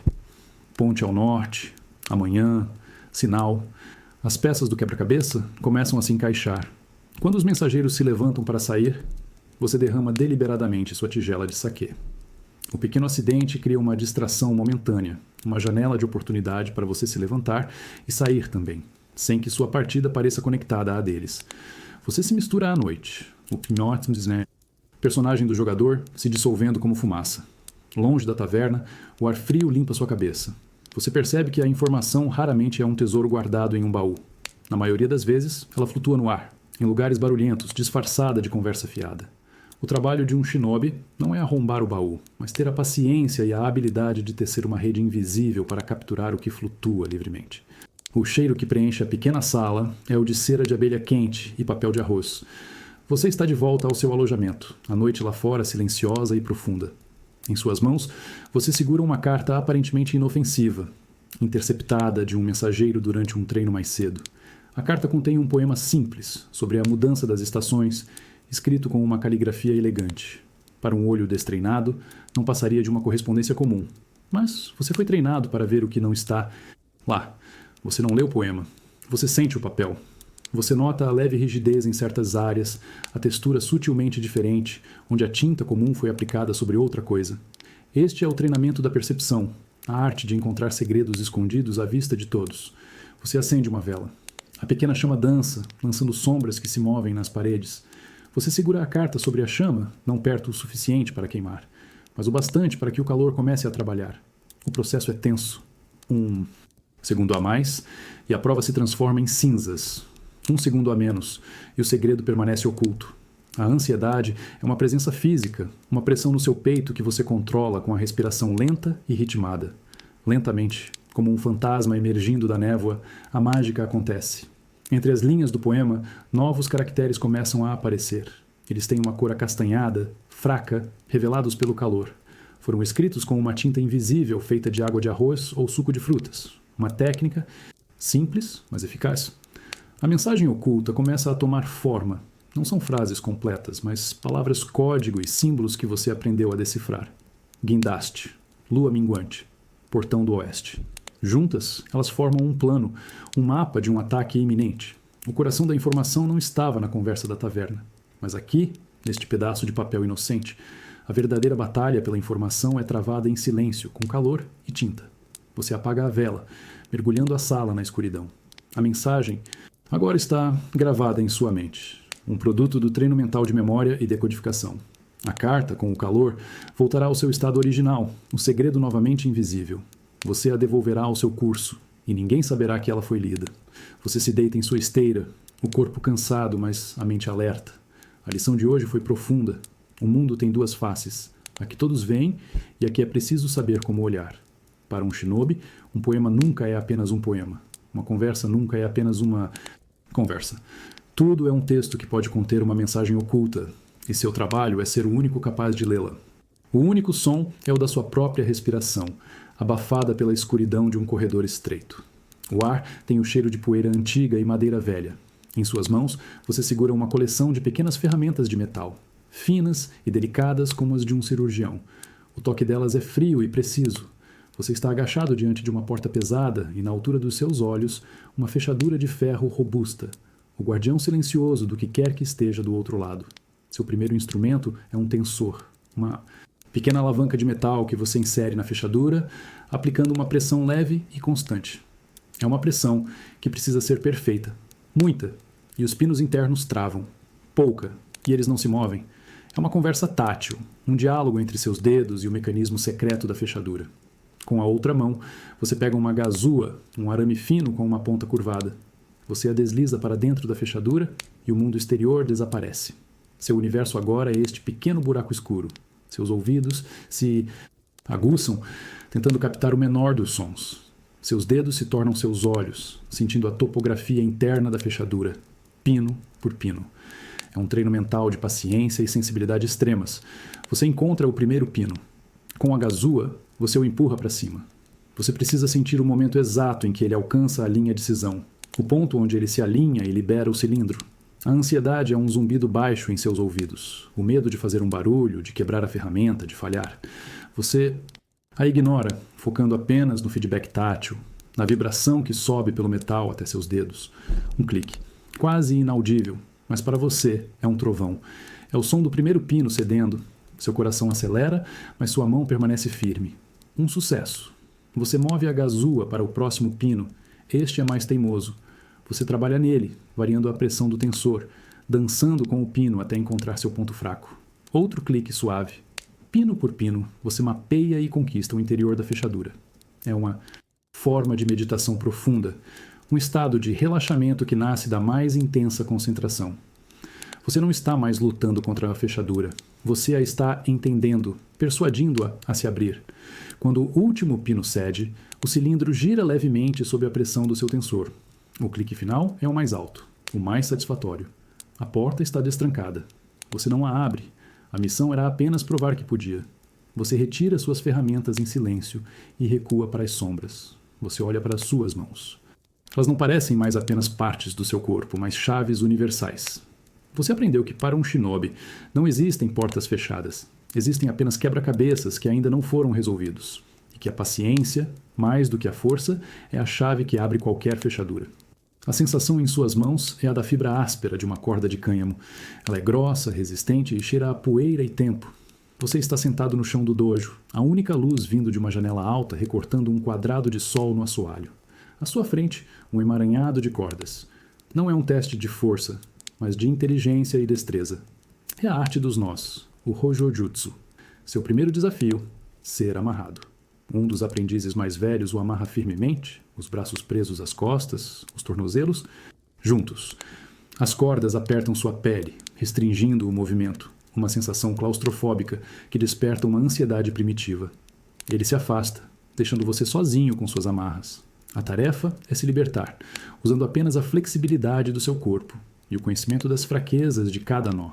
ponte ao norte, amanhã, sinal. As peças do quebra-cabeça começam a se encaixar. Quando os mensageiros se levantam para sair, você derrama deliberadamente sua tigela de saquê. O pequeno acidente cria uma distração momentânea, uma janela de oportunidade para você se levantar e sair também, sem que sua partida pareça conectada à deles. Você se mistura à noite. O personagem do jogador se dissolvendo como fumaça. Longe da taverna, o ar frio limpa sua cabeça. Você percebe que a informação raramente é um tesouro guardado em um baú. Na maioria das vezes, ela flutua no ar, em lugares barulhentos, disfarçada de conversa fiada. O trabalho de um shinobi não é arrombar o baú, mas ter a paciência e a habilidade de tecer uma rede invisível para capturar o que flutua livremente. O cheiro que preenche a pequena sala é o de cera de abelha quente e papel de arroz. Você está de volta ao seu alojamento, a noite lá fora silenciosa e profunda. Em suas mãos, você segura uma carta aparentemente inofensiva. interceptada de um mensageiro durante um treino mais cedo. A carta contém um poema simples sobre a mudança das estações, escrito com uma caligrafia elegante. Para um olho destreinado, não passaria de uma correspondência comum. Mas você foi treinado para ver o que não está lá. Você não lê o poema. Você sente o papel. Você nota a leve rigidez em certas áreas, a textura sutilmente diferente, onde a tinta comum foi aplicada sobre outra coisa. Este é o treinamento da percepção, a arte de encontrar segredos escondidos à vista de todos. Você acende uma vela. A pequena chama dança, lançando sombras que se movem nas paredes. Você segura a carta sobre a chama, não perto o suficiente para queimar, mas o bastante para que o calor comece a trabalhar. O processo é tenso. Um segundo a mais, e a prova se transforma em cinzas. Um segundo a menos, e o segredo permanece oculto. A ansiedade é uma presença física, uma pressão no seu peito que você controla com a respiração lenta e ritmada. Lentamente, como um fantasma emergindo da névoa, a mágica acontece. Entre as linhas do poema, novos caracteres começam a aparecer. Eles têm uma cor acastanhada, fraca, revelados pelo calor. Foram escritos com uma tinta invisível feita de água de arroz ou suco de frutas. Uma técnica simples, mas eficaz. A mensagem oculta começa a tomar forma. Não são frases completas, mas palavras código e símbolos que você aprendeu a decifrar. Guindaste, lua minguante, portão do oeste. Juntas, elas formam um plano, um mapa de um ataque iminente. O coração da informação não estava na conversa da taverna. Mas aqui, neste pedaço de papel inocente, a verdadeira batalha pela informação é travada em silêncio, com calor e tinta. Você apaga a vela, mergulhando a sala na escuridão. A mensagem agora está gravada em sua mente. Um produto do treino mental de memória e decodificação. A carta, com o calor, voltará ao seu estado original, o segredo novamente invisível. Você a devolverá ao seu curso, e ninguém saberá que ela foi lida. Você se deita em sua esteira, o corpo cansado, mas a mente alerta. A lição de hoje foi profunda. O mundo tem duas faces, a que todos veem e a que é preciso saber como olhar. Para um shinobi, um poema nunca é apenas um poema. Uma conversa nunca é apenas uma conversa. Tudo é um texto que pode conter uma mensagem oculta, e seu trabalho é ser o único capaz de lê-la. O único som é o da sua própria respiração, abafada pela escuridão de um corredor estreito. O ar tem o cheiro de poeira antiga e madeira velha. Em suas mãos, você segura uma coleção de pequenas ferramentas de metal, finas e delicadas como as de um cirurgião. O toque delas é frio e preciso. Você está agachado diante de uma porta pesada e, na altura dos seus olhos, uma fechadura de ferro robusta, o guardião silencioso do que quer que esteja do outro lado. Seu primeiro instrumento é um tensor, uma pequena alavanca de metal que você insere na fechadura, aplicando uma pressão leve e constante. É uma pressão que precisa ser perfeita, muita, e os pinos internos travam. Pouca, e eles não se movem. É uma conversa tátil, um diálogo entre seus dedos e o mecanismo secreto da fechadura. Com a outra mão, você pega uma gazua, um arame fino com uma ponta curvada. Você a desliza para dentro da fechadura e o mundo exterior desaparece. Seu universo agora é este pequeno buraco escuro. Seus ouvidos se aguçam, tentando captar o menor dos sons. Seus dedos se tornam seus olhos, sentindo a topografia interna da fechadura, pino por pino. É um treino mental de paciência e sensibilidade extremas. Você encontra o primeiro pino. Com a gazua, você o empurra para cima. Você precisa sentir o momento exato em que ele alcança a linha de cisão, o ponto onde ele se alinha e libera o cilindro. A ansiedade é um zumbido baixo em seus ouvidos, o medo de fazer um barulho, de quebrar a ferramenta, de falhar. Você a ignora, focando apenas no feedback tátil, na vibração que sobe pelo metal até seus dedos. Um clique, quase inaudível, mas para você é um trovão. É o som do primeiro pino cedendo. Seu coração acelera, mas sua mão permanece firme. Um sucesso. Você move a gazua para o próximo pino. Este é mais teimoso. Você trabalha nele, variando a pressão do tensor, dançando com o pino até encontrar seu ponto fraco. Outro clique suave. Pino por pino, você mapeia e conquista o interior da fechadura. É uma forma de meditação profunda, um estado de relaxamento que nasce da mais intensa concentração. Você não está mais lutando contra a fechadura. Você a está entendendo, persuadindo-a a se abrir. Quando o último pino cede, o cilindro gira levemente sob a pressão do seu tensor. O clique final é o mais alto, o mais satisfatório. A porta está destrancada. Você não a abre. A missão era apenas provar que podia. Você retira suas ferramentas em silêncio e recua para as sombras. Você olha para as suas mãos. Elas não parecem mais apenas partes do seu corpo, mas chaves universais. Você aprendeu que para um shinobi não existem portas fechadas. Existem apenas quebra-cabeças que ainda não foram resolvidos. E que a paciência, mais do que a força, é a chave que abre qualquer fechadura. A sensação em suas mãos é a da fibra áspera de uma corda de cânhamo. Ela é grossa, resistente e cheira a poeira e tempo. Você está sentado no chão do dojo, a única luz vindo de uma janela alta recortando um quadrado de sol no assoalho. À sua frente, um emaranhado de cordas. Não é um teste de força, mas de inteligência e destreza. É a arte dos nós, o Hojojutsu. Seu primeiro desafio, ser amarrado. Um dos aprendizes mais velhos o amarra firmemente, os braços presos às costas, os tornozelos, juntos. As cordas apertam sua pele, restringindo o movimento, uma sensação claustrofóbica que desperta uma ansiedade primitiva. Ele se afasta, deixando você sozinho com suas amarras. A tarefa é se libertar, usando apenas a flexibilidade do seu corpo e o conhecimento das fraquezas de cada nó.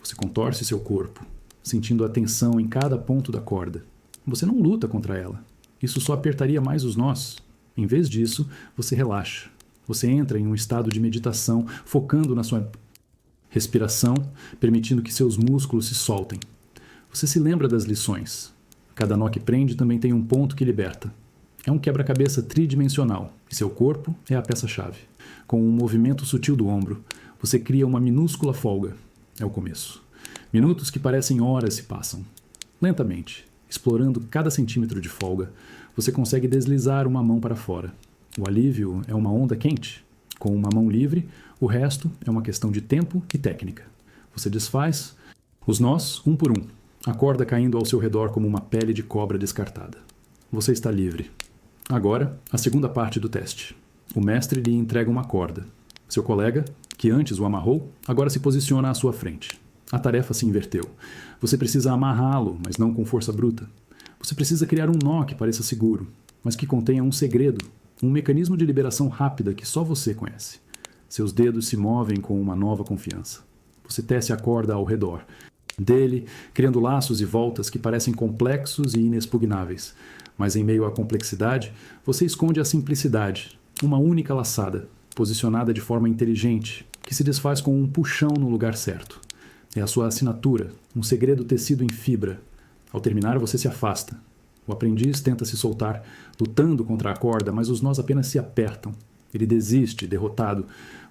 Você contorce seu corpo, sentindo a tensão em cada ponto da corda. Você não luta contra ela. Isso só apertaria mais os nós. Em vez disso, você relaxa. Você entra em um estado de meditação, focando na sua respiração, permitindo que seus músculos se soltem. Você se lembra das lições. Cada nó que prende também tem um ponto que liberta. É um quebra-cabeça tridimensional, e seu corpo é a peça-chave. Com um movimento sutil do ombro, você cria uma minúscula folga. É o começo. Minutos que parecem horas se passam. Lentamente, explorando cada centímetro de folga, você consegue deslizar uma mão para fora. O alívio é uma onda quente. Com uma mão livre, o resto é uma questão de tempo e técnica. Você desfaz os nós um por um, a corda caindo ao seu redor como uma pele de cobra descartada. Você está livre. Agora, a segunda parte do teste. O mestre lhe entrega uma corda. Seu colega, que antes o amarrou, agora se posiciona à sua frente. A tarefa se inverteu. Você precisa amarrá-lo, mas não com força bruta. Você precisa criar um nó que pareça seguro, mas que contenha um segredo, um mecanismo de liberação rápida que só você conhece. Seus dedos se movem com uma nova confiança. Você tece a corda ao redor dele, criando laços e voltas que parecem complexos e inexpugnáveis. Mas em meio à complexidade, você esconde a simplicidade, uma única laçada, posicionada de forma inteligente, que se desfaz com um puxão no lugar certo. É a sua assinatura, um segredo tecido em fibra. Ao terminar, você se afasta. O aprendiz tenta se soltar, lutando contra a corda, mas os nós apenas se apertam. Ele desiste, derrotado.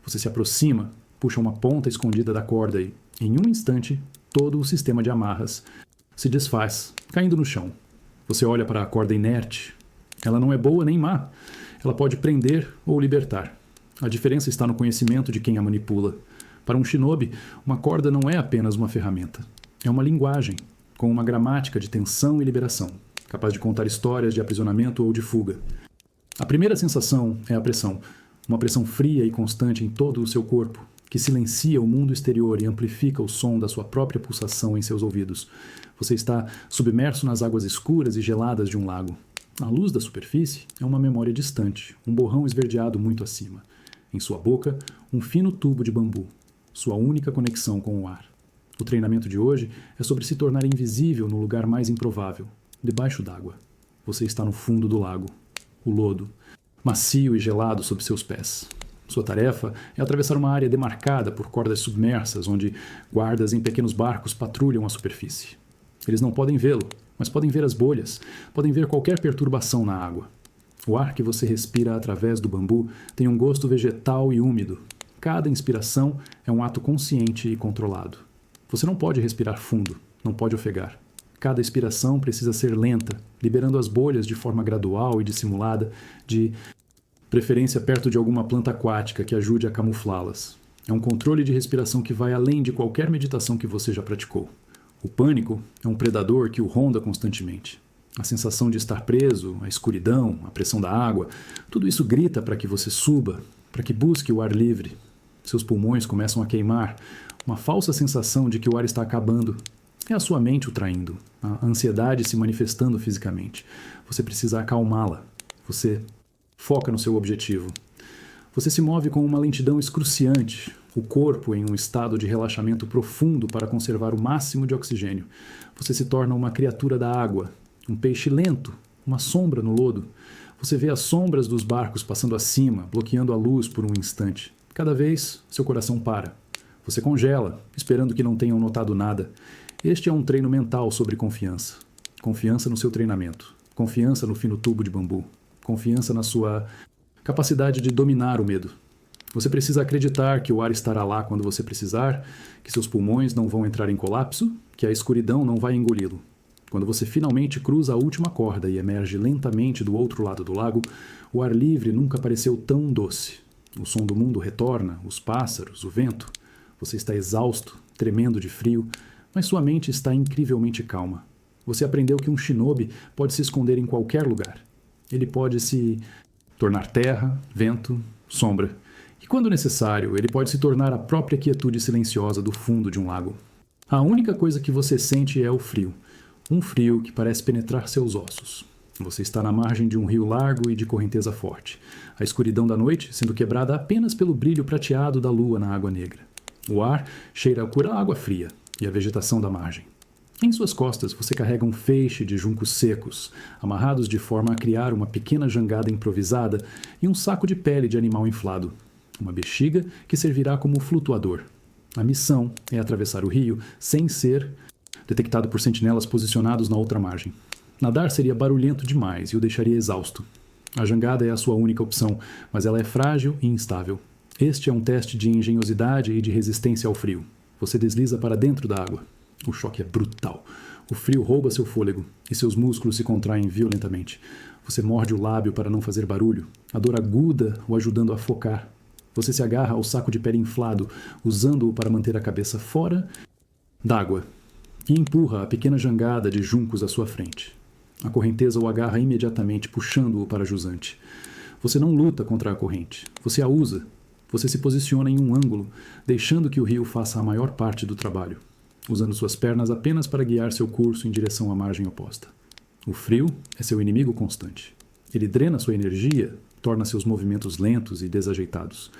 Você se aproxima, puxa uma ponta escondida da corda e, em um instante, todo o sistema de amarras se desfaz, caindo no chão. Você olha para a corda inerte. Ela não é boa nem má. Ela pode prender ou libertar. A diferença está no conhecimento de quem a manipula. Para um shinobi, uma corda não é apenas uma ferramenta. É uma linguagem, com uma gramática de tensão e liberação, capaz de contar histórias de aprisionamento ou de fuga. A primeira sensação é a pressão, uma pressão fria e constante em todo o seu corpo, que silencia o mundo exterior e amplifica o som da sua própria pulsação em seus ouvidos. Você está submerso nas águas escuras e geladas de um lago. A luz da superfície é uma memória distante, um borrão esverdeado muito acima. Em sua boca, um fino tubo de bambu, sua única conexão com o ar. O treinamento de hoje é sobre se tornar invisível no lugar mais improvável, debaixo d'água. Você está no fundo do lago, o lodo, macio e gelado sob seus pés. Sua tarefa é atravessar uma área demarcada por cordas submersas, onde guardas em pequenos barcos patrulham a superfície. Eles não podem vê-lo, mas podem ver as bolhas, podem ver qualquer perturbação na água. O ar que você respira através do bambu tem um gosto vegetal e úmido. Cada inspiração é um ato consciente e controlado. Você não pode respirar fundo, não pode ofegar. Cada expiração precisa ser lenta, liberando as bolhas de forma gradual e dissimulada, de preferência perto de alguma planta aquática que ajude a camuflá-las. É um controle de respiração que vai além de qualquer meditação que você já praticou. O pânico é um predador que o ronda constantemente. A sensação de estar preso, a escuridão, a pressão da água, tudo isso grita para que você suba, para que busque o ar livre. Seus pulmões começam a queimar, uma falsa sensação de que o ar está acabando. É a sua mente o traindo, a ansiedade se manifestando fisicamente. Você precisa acalmá-la. Você foca no seu objetivo. Você se move com uma lentidão excruciante, o corpo em um estado de relaxamento profundo para conservar o máximo de oxigênio. Você se torna uma criatura da água, um peixe lento, uma sombra no lodo. Você vê as sombras dos barcos passando acima, bloqueando a luz por um instante. Cada vez, seu coração para. Você congela, esperando que não tenham notado nada. Este é um treino mental sobre confiança. Confiança no seu treinamento. Confiança no fino tubo de bambu. Confiança na sua capacidade de dominar o medo. Você precisa acreditar que o ar estará lá quando você precisar, que seus pulmões não vão entrar em colapso, que a escuridão não vai engoli-lo. Quando você finalmente cruza a última corda e emerge lentamente do outro lado do lago, o ar livre nunca pareceu tão doce. O som do mundo retorna, os pássaros, o vento. Você está exausto, tremendo de frio, mas sua mente está incrivelmente calma. Você aprendeu que um shinobi pode se esconder em qualquer lugar. Ele pode se tornar terra, vento, sombra. E quando necessário, ele pode se tornar a própria quietude silenciosa do fundo de um lago. A única coisa que você sente é o frio. Um frio que parece penetrar seus ossos. Você está na margem de um rio largo e de correnteza forte. A escuridão da noite sendo quebrada apenas pelo brilho prateado da lua na água negra. O ar cheira a pura água fria e a vegetação da margem. Em suas costas você carrega um feixe de juncos secos, amarrados de forma a criar uma pequena jangada improvisada e um saco de pele de animal inflado. Uma bexiga que servirá como flutuador. A missão é atravessar o rio sem ser detectado por sentinelas posicionados na outra margem. Nadar seria barulhento demais e o deixaria exausto. A jangada é a sua única opção, mas ela é frágil e instável. Este é um teste de engenhosidade e de resistência ao frio. Você desliza para dentro da água. O choque é brutal. O frio rouba seu fôlego e seus músculos se contraem violentamente. Você morde o lábio para não fazer barulho, a dor aguda o ajudando a focar. Você se agarra ao saco de pele inflado, usando-o para manter a cabeça fora d'água, e empurra a pequena jangada de juncos à sua frente. A correnteza o agarra imediatamente, puxando-o para jusante. Você não luta contra a corrente, você a usa. Você se posiciona em um ângulo, deixando que o rio faça a maior parte do trabalho, usando suas pernas apenas para guiar seu curso em direção à margem oposta. O frio é seu inimigo constante. Ele drena sua energia, torna seus movimentos lentos e desajeitados.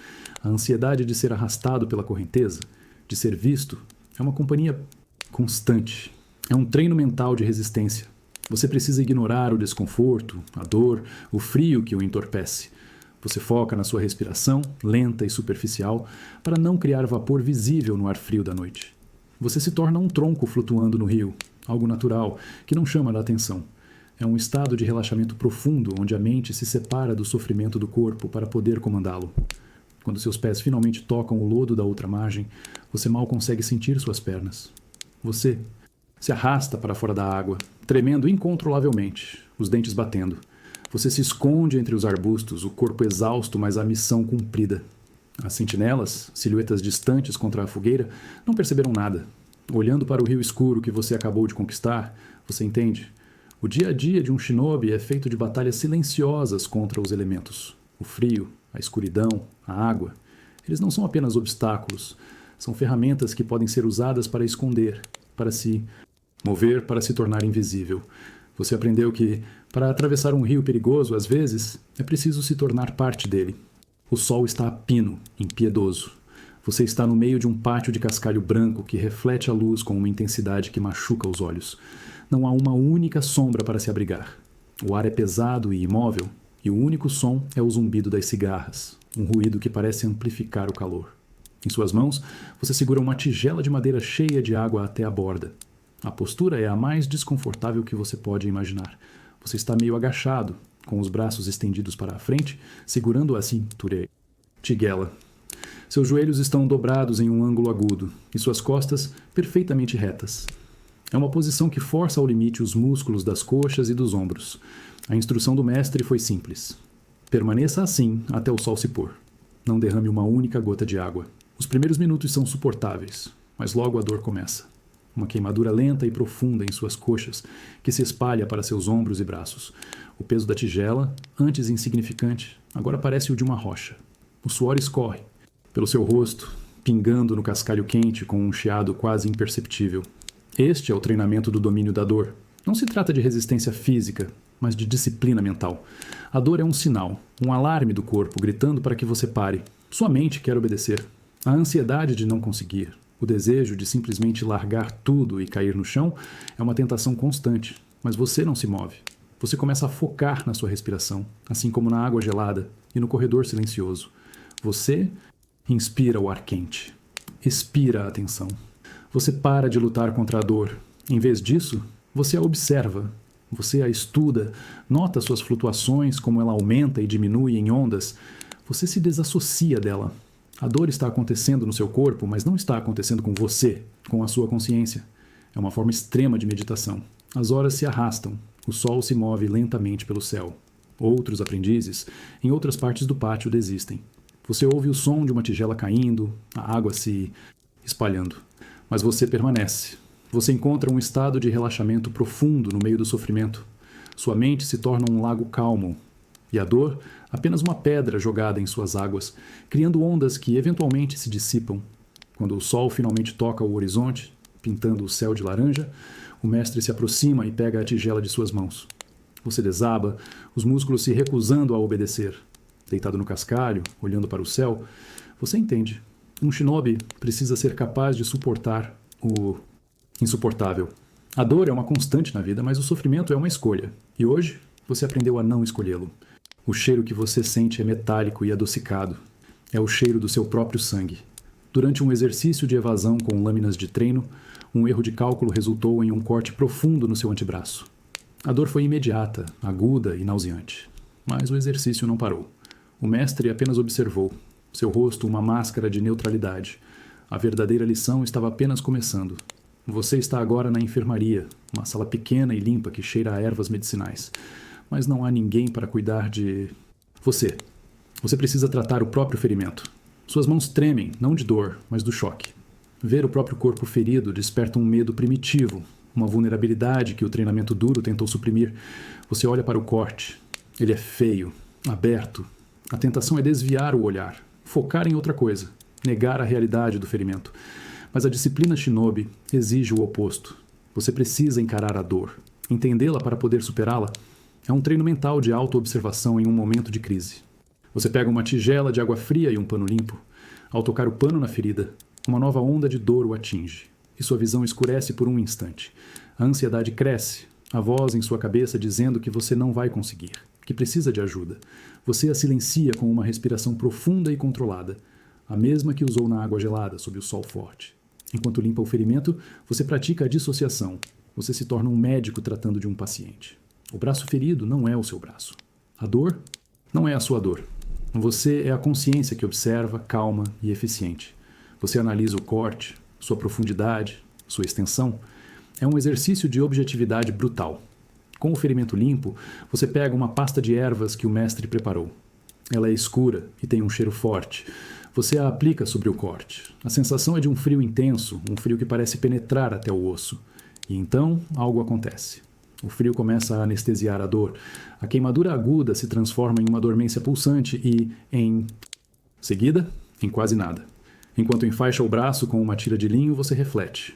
A ansiedade de ser arrastado pela correnteza, de ser visto, é uma companhia constante. É um treino mental de resistência. Você precisa ignorar o desconforto, a dor, o frio que o entorpece. Você foca na sua respiração, lenta e superficial, para não criar vapor visível no ar frio da noite. Você se torna um tronco flutuando no rio, algo natural, que não chama a atenção. É um estado de relaxamento profundo onde a mente se separa do sofrimento do corpo para poder comandá-lo. Quando seus pés finalmente tocam o lodo da outra margem, você mal consegue sentir suas pernas. Você se arrasta para fora da água, tremendo incontrolavelmente, os dentes batendo. Você se esconde entre os arbustos, o corpo exausto, mas a missão cumprida. As sentinelas, silhuetas distantes contra a fogueira, não perceberam nada. Olhando para o rio escuro que você acabou de conquistar, você entende. O dia a dia de um shinobi é feito de batalhas silenciosas contra os elementos. O frio, a escuridão, a água. Eles não são apenas obstáculos. São ferramentas que podem ser usadas para esconder, para se mover, para se tornar invisível. Você aprendeu que, para atravessar um rio perigoso, às vezes, é preciso se tornar parte dele. O sol está a pino, impiedoso. Você está no meio de um pátio de cascalho branco que reflete a luz com uma intensidade que machuca os olhos. Não há uma única sombra para se abrigar. O ar é pesado e imóvel, e o único som é o zumbido das cigarras, um ruído que parece amplificar o calor. Em suas mãos, você segura uma tigela de madeira cheia de água até a borda. A postura é a mais desconfortável que você pode imaginar. Você está meio agachado, com os braços estendidos para a frente, segurando a cintura tigela. Seus joelhos estão dobrados em um ângulo agudo, e suas costas perfeitamente retas. É uma posição que força ao limite os músculos das coxas e dos ombros. A instrução do mestre foi simples. Permaneça assim até o sol se pôr. Não derrame uma única gota de água. Os primeiros minutos são suportáveis, mas logo a dor começa. Uma queimadura lenta e profunda em suas coxas, que se espalha para seus ombros e braços. O peso da tigela, antes insignificante, agora parece o de uma rocha. O suor escorre pelo seu rosto, pingando no cascalho quente com um chiado quase imperceptível. Este é o treinamento do domínio da dor. Não se trata de resistência física, mas de disciplina mental. A dor é um sinal, um alarme do corpo gritando para que você pare. Sua mente quer obedecer. A ansiedade de não conseguir, o desejo de simplesmente largar tudo e cair no chão é uma tentação constante, mas você não se move. Você começa a focar na sua respiração, assim como na água gelada e no corredor silencioso. Você inspira o ar quente, expira a atenção. Você para de lutar contra a dor. Em vez disso, você a observa. Você a estuda, nota suas flutuações, como ela aumenta e diminui em ondas. Você se desassocia dela. A dor está acontecendo no seu corpo, mas não está acontecendo com você, com a sua consciência. É uma forma extrema de meditação. As horas se arrastam. O sol se move lentamente pelo céu. Outros aprendizes, em outras partes do pátio, desistem. Você ouve o som de uma tigela caindo, a água se espalhando. Mas você permanece. Você encontra um estado de relaxamento profundo no meio do sofrimento. Sua mente se torna um lago calmo. E a dor, apenas uma pedra jogada em suas águas, criando ondas que eventualmente se dissipam. Quando o sol finalmente toca o horizonte, pintando o céu de laranja, o mestre se aproxima e pega a tigela de suas mãos. Você desaba, os músculos se recusando a obedecer. Deitado no cascalho, olhando para o céu, você entende. Um shinobi precisa ser capaz de suportar o insuportável. A dor é uma constante na vida, mas o sofrimento é uma escolha. E hoje, você aprendeu a não escolhê-lo. O cheiro que você sente é metálico e adocicado. É o cheiro do seu próprio sangue. Durante um exercício de evasão com lâminas de treino, um erro de cálculo resultou em um corte profundo no seu antebraço. A dor foi imediata, aguda e nauseante. Mas o exercício não parou. O mestre apenas observou. Seu rosto uma máscara de neutralidade. A verdadeira lição estava apenas começando. Você está agora na enfermaria, uma sala pequena e limpa que cheira a ervas medicinais. Mas não há ninguém para cuidar de você. Você precisa tratar o próprio ferimento. Suas mãos tremem, não de dor, mas do choque. Ver o próprio corpo ferido desperta um medo primitivo, uma vulnerabilidade que o treinamento duro tentou suprimir. Você olha para o corte. Ele é feio, aberto. A tentação é desviar o olhar, focar em outra coisa, negar a realidade do ferimento. Mas a disciplina shinobi exige o oposto. Você precisa encarar a dor. Entendê-la para poder superá-la é um treino mental de autoobservação em um momento de crise. Você pega uma tigela de água fria e um pano limpo. Ao tocar o pano na ferida, uma nova onda de dor o atinge. E sua visão escurece por um instante. A ansiedade cresce, a voz em sua cabeça dizendo que você não vai conseguir, que precisa de ajuda. Você a silencia com uma respiração profunda e controlada, a mesma que usou na água gelada sob o sol forte. Enquanto limpa o ferimento, você pratica a dissociação. Você se torna um médico tratando de um paciente. O braço ferido não é o seu braço. A dor não é a sua dor. Você é a consciência que observa, calma e eficiente. Você analisa o corte, sua profundidade, sua extensão. É um exercício de objetividade brutal. Com o ferimento limpo, você pega uma pasta de ervas que o mestre preparou. Ela é escura e tem um cheiro forte. Você a aplica sobre o corte. A sensação é de um frio intenso, um frio que parece penetrar até o osso. E então, algo acontece. O frio começa a anestesiar a dor. A queimadura aguda se transforma em uma dormência pulsante e, em seguida, em quase nada. Enquanto enfaixa o braço com uma tira de linho, você reflete.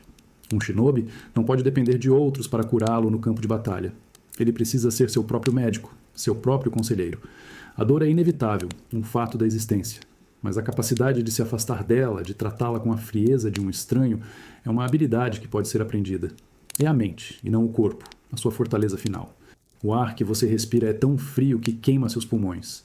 Um shinobi não pode depender de outros para curá-lo no campo de batalha. Ele precisa ser seu próprio médico, seu próprio conselheiro. A dor é inevitável, um fato da existência. Mas a capacidade de se afastar dela, de tratá-la com a frieza de um estranho, é uma habilidade que pode ser aprendida. É a mente, e não o corpo, a sua fortaleza final. O ar que você respira é tão frio que queima seus pulmões.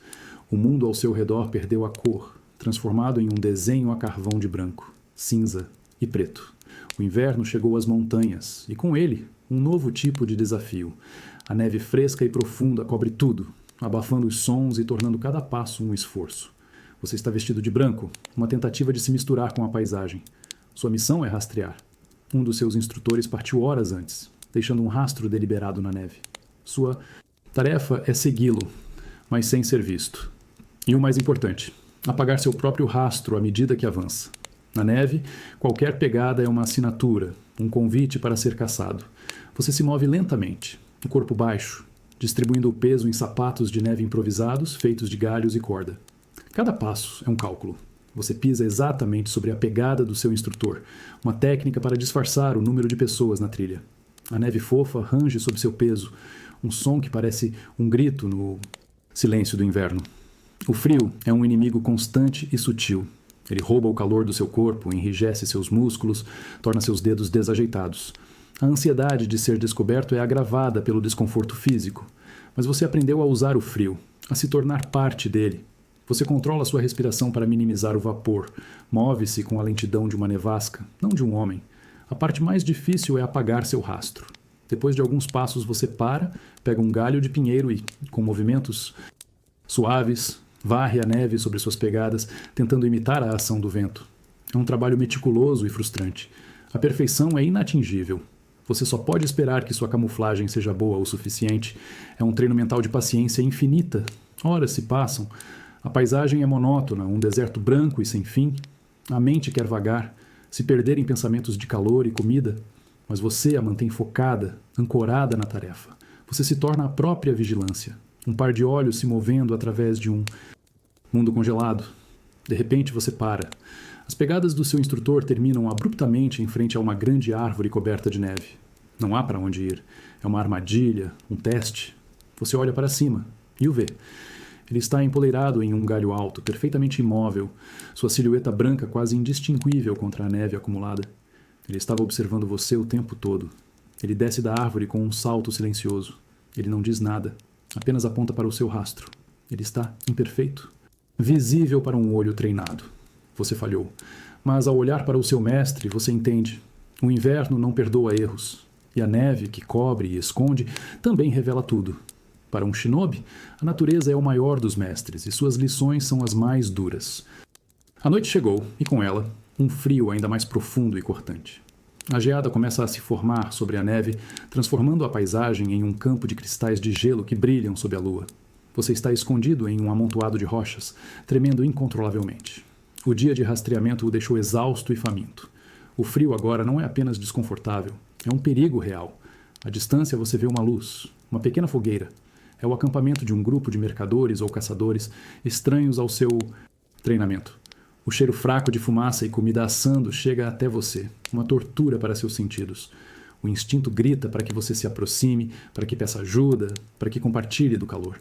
O mundo ao seu redor perdeu a cor, transformado em um desenho a carvão de branco, cinza e preto. O inverno chegou às montanhas, e com ele, um novo tipo de desafio. A neve fresca e profunda cobre tudo, abafando os sons e tornando cada passo um esforço. Você está vestido de branco, uma tentativa de se misturar com a paisagem. Sua missão é rastrear. Um dos seus instrutores partiu horas antes, deixando um rastro deliberado na neve. Sua tarefa é segui-lo, mas sem ser visto. E o mais importante, apagar seu próprio rastro à medida que avança. Na neve, qualquer pegada é uma assinatura, um convite para ser caçado. Você se move lentamente, o corpo baixo, distribuindo o peso em sapatos de neve improvisados, feitos de galhos e corda. Cada passo é um cálculo. Você pisa exatamente sobre a pegada do seu instrutor, uma técnica para disfarçar o número de pessoas na trilha. A neve fofa range sob seu peso, um som que parece um grito no silêncio do inverno. O frio é um inimigo constante e sutil. Ele rouba o calor do seu corpo, enrijece seus músculos, torna seus dedos desajeitados. A ansiedade de ser descoberto é agravada pelo desconforto físico. Mas você aprendeu a usar o frio, a se tornar parte dele. Você controla sua respiração para minimizar o vapor, move-se com a lentidão de uma nevasca, não de um homem. A parte mais difícil é apagar seu rastro. Depois de alguns passos você para, pega um galho de pinheiro e, com movimentos suaves, varre a neve sobre suas pegadas, tentando imitar a ação do vento. É um trabalho meticuloso e frustrante. A perfeição é inatingível. Você só pode esperar que sua camuflagem seja boa o suficiente. É um treino mental de paciência infinita. Horas se passam. A paisagem é monótona, um deserto branco e sem fim. A mente quer vagar, se perder em pensamentos de calor e comida. Mas você a mantém focada, ancorada na tarefa. Você se torna a própria vigilância. Um par de olhos se movendo através de um mundo congelado. De repente você para. As pegadas do seu instrutor terminam abruptamente em frente a uma grande árvore coberta de neve. Não há para onde ir. É uma armadilha, um teste. Você olha para cima e o vê. Ele está empoleirado em um galho alto, perfeitamente imóvel, sua silhueta branca quase indistinguível contra a neve acumulada. Ele estava observando você o tempo todo. Ele desce da árvore com um salto silencioso. Ele não diz nada, apenas aponta para o seu rastro. Ele está imperfeito, visível para um olho treinado. Você falhou. Mas ao olhar para o seu mestre, você entende. O inverno não perdoa erros. E a neve, que cobre e esconde, também revela tudo. Para um shinobi, a natureza é o maior dos mestres e suas lições são as mais duras. A noite chegou, e com ela, um frio ainda mais profundo e cortante. A geada começa a se formar sobre a neve, transformando a paisagem em um campo de cristais de gelo que brilham sob a lua. Você está escondido em um amontoado de rochas, tremendo incontrolavelmente. O dia de rastreamento o deixou exausto e faminto. O frio agora não é apenas desconfortável, é um perigo real. À distância você vê uma luz, uma pequena fogueira. É o acampamento de um grupo de mercadores ou caçadores estranhos ao seu treinamento. O cheiro fraco de fumaça e comida assando chega até você, uma tortura para seus sentidos. O instinto grita para que você se aproxime, para que peça ajuda, para que compartilhe do calor.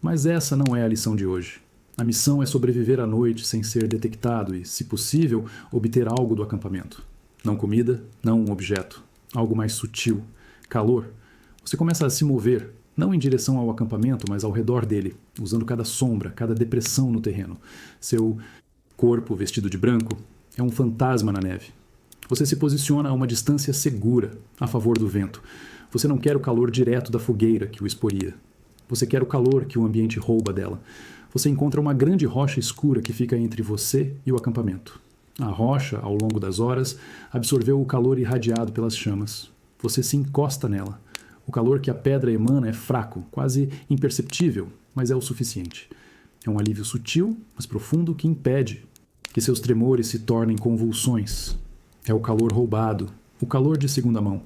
Mas essa não é a lição de hoje. A missão é sobreviver à noite sem ser detectado e, se possível, obter algo do acampamento. Não comida, não um objeto. Algo mais sutil. Calor. Você começa a se mover, não em direção ao acampamento, mas ao redor dele, usando cada sombra, cada depressão no terreno. Seu corpo, vestido de branco, é um fantasma na neve. Você se posiciona a uma distância segura, a favor do vento. Você não quer o calor direto da fogueira que o exporia. Você quer o calor que o ambiente rouba dela. Você encontra uma grande rocha escura que fica entre você e o acampamento. A rocha, ao longo das horas, absorveu o calor irradiado pelas chamas. Você se encosta nela. O calor que a pedra emana é fraco, quase imperceptível, mas é o suficiente. É um alívio sutil, mas profundo, que impede que seus tremores se tornem convulsões. É o calor roubado, o calor de segunda mão.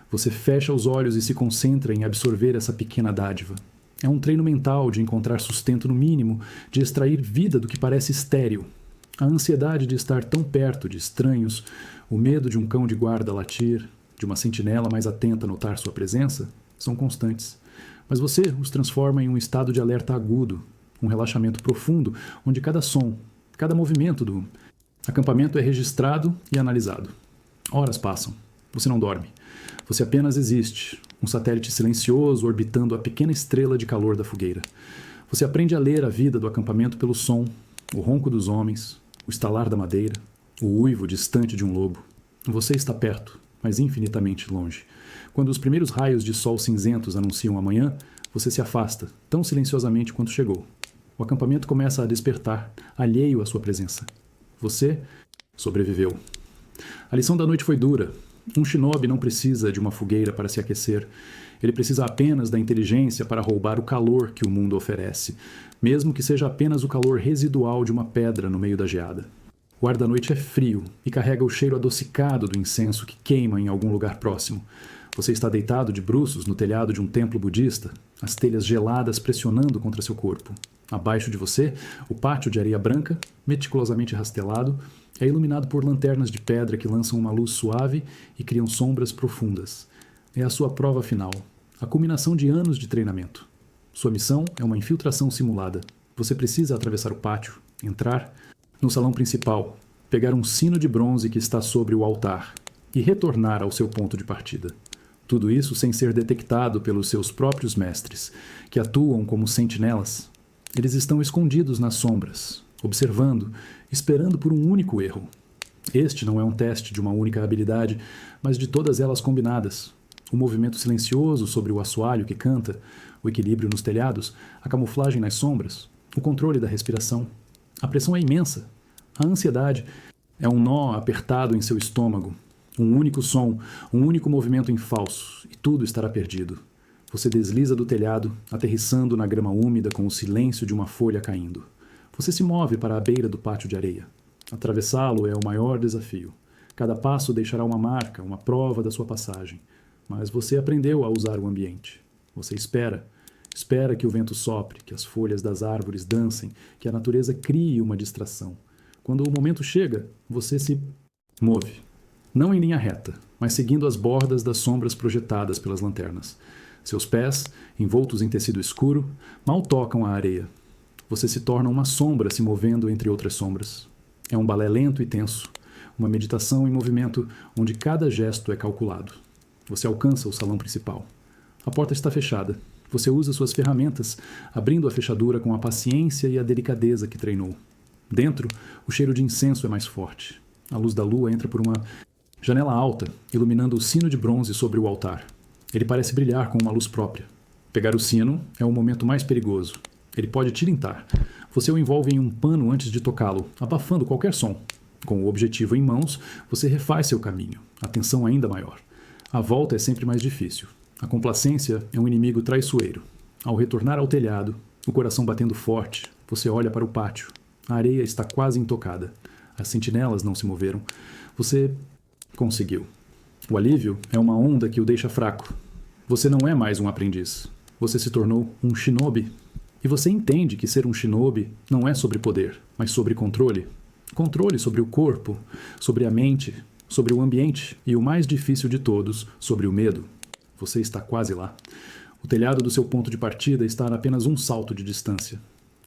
Você fecha os olhos e se concentra em absorver essa pequena dádiva. É um treino mental de encontrar sustento no mínimo, de extrair vida do que parece estéril. A ansiedade de estar tão perto de estranhos, o medo de um cão de guarda latir, de uma sentinela mais atenta a notar sua presença, são constantes. Mas você os transforma em um estado de alerta agudo, um relaxamento profundo, onde cada som, cada movimento do acampamento é registrado e analisado. Horas passam. Você não dorme. Você apenas existe, um satélite silencioso orbitando a pequena estrela de calor da fogueira. Você aprende a ler a vida do acampamento pelo som, o ronco dos homens, o estalar da madeira, o uivo distante de um lobo. Você está perto, mas infinitamente longe. Quando os primeiros raios de sol cinzentos anunciam a manhã, você se afasta, tão silenciosamente quanto chegou. O acampamento começa a despertar, alheio à sua presença. Você sobreviveu. A lição da noite foi dura. Um shinobi não precisa de uma fogueira para se aquecer. Ele precisa apenas da inteligência para roubar o calor que o mundo oferece, mesmo que seja apenas o calor residual de uma pedra no meio da geada. O ar da noite é frio e carrega o cheiro adocicado do incenso que queima em algum lugar próximo. Você está deitado de bruços no telhado de um templo budista, as telhas geladas pressionando contra seu corpo. Abaixo de você, o pátio de areia branca, meticulosamente rastelado, é iluminado por lanternas de pedra que lançam uma luz suave e criam sombras profundas. É a sua prova final, a culminação de anos de treinamento. Sua missão é uma infiltração simulada. Você precisa atravessar o pátio, entrar no salão principal, pegar um sino de bronze que está sobre o altar e retornar ao seu ponto de partida. Tudo isso sem ser detectado pelos seus próprios mestres, que atuam como sentinelas. Eles estão escondidos nas sombras, observando, esperando por um único erro. Este não é um teste de uma única habilidade, mas de todas elas combinadas. O movimento silencioso sobre o assoalho que canta, o equilíbrio nos telhados, a camuflagem nas sombras, o controle da respiração. A pressão é imensa. A ansiedade é um nó apertado em seu estômago. Um único som, um único movimento em falso, e tudo estará perdido. Você desliza do telhado, aterrissando na grama úmida com o silêncio de uma folha caindo. Você se move para a beira do pátio de areia. Atravessá-lo é o maior desafio. Cada passo deixará uma marca, uma prova da sua passagem. Mas você aprendeu a usar o ambiente. Você espera. Espera que o vento sopre, que as folhas das árvores dancem, que a natureza crie uma distração. Quando o momento chega, você se move. Não em linha reta, mas seguindo as bordas das sombras projetadas pelas lanternas. Seus pés, envoltos em tecido escuro, mal tocam a areia. Você se torna uma sombra se movendo entre outras sombras. É um balé lento e tenso, uma meditação em movimento onde cada gesto é calculado. Você alcança o salão principal. A porta está fechada. Você usa suas ferramentas, abrindo a fechadura com a paciência e a delicadeza que treinou. Dentro, o cheiro de incenso é mais forte. A luz da lua entra por uma janela alta, iluminando o sino de bronze sobre o altar. Ele parece brilhar com uma luz própria. Pegar o sino é o momento mais perigoso. Ele pode tilintar. Você o envolve em um pano antes de tocá-lo, abafando qualquer som. Com o objetivo em mãos, você refaz seu caminho, a tensão ainda maior. A volta é sempre mais difícil. A complacência é um inimigo traiçoeiro. Ao retornar ao telhado, o coração batendo forte, você olha para o pátio. A areia está quase intocada. As sentinelas não se moveram. Você conseguiu. O alívio é uma onda que o deixa fraco. Você não é mais um aprendiz. Você se tornou um shinobi. E você entende que ser um shinobi não é sobre poder, mas sobre controle. Controle sobre o corpo, sobre a mente, sobre o ambiente e, o mais difícil de todos, sobre o medo. Você está quase lá. O telhado do seu ponto de partida está a apenas um salto de distância.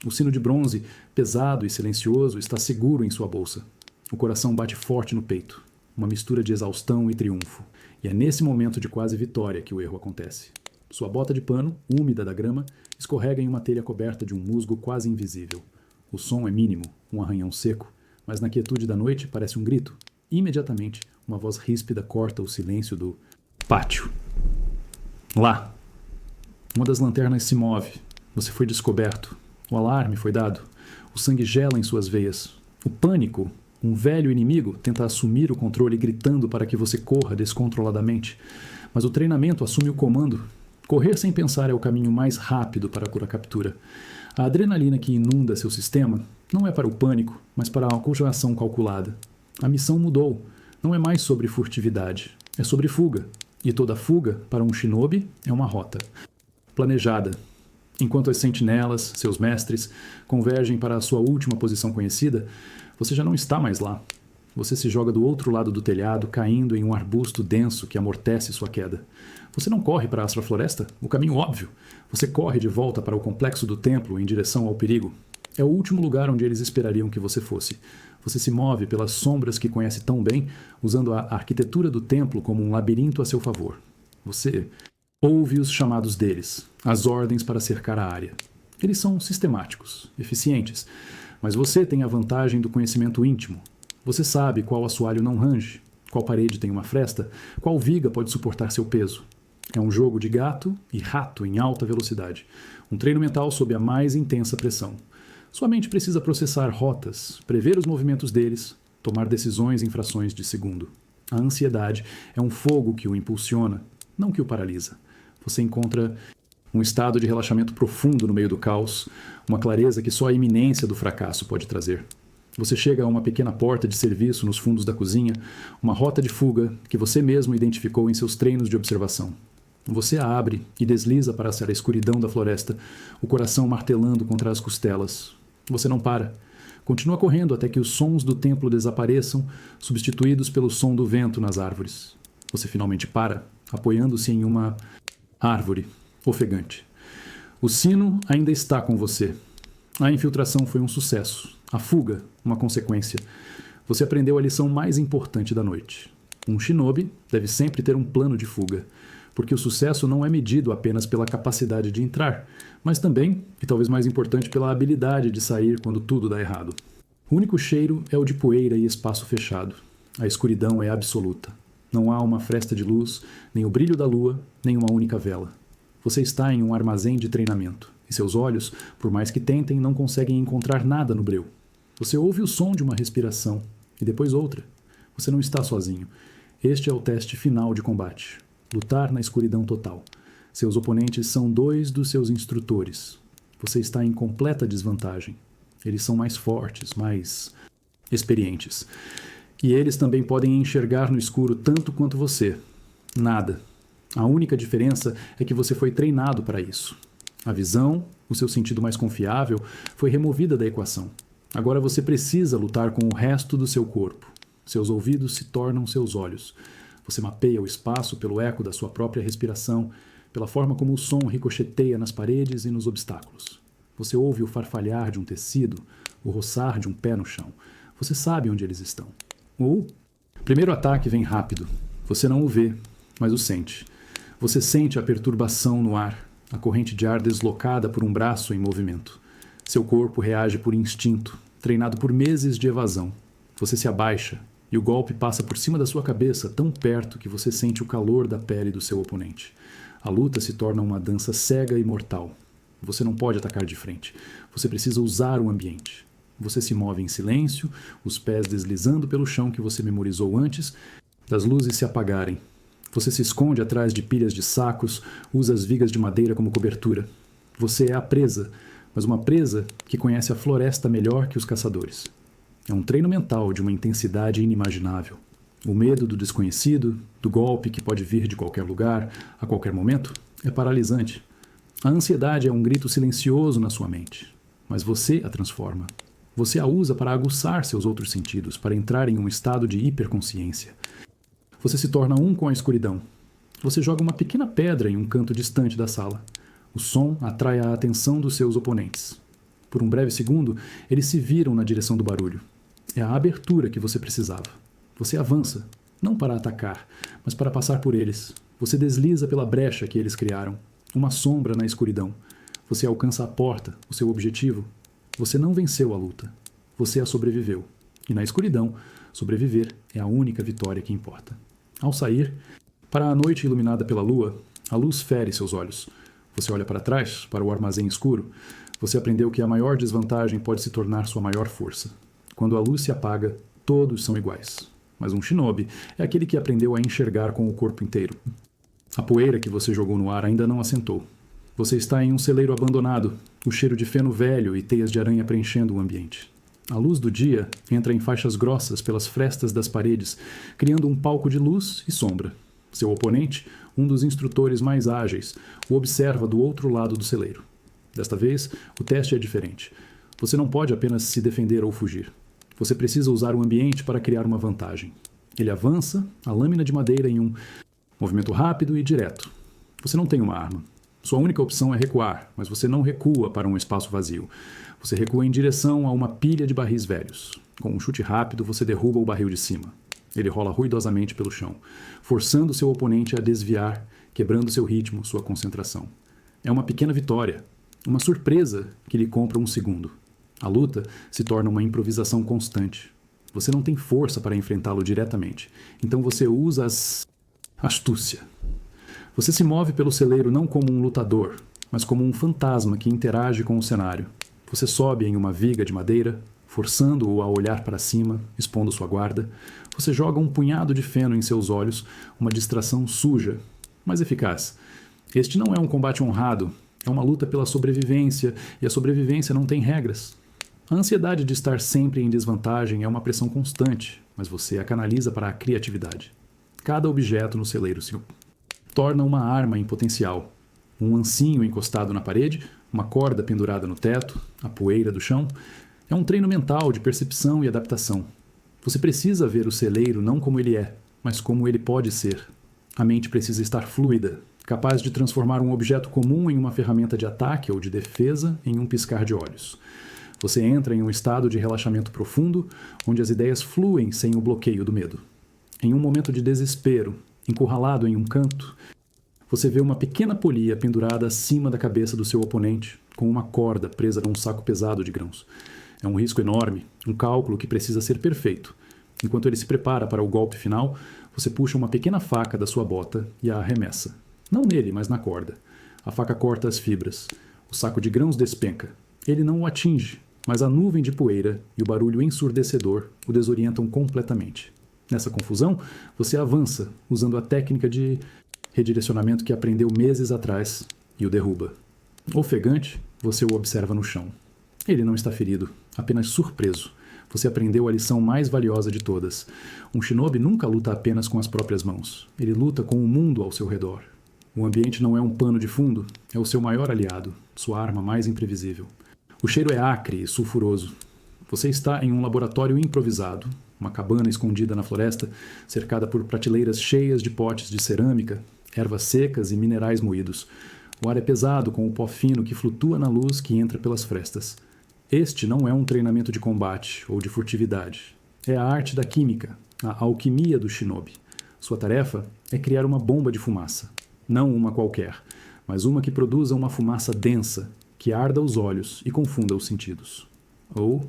O sino de bronze, pesado e silencioso, está seguro em sua bolsa. O coração bate forte no peito. Uma mistura de exaustão e triunfo. E é nesse momento de quase vitória que o erro acontece. Sua bota de pano, úmida da grama, escorrega em uma telha coberta de um musgo quase invisível. O som é mínimo, um arranhão seco, mas na quietude da noite parece um grito. Imediatamente, uma voz ríspida corta o silêncio do pátio. Lá. Uma das lanternas se move. Você foi descoberto. O alarme foi dado. O sangue gela em suas veias. O pânico, um velho inimigo, tenta assumir o controle gritando para que você corra descontroladamente. Mas o treinamento assume o comando. Correr sem pensar é o caminho mais rápido para a captura. A adrenalina que inunda seu sistema não é para o pânico, mas para a conjugação calculada. A missão mudou. Não é mais sobre furtividade. É sobre fuga. E toda fuga, para um shinobi, é uma rota planejada. Enquanto as sentinelas, seus mestres, convergem para a sua última posição conhecida, você já não está mais lá. Você se joga do outro lado do telhado, caindo em um arbusto denso que amortece sua queda. Você não corre para a Astra-Floresta, o caminho óbvio. Você corre de volta para o complexo do templo em direção ao perigo. É o último lugar onde eles esperariam que você fosse. Você se move pelas sombras que conhece tão bem, usando a arquitetura do templo como um labirinto a seu favor. Você ouve os chamados deles, as ordens para cercar a área. Eles são sistemáticos, eficientes, mas você tem a vantagem do conhecimento íntimo. Você sabe qual assoalho não range, qual parede tem uma fresta, qual viga pode suportar seu peso. É um jogo de gato e rato em alta velocidade, um treino mental sob a mais intensa pressão. Sua mente precisa processar rotas, prever os movimentos deles, tomar decisões em frações de segundo. A ansiedade é um fogo que o impulsiona, não que o paralisa. Você encontra um estado de relaxamento profundo no meio do caos, uma clareza que só a iminência do fracasso pode trazer. Você chega a uma pequena porta de serviço nos fundos da cozinha, uma rota de fuga que você mesmo identificou em seus treinos de observação. Você a abre e desliza para a escuridão da floresta, o coração martelando contra as costelas. Você não para. Continua correndo até que os sons do templo desapareçam, substituídos pelo som do vento nas árvores. Você finalmente para, apoiando-se em uma árvore, ofegante. O sino ainda está com você. A infiltração foi um sucesso. A fuga, uma consequência. Você aprendeu a lição mais importante da noite. Um shinobi deve sempre ter um plano de fuga. porque o sucesso não é medido apenas pela capacidade de entrar, mas também, e talvez mais importante, pela habilidade de sair quando tudo dá errado. O único cheiro é o de poeira e espaço fechado. A escuridão é absoluta. Não há uma fresta de luz, nem o brilho da lua, nem uma única vela. Você está em um armazém de treinamento, e seus olhos, por mais que tentem, não conseguem encontrar nada no breu. Você ouve o som de uma respiração, e depois outra. Você não está sozinho. Este é o teste final de combate. Lutar na escuridão total. Seus oponentes são 2 dos seus instrutores. Você está em completa desvantagem. Eles são mais fortes, mais experientes. E eles também podem enxergar no escuro tanto quanto você. Nada. A única diferença é que você foi treinado para isso. A visão, o seu sentido mais confiável, foi removida da equação. Agora você precisa lutar com o resto do seu corpo. Seus ouvidos se tornam seus olhos. Você mapeia o espaço pelo eco da sua própria respiração, pela forma como o som ricocheteia nas paredes e nos obstáculos. Você ouve o farfalhar de um tecido, o roçar de um pé no chão. Você sabe onde eles estão. O primeiro ataque vem rápido. Você não o vê, mas o sente. Você sente a perturbação no ar, a corrente de ar deslocada por um braço em movimento. Seu corpo reage por instinto, treinado por meses de evasão. Você se abaixa, e o golpe passa por cima da sua cabeça tão perto que você sente o calor da pele do seu oponente. A luta se torna uma dança cega e mortal. Você não pode atacar de frente. Você precisa usar o ambiente. Você se move em silêncio, os pés deslizando pelo chão que você memorizou antes das luzes se apagarem. Você se esconde atrás de pilhas de sacos, usa as vigas de madeira como cobertura. Você é a presa, mas uma presa que conhece a floresta melhor que os caçadores. É um treino mental de uma intensidade inimaginável. O medo do desconhecido, do golpe que pode vir de qualquer lugar, a qualquer momento, é paralisante. A ansiedade é um grito silencioso na sua mente, mas você a transforma. Você a usa para aguçar seus outros sentidos, para entrar em um estado de hiperconsciência. Você se torna um com a escuridão. Você joga uma pequena pedra em um canto distante da sala. O som atrai a atenção dos seus oponentes. Por um breve segundo, eles se viram na direção do barulho. É a abertura que você precisava. Você avança, não para atacar, mas para passar por eles. Você desliza pela brecha que eles criaram, uma sombra na escuridão. Você alcança a porta, o seu objetivo. Você não venceu a luta. Você a sobreviveu. E na escuridão, sobreviver é a única vitória que importa. Ao sair, para a noite iluminada pela lua, a luz fere seus olhos. Você olha para trás, para o armazém escuro. Você aprendeu que a maior desvantagem pode se tornar sua maior força. Quando a luz se apaga, todos são iguais. Mas um shinobi é aquele que aprendeu a enxergar com o corpo inteiro. A poeira que você jogou no ar ainda não assentou. Você está em um celeiro abandonado, o cheiro de feno velho e teias de aranha preenchendo o ambiente. A luz do dia entra em faixas grossas pelas frestas das paredes, criando um palco de luz e sombra. Seu oponente, um dos instrutores mais ágeis, o observa do outro lado do celeiro. Desta vez, o teste é diferente. Você não pode apenas se defender ou fugir. Você precisa usar o ambiente para criar uma vantagem. Ele avança, a lâmina de madeira em um movimento rápido e direto. Você não tem uma arma. Sua única opção é recuar, mas você não recua para um espaço vazio. Você recua em direção a uma pilha de barris velhos. Com um chute rápido, você derruba o barril de cima. Ele rola ruidosamente pelo chão, forçando seu oponente a desviar, quebrando seu ritmo, sua concentração. É uma pequena vitória, uma surpresa que lhe compra um segundo. A luta se torna uma improvisação constante. Você não tem força para enfrentá-lo diretamente, então você usa astúcia. Você se move pelo celeiro não como um lutador, mas como um fantasma que interage com o cenário. Você sobe em uma viga de madeira, forçando-o a olhar para cima, expondo sua guarda. Você joga um punhado de feno em seus olhos, uma distração suja, mas eficaz. Este não é um combate honrado, é uma luta pela sobrevivência, e a sobrevivência não tem regras. A ansiedade de estar sempre em desvantagem é uma pressão constante, mas você a canaliza para a criatividade. Cada objeto no celeiro se torna uma arma em potencial. Um ancinho encostado na parede, uma corda pendurada no teto, a poeira do chão. É um treino mental de percepção e adaptação. Você precisa ver o celeiro não como ele é, mas como ele pode ser. A mente precisa estar fluida, capaz de transformar um objeto comum em uma ferramenta de ataque ou de defesa em um piscar de olhos. Você entra em um estado de relaxamento profundo, onde as ideias fluem sem o bloqueio do medo. Em um momento de desespero, encurralado em um canto, Você vê uma pequena polia pendurada acima da cabeça do seu oponente, com uma corda presa num saco pesado de grãos. É um risco enorme, um cálculo que precisa ser perfeito. Enquanto ele se prepara para o golpe final, você puxa uma pequena faca da sua bota e a arremessa. Não nele, mas na corda. A faca corta as fibras. O saco de grãos despenca. Ele não o atinge, mas a nuvem de poeira e o barulho ensurdecedor o desorientam completamente. Nessa confusão, você avança, usando a técnica de redirecionamento que aprendeu meses atrás, e o derruba. Ofegante, você o observa no chão. Ele não está ferido, apenas surpreso. Você aprendeu a lição mais valiosa de todas. Um shinobi nunca luta apenas com as próprias mãos. Ele luta com o mundo ao seu redor. O ambiente não é um pano de fundo, é o seu maior aliado, sua arma mais imprevisível. O cheiro é acre e sulfuroso. Você está em um laboratório improvisado, uma cabana escondida na floresta, cercada por prateleiras cheias de potes de cerâmica, ervas secas e minerais moídos. O ar é pesado com o pó fino que flutua na luz que entra pelas frestas. Este não é um treinamento de combate ou de furtividade. É a arte da química, a alquimia do shinobi. Sua tarefa é criar uma bomba de fumaça. Não uma qualquer, mas uma que produza uma fumaça densa, que arda os olhos e confunda os sentidos. Ou,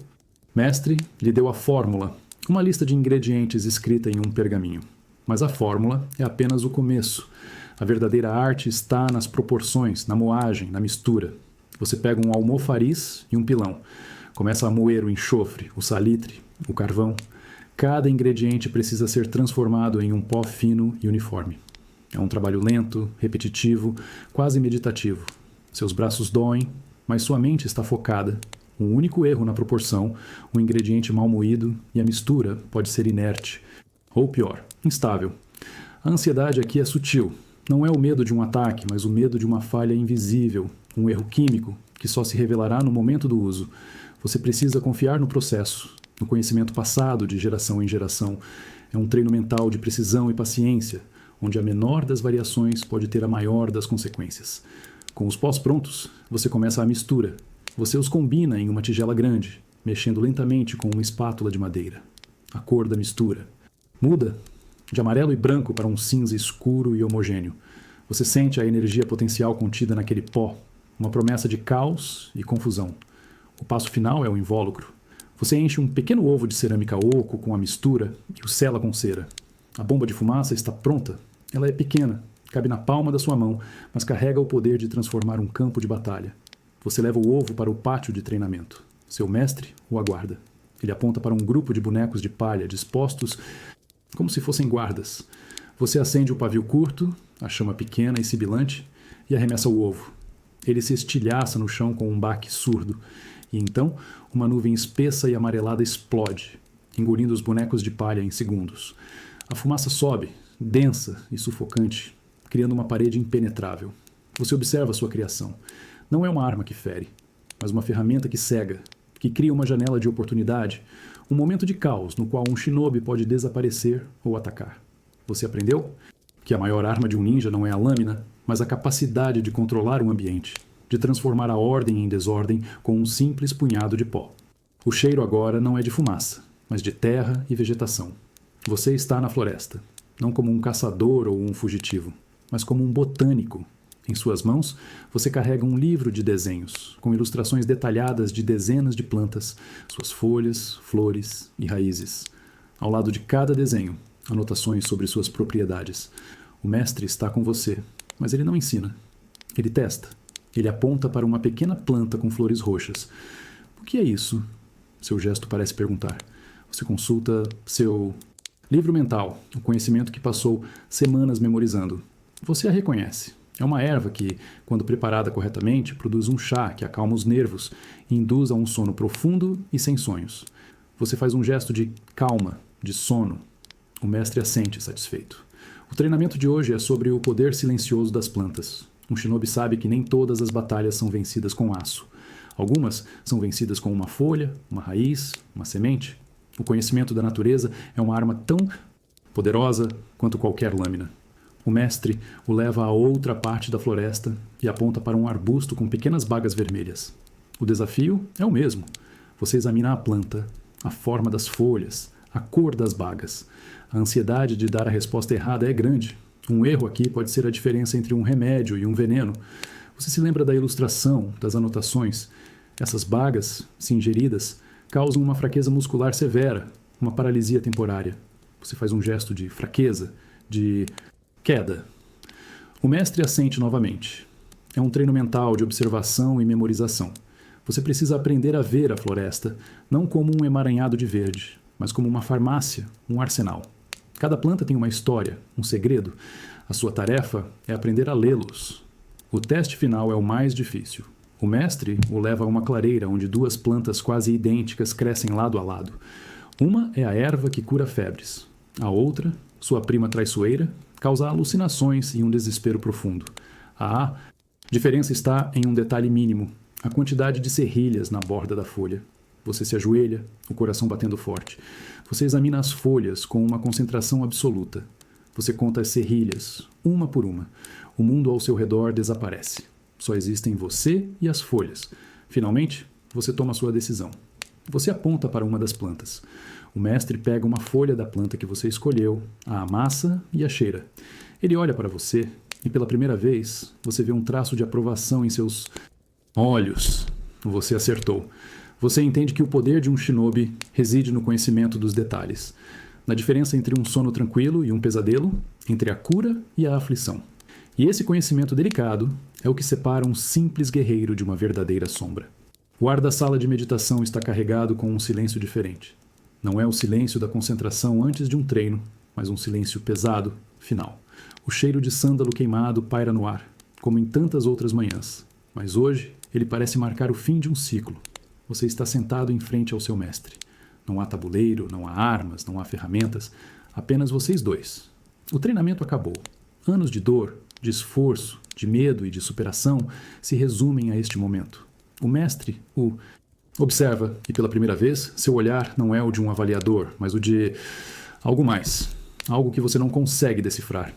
mestre lhe deu a fórmula, uma lista de ingredientes escrita em um pergaminho. Mas a fórmula é apenas o começo. A verdadeira arte está nas proporções, na moagem, na mistura. Você pega um almofariz e um pilão. Começa a moer o enxofre, o salitre, o carvão. Cada ingrediente precisa ser transformado em um pó fino e uniforme. É um trabalho lento, repetitivo, quase meditativo. Seus braços doem, mas sua mente está focada. Um único erro na proporção, um ingrediente mal moído e a mistura pode ser inerte. Ou pior, instável. A ansiedade aqui é sutil. Não é o medo de um ataque, mas o medo de uma falha invisível, um erro químico que só se revelará no momento do uso. Você precisa confiar no processo, no conhecimento passado de geração em geração. É um treino mental de precisão e paciência, onde a menor das variações pode ter a maior das consequências. Com os pós prontos, você começa a mistura. Você os combina em uma tigela grande, mexendo lentamente com uma espátula de madeira. A cor da mistura muda de amarelo e branco para um cinza escuro e homogêneo. Você sente a energia potencial contida naquele pó, uma promessa de caos e confusão. O passo final é o invólucro. Você enche um pequeno ovo de cerâmica oco com a mistura e o sela com cera. A bomba de fumaça está pronta. Ela é pequena, cabe na palma da sua mão, mas carrega o poder de transformar um campo de batalha. Você leva o ovo para o pátio de treinamento. Seu mestre o aguarda. Ele aponta para um grupo de bonecos de palha dispostos como se fossem guardas. Você acende o pavio curto, a chama pequena e sibilante, e arremessa o ovo. Ele se estilhaça no chão com um baque surdo, e então uma nuvem espessa e amarelada explode, engolindo os bonecos de palha em segundos. A fumaça sobe, densa e sufocante, criando uma parede impenetrável. Você observa sua criação. Não é uma arma que fere, mas uma ferramenta que cega, que cria uma janela de oportunidade, um momento de caos no qual um shinobi pode desaparecer ou atacar. Você aprendeu que a maior arma de um ninja não é a lâmina, mas a capacidade de controlar o ambiente, de transformar a ordem em desordem com um simples punhado de pó. O cheiro agora não é de fumaça, mas de terra e vegetação. Você está na floresta, não como um caçador ou um fugitivo, mas como um botânico. Em suas mãos, você carrega um livro de desenhos, com ilustrações detalhadas de dezenas de plantas, suas folhas, flores e raízes. Ao lado de cada desenho, anotações sobre suas propriedades. O mestre está com você, mas ele não ensina. Ele testa. Ele aponta para uma pequena planta com flores roxas. O que é isso? Seu gesto parece perguntar. Você consulta seu livro mental, o conhecimento que passou semanas memorizando. Você a reconhece. É uma erva que, quando preparada corretamente, produz um chá que acalma os nervos e induz a um sono profundo e sem sonhos. Você faz um gesto de calma, de sono. O mestre assente, satisfeito. O treinamento de hoje é sobre o poder silencioso das plantas. Um shinobi sabe que nem todas as batalhas são vencidas com aço. Algumas são vencidas com uma folha, uma raiz, uma semente. O conhecimento da natureza é uma arma tão poderosa quanto qualquer lâmina. O mestre o leva a outra parte da floresta e aponta para um arbusto com pequenas bagas vermelhas. O desafio é o mesmo. Você examina a planta, a forma das folhas, a cor das bagas. A ansiedade de dar a resposta errada é grande. Um erro aqui pode ser a diferença entre um remédio e um veneno. Você se lembra da ilustração, das anotações? Essas bagas, se ingeridas, causam uma fraqueza muscular severa, uma paralisia temporária. Você faz um gesto de fraqueza, de queda. O mestre assente novamente. É um treino mental de observação e memorização. Você precisa aprender a ver a floresta, não como um emaranhado de verde, mas como uma farmácia, um arsenal. Cada planta tem uma história, um segredo. A sua tarefa é aprender a lê-los. O teste final é o mais difícil. O mestre o leva a uma clareira onde duas plantas quase idênticas crescem lado a lado. Uma é a erva que cura febres. A outra, sua prima traiçoeira, causa alucinações e um desespero profundo. A diferença está em um detalhe mínimo, a quantidade de serrilhas na borda da folha. Você se ajoelha, o coração batendo forte. Você examina as folhas com uma concentração absoluta. Você conta as serrilhas, uma por uma. O mundo ao seu redor desaparece. Só existem você e as folhas. Finalmente, você toma sua decisão. Você aponta para uma das plantas. O mestre pega uma folha da planta que você escolheu, a amassa e a cheira. Ele olha para você e, pela primeira vez, você vê um traço de aprovação em seus olhos. Você acertou. Você entende que o poder de um shinobi reside no conhecimento dos detalhes, na diferença entre um sono tranquilo e um pesadelo, entre a cura e a aflição. E esse conhecimento delicado é o que separa um simples guerreiro de uma verdadeira sombra. O ar da sala de meditação está carregado com um silêncio diferente. Não é o silêncio da concentração antes de um treino, mas um silêncio pesado, final. O cheiro de sândalo queimado paira no ar, como em tantas outras manhãs. Mas hoje, ele parece marcar o fim de um ciclo. Você está sentado em frente ao seu mestre. Não há tabuleiro, não há armas, não há ferramentas, apenas vocês dois. O treinamento acabou. Anos de dor, de esforço, de medo e de superação se resumem a este momento. O mestre o observa e, pela primeira vez, seu olhar não é o de um avaliador, mas o de algo mais, algo que você não consegue decifrar.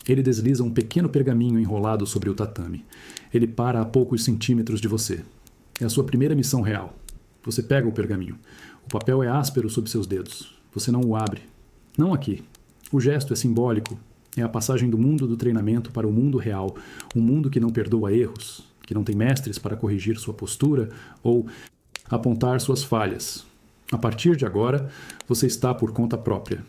Ele desliza um pequeno pergaminho enrolado sobre o tatame. Ele para a poucos centímetros de você. É a sua primeira missão real. Você pega o pergaminho. O papel é áspero sob seus dedos. Você não o abre. Não aqui. O gesto é simbólico. É a passagem do mundo do treinamento para o mundo real, um mundo que não perdoa erros, que não tem mestres para corrigir sua postura ou apontar suas falhas. A partir de agora, você está por conta própria.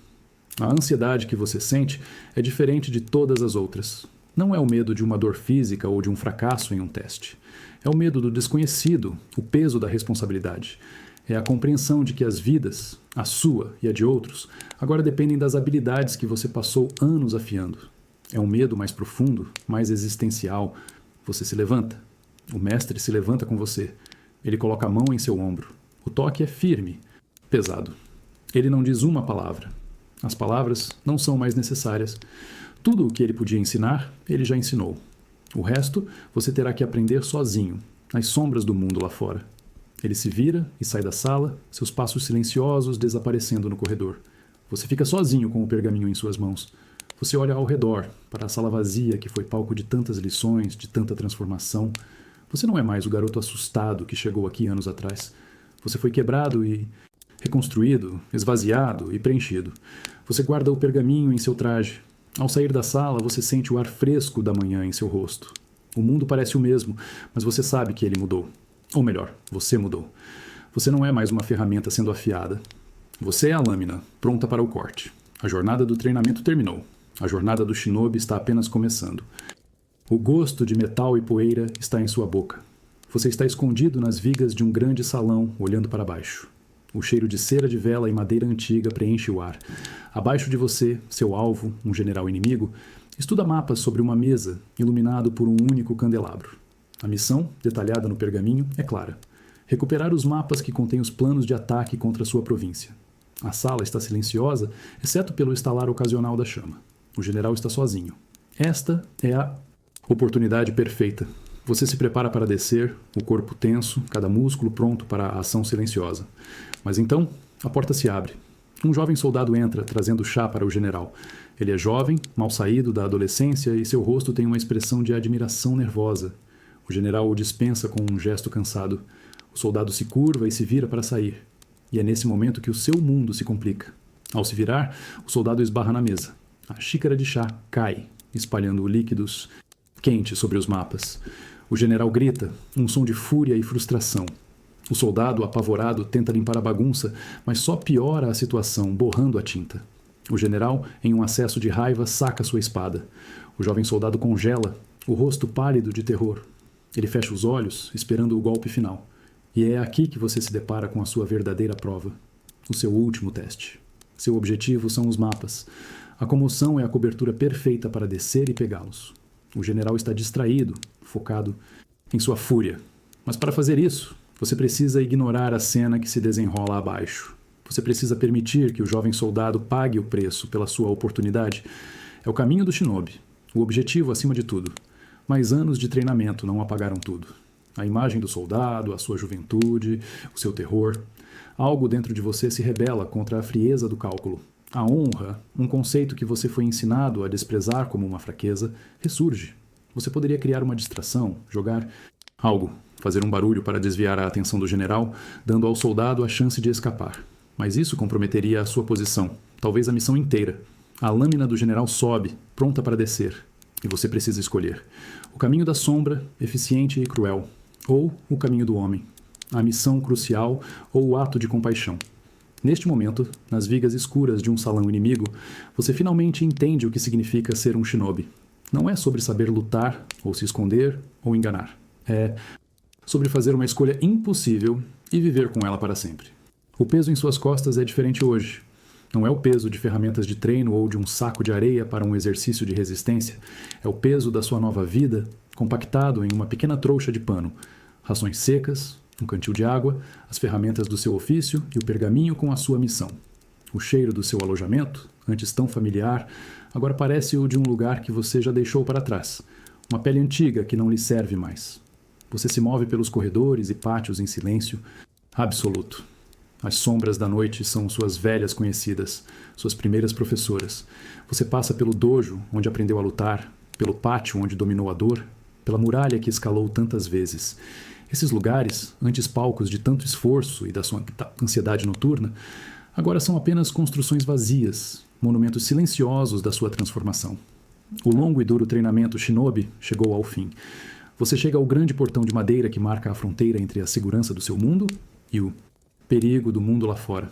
A ansiedade que você sente é diferente de todas as outras. Não é o medo de uma dor física ou de um fracasso em um teste. É o medo do desconhecido, o peso da responsabilidade. É a compreensão de que as vidas, a sua e a de outros, agora dependem das habilidades que você passou anos afiando. É um medo mais profundo, mais existencial. Você se levanta. O mestre se levanta com você. Ele coloca a mão em seu ombro. O toque é firme, pesado. Ele não diz uma palavra. As palavras não são mais necessárias. Tudo o que ele podia ensinar, ele já ensinou. O resto, você terá que aprender sozinho, nas sombras do mundo lá fora. Ele se vira e sai da sala, seus passos silenciosos desaparecendo no corredor. Você fica sozinho com o pergaminho em suas mãos. Você olha ao redor, para a sala vazia que foi palco de tantas lições, de tanta transformação. Você não é mais o garoto assustado que chegou aqui anos atrás. Você foi quebrado e reconstruído, esvaziado e preenchido. Você guarda o pergaminho em seu traje. Ao sair da sala, você sente o ar fresco da manhã em seu rosto. O mundo parece o mesmo, mas você sabe que ele mudou. Ou melhor, você mudou. Você não é mais uma ferramenta sendo afiada. Você é a lâmina, pronta para o corte. A jornada do treinamento terminou. A jornada do shinobi está apenas começando. O gosto de metal e poeira está em sua boca. Você está escondido nas vigas de um grande salão, olhando para baixo. O cheiro de cera de vela e madeira antiga preenche o ar. Abaixo de você, seu alvo, um general inimigo, estuda mapas sobre uma mesa, iluminado por um único candelabro. A missão, detalhada no pergaminho, é clara. Recuperar os mapas que contêm os planos de ataque contra sua província. A sala está silenciosa, exceto pelo estalar ocasional da chama. O general está sozinho. Esta é a oportunidade perfeita. Você se prepara para descer, o corpo tenso, cada músculo pronto para a ação silenciosa. Mas então, a porta se abre. Um jovem soldado entra, trazendo chá para o general. Ele é jovem, mal saído da adolescência e seu rosto tem uma expressão de admiração nervosa. O general o dispensa com um gesto cansado. O soldado se curva e se vira para sair. E é nesse momento que o seu mundo se complica. Ao se virar, o soldado esbarra na mesa. A xícara de chá cai espalhando líquidos quentes sobre os mapas. O general grita, um som de fúria e frustração. O soldado, apavorado, tenta limpar a bagunça, mas só piora a situação, borrando a tinta. O general, em um acesso de raiva, saca sua espada. O jovem soldado congela, o rosto pálido de terror. Ele fecha os olhos, esperando o golpe final. E é aqui que você se depara com a sua verdadeira prova. O seu último teste. Seu objetivo são os mapas. A comoção é a cobertura perfeita para descer e pegá-los. O general está distraído, focado em sua fúria. Mas para fazer isso, você precisa ignorar a cena que se desenrola abaixo. Você precisa permitir que o jovem soldado pague o preço pela sua oportunidade. É o caminho do shinobi, o objetivo acima de tudo. Mas anos de treinamento não apagaram tudo. A imagem do soldado, a sua juventude, o seu terror. Algo dentro de você se rebela contra a frieza do cálculo. A honra, um conceito que você foi ensinado a desprezar como uma fraqueza, ressurge. Você poderia criar uma distração, jogar algo, fazer um barulho para desviar a atenção do general, dando ao soldado a chance de escapar. Mas isso comprometeria a sua posição, talvez a missão inteira. A lâmina do general sobe, pronta para descer. E você precisa escolher. O caminho da sombra, eficiente e cruel. Ou o caminho do homem. A missão crucial ou o ato de compaixão. Neste momento, nas vigas escuras de um salão inimigo, você finalmente entende o que significa ser um shinobi. Não é sobre saber lutar, ou se esconder, ou enganar. É sobre fazer uma escolha impossível e viver com ela para sempre. O peso em suas costas é diferente hoje. Não é o peso de ferramentas de treino ou de um saco de areia para um exercício de resistência. É o peso da sua nova vida, compactado em uma pequena trouxa de pano. Rações secas, um cantil de água, as ferramentas do seu ofício e o pergaminho com a sua missão. O cheiro do seu alojamento, antes tão familiar, agora parece o de um lugar que você já deixou para trás. Uma pele antiga que não lhe serve mais. Você se move pelos corredores e pátios em silêncio absoluto. As sombras da noite são suas velhas conhecidas, suas primeiras professoras. Você passa pelo dojo, onde aprendeu a lutar, pelo pátio onde dominou a dor, pela muralha que escalou tantas vezes. Esses lugares, antes palcos de tanto esforço e da sua ansiedade noturna, agora são apenas construções vazias, monumentos silenciosos da sua transformação. O longo e duro treinamento shinobi chegou ao fim. Você chega ao grande portão de madeira que marca a fronteira entre a segurança do seu mundo e o perigo do mundo lá fora.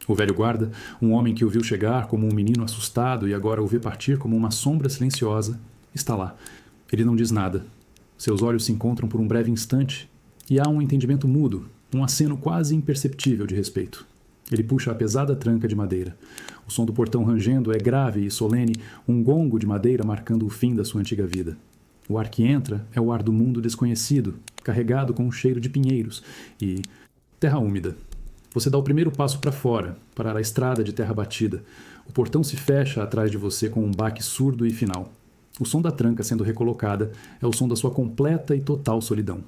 O velho guarda, um homem que o viu chegar como um menino assustado e agora o vê partir como uma sombra silenciosa, está lá. Ele não diz nada. Seus olhos se encontram por um breve instante e há um entendimento mudo, um aceno quase imperceptível de respeito. Ele puxa a pesada tranca de madeira. O som do portão rangendo é grave e solene, um gongo de madeira marcando o fim da sua antiga vida. O ar que entra é o ar do mundo desconhecido, carregado com um cheiro de pinheiros e terra úmida. Você dá o primeiro passo para fora, para a estrada de terra batida. O portão se fecha atrás de você com um baque surdo e final. O som da tranca sendo recolocada é o som da sua completa e total solidão.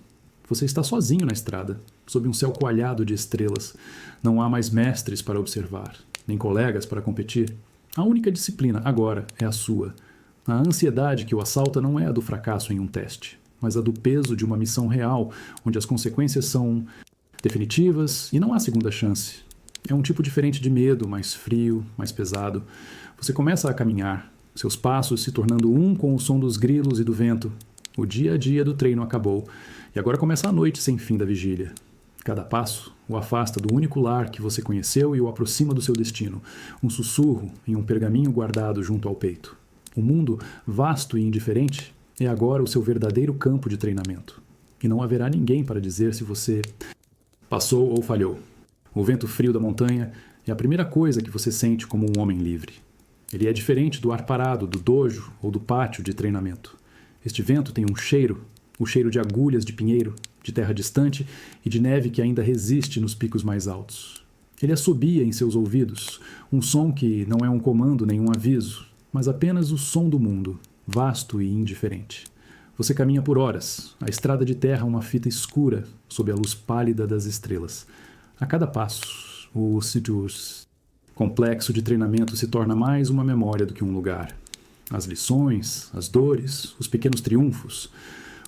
Você está sozinho na estrada, sob um céu coalhado de estrelas. Não há mais mestres para observar, nem colegas para competir. A única disciplina, agora, é a sua. A ansiedade que o assalta não é a do fracasso em um teste, mas a do peso de uma missão real, onde as consequências são definitivas e não há segunda chance. É um tipo diferente de medo, mais frio, mais pesado. Você começa a caminhar, seus passos se tornando um com o som dos grilos e do vento. O dia a dia do treino acabou, e agora começa a noite sem fim da vigília. Cada passo o afasta do único lar que você conheceu e o aproxima do seu destino, um sussurro em um pergaminho guardado junto ao peito. O mundo, vasto e indiferente, é agora o seu verdadeiro campo de treinamento. E não haverá ninguém para dizer se você passou ou falhou. O vento frio da montanha é a primeira coisa que você sente como um homem livre. Ele é diferente do ar parado do dojo ou do pátio de treinamento. Este vento tem um cheiro, o cheiro de agulhas de pinheiro, de terra distante e de neve que ainda resiste nos picos mais altos. Ele assobia em seus ouvidos, um som que não é um comando nem um aviso, mas apenas o som do mundo, vasto e indiferente. Você caminha por horas, a estrada de terra uma fita escura sob a luz pálida das estrelas. A cada passo, o complexo de treinamento se torna mais uma memória do que um lugar. As lições, as dores, os pequenos triunfos.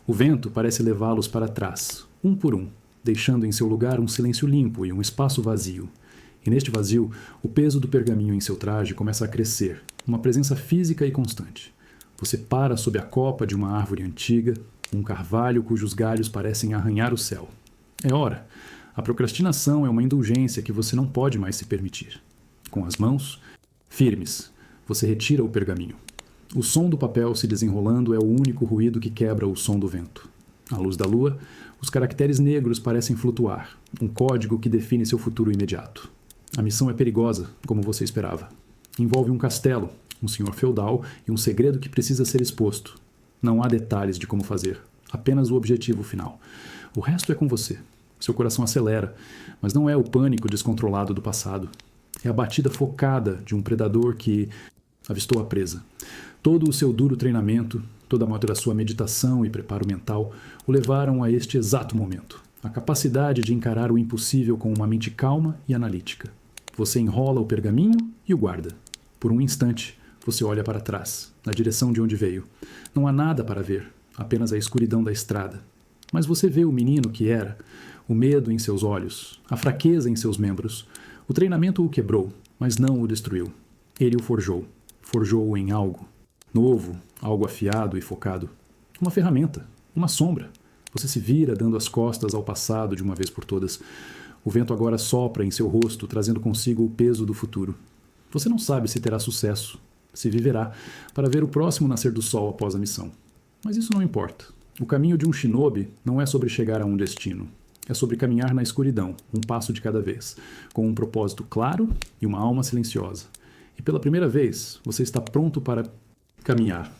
O vento parece levá-los para trás, um por um, deixando em seu lugar um silêncio limpo e um espaço vazio. E neste vazio, o peso do pergaminho em seu traje começa a crescer, uma presença física e constante. Você para sob a copa de uma árvore antiga, um carvalho cujos galhos parecem arranhar o céu. É hora. A procrastinação é uma indulgência que você não pode mais se permitir. Com as mãos firmes, você retira o pergaminho. O som do papel se desenrolando é o único ruído que quebra o som do vento. À luz da lua, os caracteres negros parecem flutuar, um código que define seu futuro imediato. A missão é perigosa, como você esperava. Envolve um castelo, um senhor feudal e um segredo que precisa ser exposto. Não há detalhes de como fazer, apenas o objetivo final. O resto é com você. Seu coração acelera, mas não é o pânico descontrolado do passado. É a batida focada de um predador que avistou a presa. Todo o seu duro treinamento, toda a sua meditação e preparo mental o levaram a este exato momento. A capacidade de encarar o impossível com uma mente calma e analítica. Você enrola o pergaminho e o guarda. Por um instante, você olha para trás, na direção de onde veio. Não há nada para ver, apenas a escuridão da estrada. Mas você vê o menino que era, o medo em seus olhos, a fraqueza em seus membros. O treinamento o quebrou, mas não o destruiu. Ele o forjou. Forjou-o em algo novo, algo afiado e focado. Uma ferramenta, uma sombra. Você se vira dando as costas ao passado de uma vez por todas. O vento agora sopra em seu rosto, trazendo consigo o peso do futuro. Você não sabe se terá sucesso, se viverá, para ver o próximo nascer do sol após a missão. Mas isso não importa. O caminho de um shinobi não é sobre chegar a um destino. É sobre caminhar na escuridão, um passo de cada vez, com um propósito claro e uma alma silenciosa. E pela primeira vez, você está pronto para caminhar.